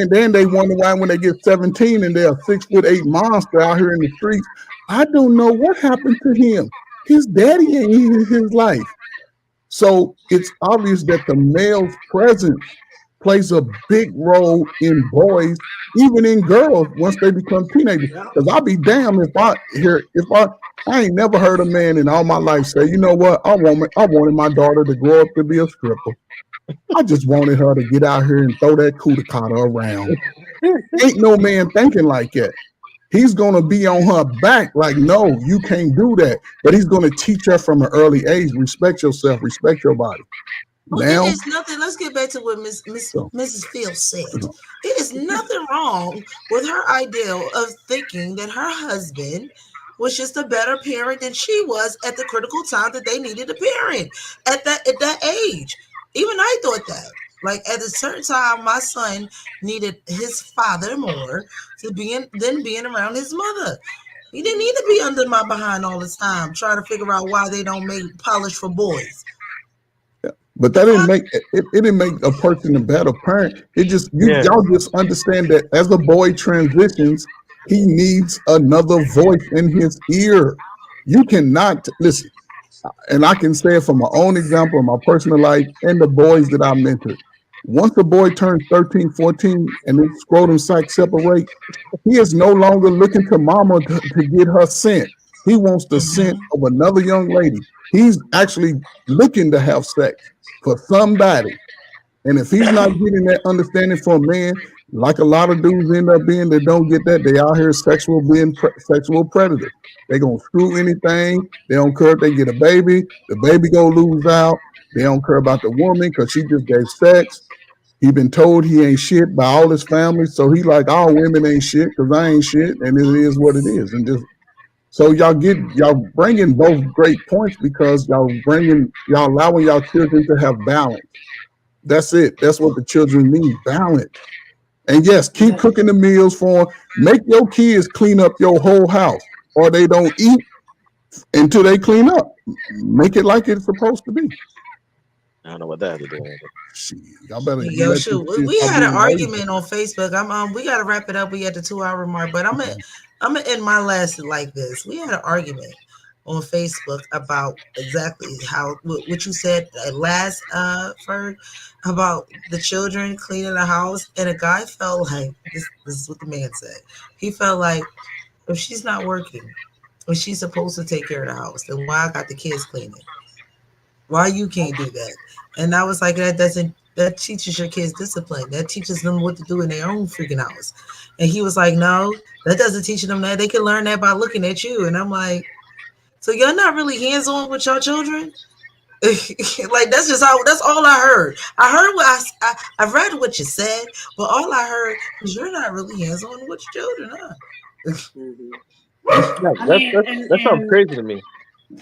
E: Then they wonder why when they get 17 and they're a 6'8" monster out here in the streets. I don't know what happened to him. His daddy ain't in his life. So it's obvious that the male's presence plays a big role in boys, even in girls once they become teenagers. Because I'll be damned if I ain't never heard a man in all my life say, you know what, I wanted my daughter to grow up to be a stripper. I just wanted her to get out here and throw that cootie-cutter around. Ain't no man thinking like that. He's gonna be on her back like, no, you can't do that. But he's gonna teach her from an early age, respect yourself, respect your body. Now,
A: it is nothing. Let's get back to what Mrs. Fields said. It is nothing wrong with her ideal of thinking that her husband was just a better parent than she was at the critical time that they needed a parent at that age. Even I thought that. Like at a certain time, my son needed his father more than being around his mother. He didn't need to be under my behind all the time, trying to figure out why they don't make polish for boys.
E: but that didn't make it didn't make a person a better parent. It just y'all just understand that as a boy transitions, he needs another voice in his ear. You cannot listen. And I can say it from my own example, my personal life, and the boys that I mentored. Once the boy turns 13, 14, and his scrotum sac separate, he is no longer looking to mama to get her scent. He wants the scent of another young lady. He's actually looking to have sex for somebody. And if he's not getting that understanding from a man, like a lot of dudes end up being that don't get that, they out here sexual predators. They gonna screw anything. They don't care if they get a baby. The baby gonna lose out. They don't care about the woman because she just gave sex. He been told he ain't shit by all his family, so he like all women ain't shit because I ain't shit, and it is what it is. And just so y'all bringing both great points because y'all allowing y'all children to have balance. That's it. That's what the children need, balance. And yes, keep cooking the meals for them. Make your kids clean up your whole house, or they don't eat until they clean up. Make it like it's supposed to be.
H: I don't know what that is doing.
E: Y'all better.
A: Yo, shoot, we had an argument on Facebook. We got to wrap it up. We at the 2-hour mark, but I'm gonna end my lesson like this. We had an argument, on Facebook about exactly how what you said last, Ferg, about the children cleaning the house, and a guy felt like this is what the man said. He felt like if she's not working, if she's supposed to take care of the house, then why I got the kids cleaning? Why you can't do that? And I was like, that teaches your kids discipline. That teaches them what to do in their own freaking house. And he was like, no, that doesn't teach them that. They can learn that by looking at you. And I'm like, so you're not really hands-on with your children? Like that's all I heard. I heard what I read what you said, but all I heard is you're not really hands-on with your children, huh?
H: That sounds crazy to me.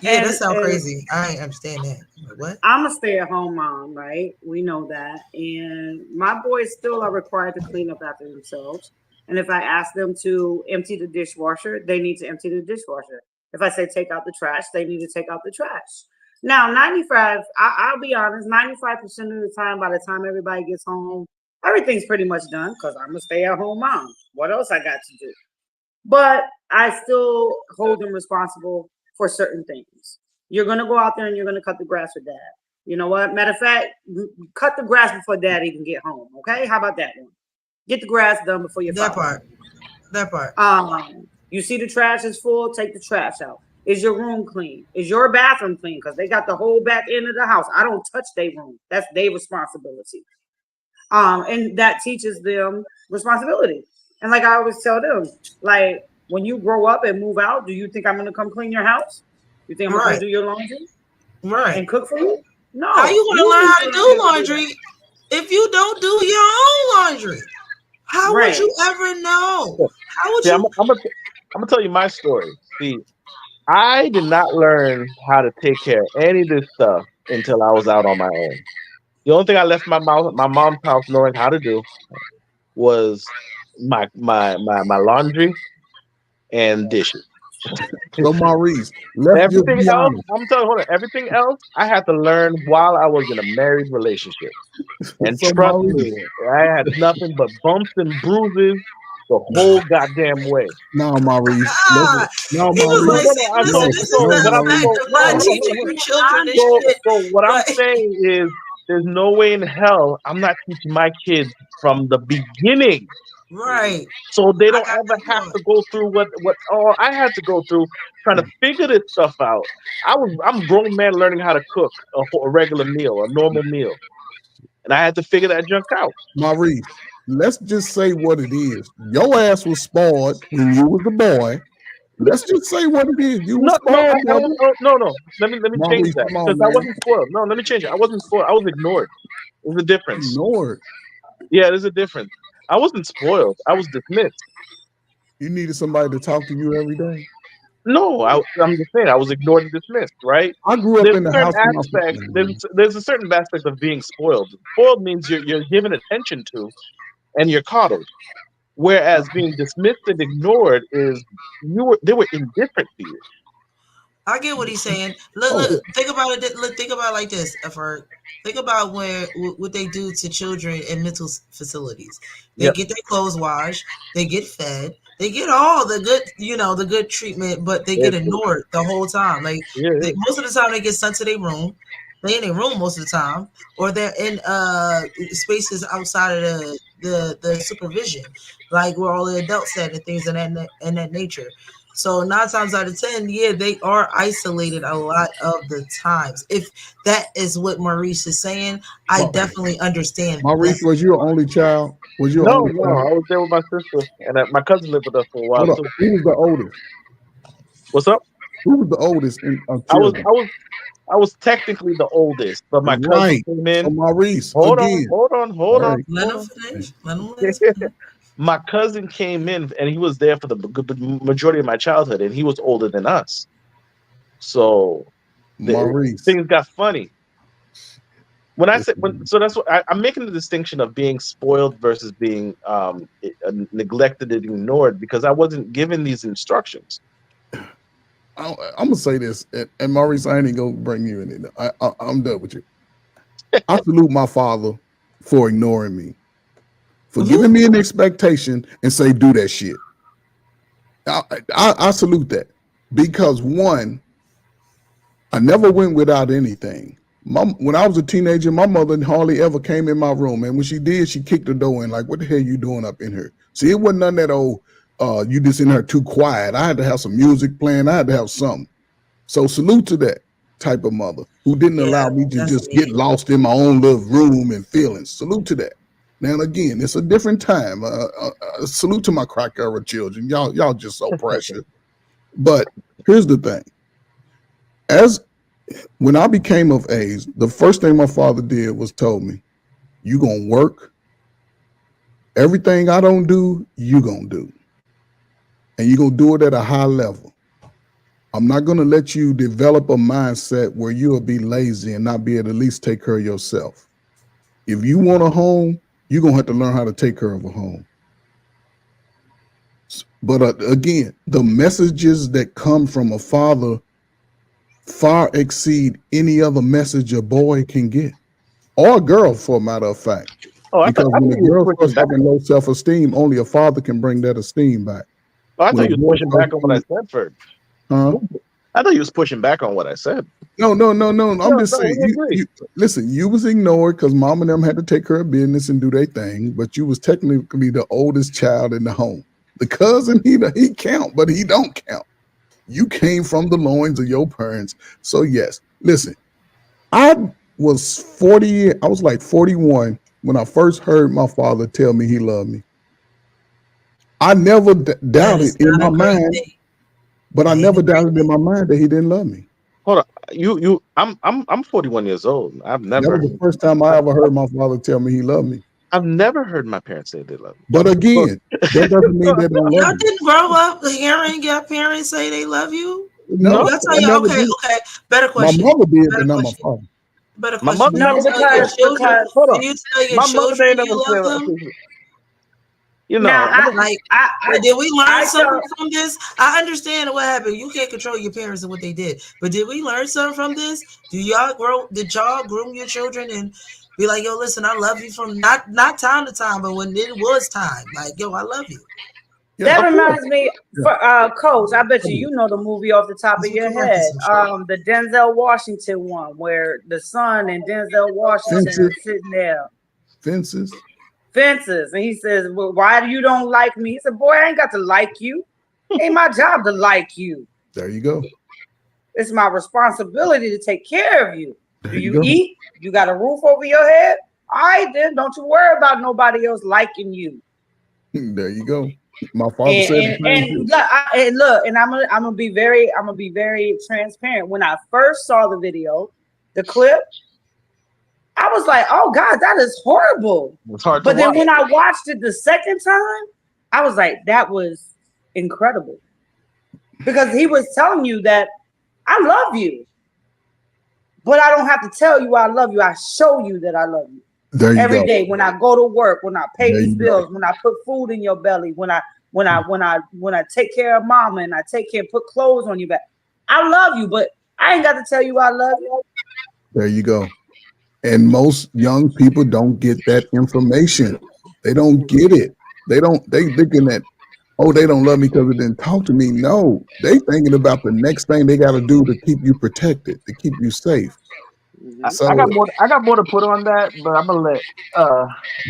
A: Yeah, that sounds crazy. I understand that. Like, what?
D: I'm a stay-at-home mom, right? We know that. And my boys still are required to clean up after themselves. And if I ask them to empty the dishwasher, they need to empty the dishwasher. If I say take out the trash, they need to take out the trash. Now, I'll be honest, 95% of the time, by the time everybody gets home, everything's pretty much done because I'm a stay-at-home mom. What else I got to do? But I still hold them responsible for certain things. You're going to go out there and you're going to cut the grass with dad. You know what? Matter of fact, cut the grass before dad even get home. Okay? How about that one? Get the grass done before your father.
A: That part.
D: You see the trash is full, take the trash out. Is your room clean? Is your bathroom clean? Because they got the whole back end of the house. I don't touch their room. That's their responsibility. And that teaches them responsibility. And like I always tell them, like, when you grow up and move out, do you think I'm going to come clean your house? You think I'm going to do your laundry?
A: Right.
D: And cook for you? No.
A: How you going to learn how to do laundry if you don't do your own laundry? How would you ever know? How would you?
H: I'm gonna tell you my story. See, I did not learn how to take care of any of this stuff until I was out on my own. The only thing I left my mom's house knowing how to do was my laundry and dishes.
E: So Maurice,
H: everything else, I'm telling you, hold on, everything else I had to learn while I was in a married relationship. And
E: So
H: trust
E: Maurice,
H: me, I had nothing but bumps and bruises the whole goddamn way.
E: No, Maurice.
A: Ah,
E: No,
A: he was
E: Maurice.
A: like, listen, this is the effect of not teaching your children this shit.
H: So what I'm saying is there's no way in hell I'm not teaching my kids from the beginning.
A: Right.
H: So they don't ever have to go through what all I had to go through trying to figure this stuff out. I'm a grown man learning how to cook a regular meal, a normal meal. And I had to figure that junk out.
E: Maurice, let's just say what it is. Your ass was spoiled when you was a boy. Let's just say what it is. You was spoiled.
H: No. Let me change that. Because I wasn't spoiled. No, let me change it. I wasn't spoiled. I was ignored. There's a difference.
E: Ignored?
H: Yeah, there's a difference. I wasn't spoiled. I was dismissed.
E: You needed somebody to talk to you every day?
H: No, I'm just saying I was ignored and dismissed, right?
E: I grew up in the house.
H: There's a certain aspect of being spoiled. Spoiled means you're given attention to and you're coddled. Whereas being dismissed and ignored is they were indifferent to you.
A: I get what he's saying. Look, think about it. Look, think about it like this, Ferg. Think about what they do to children in mental facilities. They get their clothes washed, they get fed, they get all the good, the good treatment, but they get ignored the whole time. Like most of the time, they get sent to their room. They in their room most of the time, or they're in spaces outside of the supervision, like where all the adults at and things of that nature. So 9 times out of 10, they are isolated a lot of the times. If that is what Maurice is saying, I definitely understand.
E: Maurice, was you an only child? Was you
H: No,
E: only child?
H: I was there with my sister, and my cousin lived with us for a while too.
E: Who was the oldest?
H: What's up?
E: Who was the oldest?
H: I was technically the oldest, but my cousin came in.
E: So Maurice,
H: hold
E: again.
H: on.
A: Let him finish.
H: My cousin came in, and he was there for the majority of my childhood, and he was older than us. So things got funny. When I said, so that's what I'm making the distinction of being spoiled versus being neglected and ignored, because I wasn't given these instructions.
E: I'm gonna say this, and Maurice, I ain't even gonna bring you in it. I'm done with you. I salute my father for ignoring me, for giving me an expectation and say do that shit. I salute that, because one, I never went without anything. When I was a teenager, my mother hardly ever came in my room, and when she did, she kicked the door in. Like, what the hell you doing up in here? See, it wasn't none of that old, you just in here too quiet. I had to have some music playing. I had to have something. So salute to that type of mother who didn't allow me to just get lost in my own little room and feelings. Salute to that. Now again, it's a different time. Salute to my crack era children. Y'all just so precious. But here's the thing. When I became of age, the first thing my father did was told me, you gonna work. Everything I don't do, you gonna do. And you gonna do it at a high level. I'm not gonna let you develop a mindset where you'll be lazy and not be able to at least take care of yourself. If you want a home, you're gonna have to learn how to take care of a home. But again, the messages that come from a father far exceed any other message a boy can get, or a girl, for a matter of fact. Because when a girl starts having low self-esteem, only a father can bring that esteem back.
H: Oh, I thought you was pushing back on what I said first.
E: Huh?
H: I thought you was pushing back on what I said.
E: No. I'm just saying. Listen, you was ignored because mom and them had to take care of business and do their thing, but you was technically the oldest child in the home. The cousin, he count, but he don't count. You came from the loins of your parents. So yes, listen, I was like 41 when I first heard my father tell me he loved me. I never doubted in my mind, but I never doubted in my mind that he didn't love me.
H: Hold on, I'm 41 years old. That
E: was the first time I ever heard my father tell me he loved me.
H: I've never heard my parents say they love me.
E: But again, that doesn't mean they don't love
A: Y'all
E: you.
A: didn't grow up hearing your parents say they love you?
E: No,
A: Y'all tell you, okay. Better question.
E: My mother did, but not my father.
A: Better
H: My
A: question.
H: mother-
A: Do you tell your children?
H: Hold on.
A: Do you tell your
H: My mother
A: children
H: ain't
A: you
H: never
A: love
H: said-
A: them?
H: You know,
A: Did we learn
D: I
A: something
D: tell-
A: from this? I understand what happened. You can't control your parents and what they did, but did we learn something from this? Did y'all groom your children and be like, yo, listen, I love you from not time to time, but when it was time, like, yo, I love you.
D: That reminds me, Coach, I bet you know the movie off the top of your head. The Denzel Washington one, where the son and Denzel Washington
E: Fences.
D: are sitting there.
E: Fences.
D: And he says, well, why do you don't like me? He said, boy, I ain't got to like you. Ain't my job to like you.
E: There you go.
D: It's my responsibility to take care of you.
E: There
D: Do
E: you
D: you
E: go.
D: eat? You got a roof over your head? All right, then don't you worry about nobody else liking you.
E: There you go. My father said the same thing.
D: And I'm gonna be very transparent. When I first saw the video, the clip, I was like, "Oh God, that is horrible."
H: It's hard
D: But
H: to
D: then
H: watch.
D: when I watched it the second time, I was like, "That was incredible," because he was telling you that I love you, but I don't have to tell you I love you. I show you that I love you.
E: There you
D: Every
E: go.
D: day when I go to work, when I pay
E: There
D: these
E: you go.
D: bills, when I put food in your belly, when I take care of mama and I take care, put clothes on your back. I love you, but I ain't got to tell you I love you.
E: There you go. And most young people don't get that information. They don't get it. They thinking that, oh, they don't love me because they didn't talk to me. No, they thinking about the next thing they got to do to keep you protected, to keep you safe. So,
H: I got more to put on that, but I'm gonna let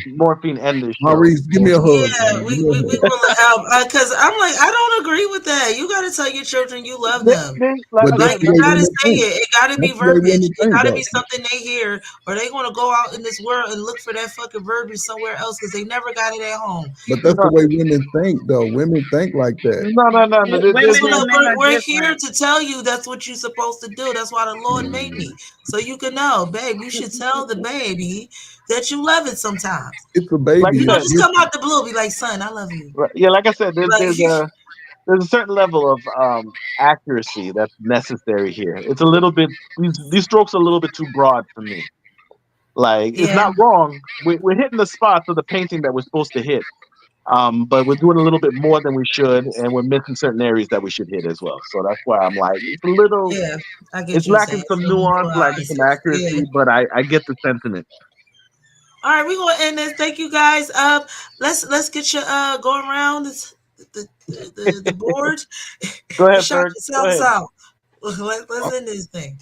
H: Morphine end this show.
E: Maurice, give me a hug.
A: Yeah, we will because I'm like, I don't agree with that. You got to tell your children you love them.
E: But that's
A: Like,
E: the
A: you
E: way
A: gotta
E: women
A: say
E: think.
A: it. It gotta be
E: That's the way
A: verbiage.
E: women
A: It
E: think,
A: gotta
E: though.
A: be something they hear, or they want to go out in this world and look for that fucking verbiage somewhere else because they never got it at home.
E: But that's the way women think, though. Women think like that.
H: No.
A: We're here to tell you that's what you're supposed to do. That's why the Lord made me, so you can know, babe. You should tell the baby that you love it sometimes.
E: It's a baby.
H: Like
A: You
H: you
A: know,
H: said,
A: just come out the blue, be like, son, I love you.
H: Yeah, like I said, there's
A: Like,
H: a certain level of accuracy that's necessary here. It's a little bit these strokes are a little bit too broad for me. Like it's
A: Yeah.
H: not wrong. We're hitting the spots of the painting that we're supposed to hit. But we're doing a little bit more than we should, and we're missing certain areas that we should hit as well. So that's why I'm like, it's a little,
A: Yeah, I get
H: it's
A: you
H: lacking
A: saying.
H: some
A: Some
H: nuance, lacking some accuracy,
A: Yeah.
H: but I get the sentiment.
A: All right, we're gonna end this. Thank you guys. Let's get you going around the board.
H: Go ahead,
A: Shout
H: Ferg. Go
A: yourselves
H: ahead.
A: out. Let's end this thing.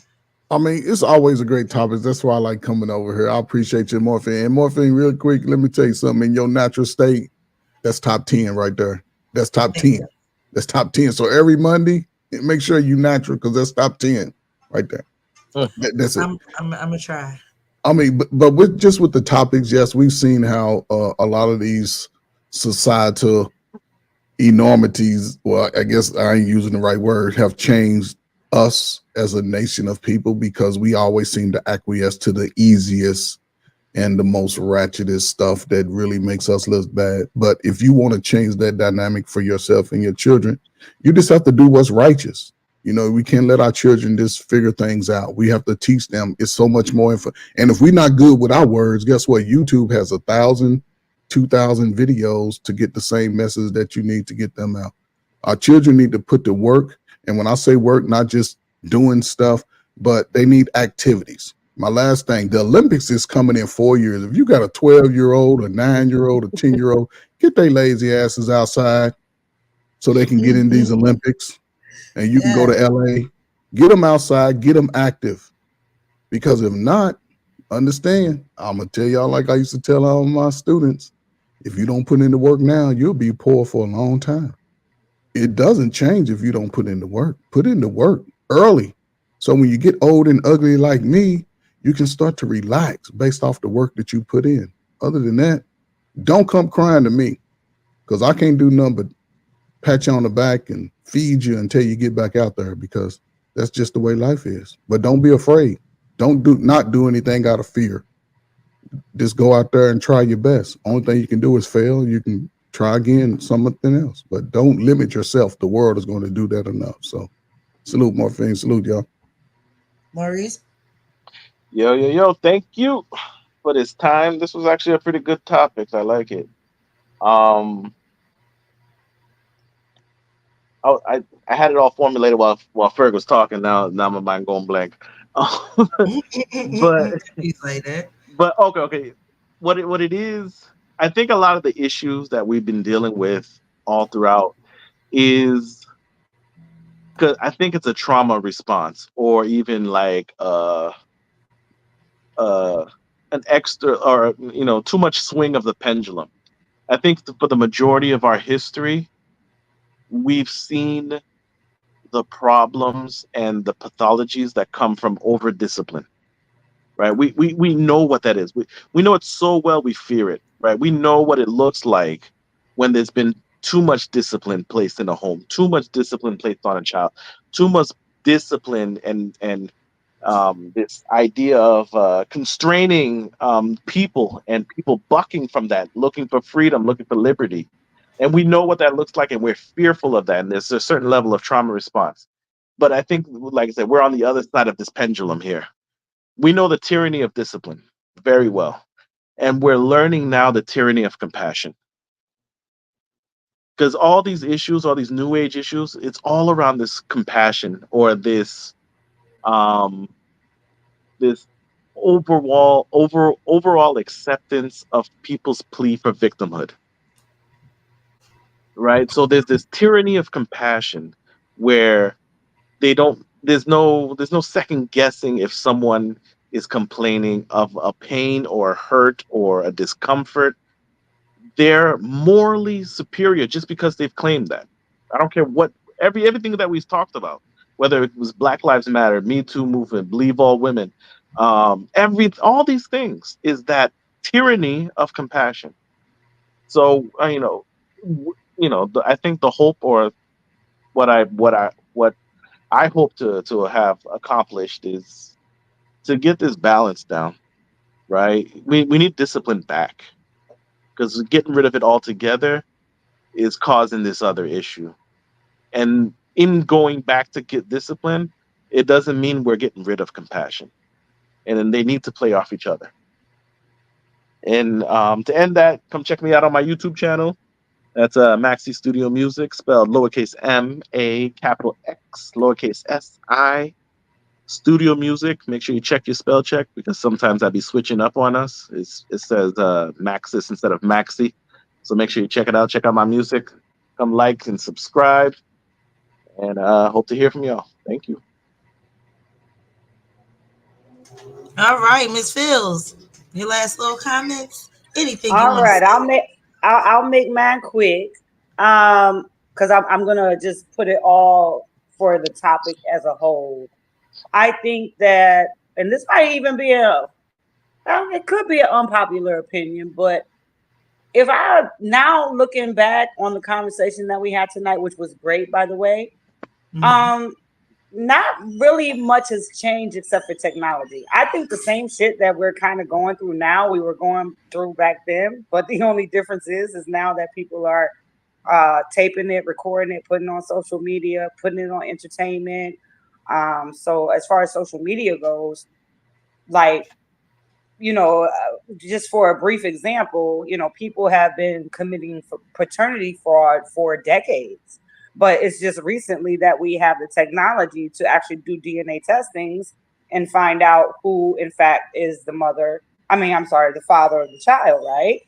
E: I mean, it's always a great topic. That's why I like coming over here. I appreciate you, Morphine. And Morphine, real quick, let me tell you something. In your natural state, that's top 10 right there. That's top 10. That's top 10. So every Monday, make sure you natural because that's top 10 right there. That's it.
A: I'm gonna try.
E: I mean, but with just with the topics, yes, we've seen how a lot of these societal enormities, well, I guess I ain't using the right word, have changed us as a nation of people because we always seem to acquiesce to the easiest and the most ratchetest stuff that really makes us look bad. But if you want to change that dynamic for yourself and your children, you just have to do what's righteous. You know, we can't let our children just figure things out. We have to teach them. It's so much more info. And if we're not good with our words, guess what? YouTube has 1,000, 2,000 videos to get the same message that you need to get them out. Our children need to put the work. And when I say work, not just doing stuff, but they need activities. My last thing, the Olympics is coming in 4 years. If you got a 12-year-old, a 9-year-old, a 10-year-old, get their lazy asses outside so they can get in these Olympics. And you can go to LA, get them outside, get them active. Because if not, understand, I'm going to tell y'all like I used to tell all my students, if you don't put in the work now, you'll be poor for a long time. It doesn't change if you don't put in the work. Put in the work early. So when you get old and ugly like me, you can start to relax based off the work that you put in. Other than that, don't come crying to me because I can't do nothing but pat you on the back and feed you until you get back out there because that's just the way life is. But don't be afraid. Not do anything out of fear. Just go out there and try your best. Only thing you can do is fail. You can try again, something else. But don't limit yourself. The world is going to do that enough. So salute, Morphine. Salute, y'all.
A: Maurice?
H: Yo. Thank you for this time. This was actually a pretty good topic. I like it. I had it all formulated while Ferg was talking. Now my mind going blank. but okay. What it is, I think a lot of the issues that we've been dealing with all throughout is because I think it's a trauma response or even like an extra or too much swing of the pendulum. I think for the majority of our history, we've seen the problems and the pathologies that come from over discipline, right? We know what that is. We know it so well we fear it, right? We know what it looks like when there's been too much discipline placed in a home, too much discipline placed on a child, too much discipline and this idea of constraining people and people bucking from that, looking for freedom, looking for liberty. And we know what that looks like, and we're fearful of that. And there's a certain level of trauma response. But I think, like I said, we're on the other side of this pendulum here. We know the tyranny of discipline very well. And we're learning now the tyranny of compassion. Because all these issues, all these new age issues, it's all around this compassion or this this overall acceptance of people's plea for victimhood. Right? So there's this tyranny of compassion where there's no second guessing if someone is complaining of a pain or a hurt or a discomfort. They're morally superior just because they've claimed that. I don't care what everything that we've talked about, whether it was Black Lives Matter, Me Too movement, Believe All Women, all these things is that tyranny of compassion. So I think the hope or what I hope to have accomplished is to get this balance down, right? We need discipline back because getting rid of it altogether is causing this other issue. And in going back to get discipline, it doesn't mean we're getting rid of compassion. And then they need to play off each other. And to end that, come check me out on my YouTube channel. That's Maxi Studio Music, spelled lowercase M-A, capital X, lowercase S-I, Studio Music. Make sure you check your spell check because sometimes I'd be switching up on us. It says Maxis instead of Maxi. So make sure you check it out. Check out my music. Come like and subscribe. And hope to hear from y'all. Thank you.
A: All right, Miss Fields, your last little comments. Anything you
D: All
A: want to
D: right,
A: say?
D: I'll make mine quick. Because I'm gonna just put it all for the topic as a whole. I think that, and this might even be it could be an unpopular opinion, but if I now looking back on the conversation that we had tonight, which was great, by the way, not really much has changed except for technology. I think the same shit that we're kind of going through now, we were going through back then, but the only difference is now that people are taping it, recording it, putting it on social media, putting it on entertainment. So as far as social media goes, like, just for a brief example, people have been committing paternity fraud for decades, but it's just recently that we have the technology to actually do DNA testings and find out who, in fact, is the mother. The father of the child, right?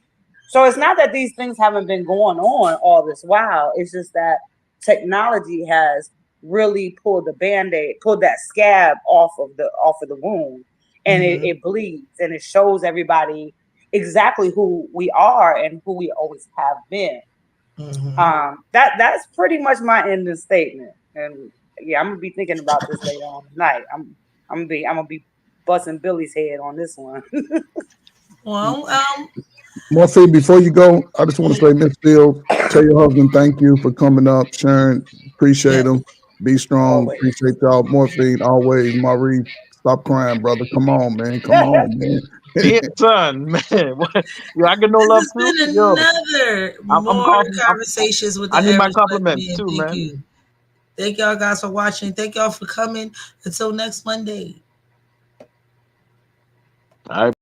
D: So it's not that these things haven't been going on all this while. It's just that technology has really pulled the Band-Aid, pulled that scab off of the wound, and it bleeds and it shows everybody exactly who we are and who we always have been. That's pretty much my ending statement. And yeah, I'm gonna be thinking about this later on tonight. I'm gonna be busting Billy's head on this one.
A: Well,
E: Morphe, before you go, I just want to say, Miss Fields, tell your husband thank you for coming up, sharing. Appreciate him. Be strong.
D: Always.
E: Appreciate y'all. Morphine, always. Marie, stop crying, brother. Come on, man. Come on, man.
H: Yeah, son, man. What? Yo, I get no
A: this
H: love
A: has
H: too.
A: been
H: Yo,
A: another
H: I'm
A: more conversations with the
H: I need my
A: average black
H: compliments
A: man.
H: too,
A: Thank
H: man.
A: you. Thank y'all guys for watching. Thank y'all for coming. Until next Monday.
H: All right.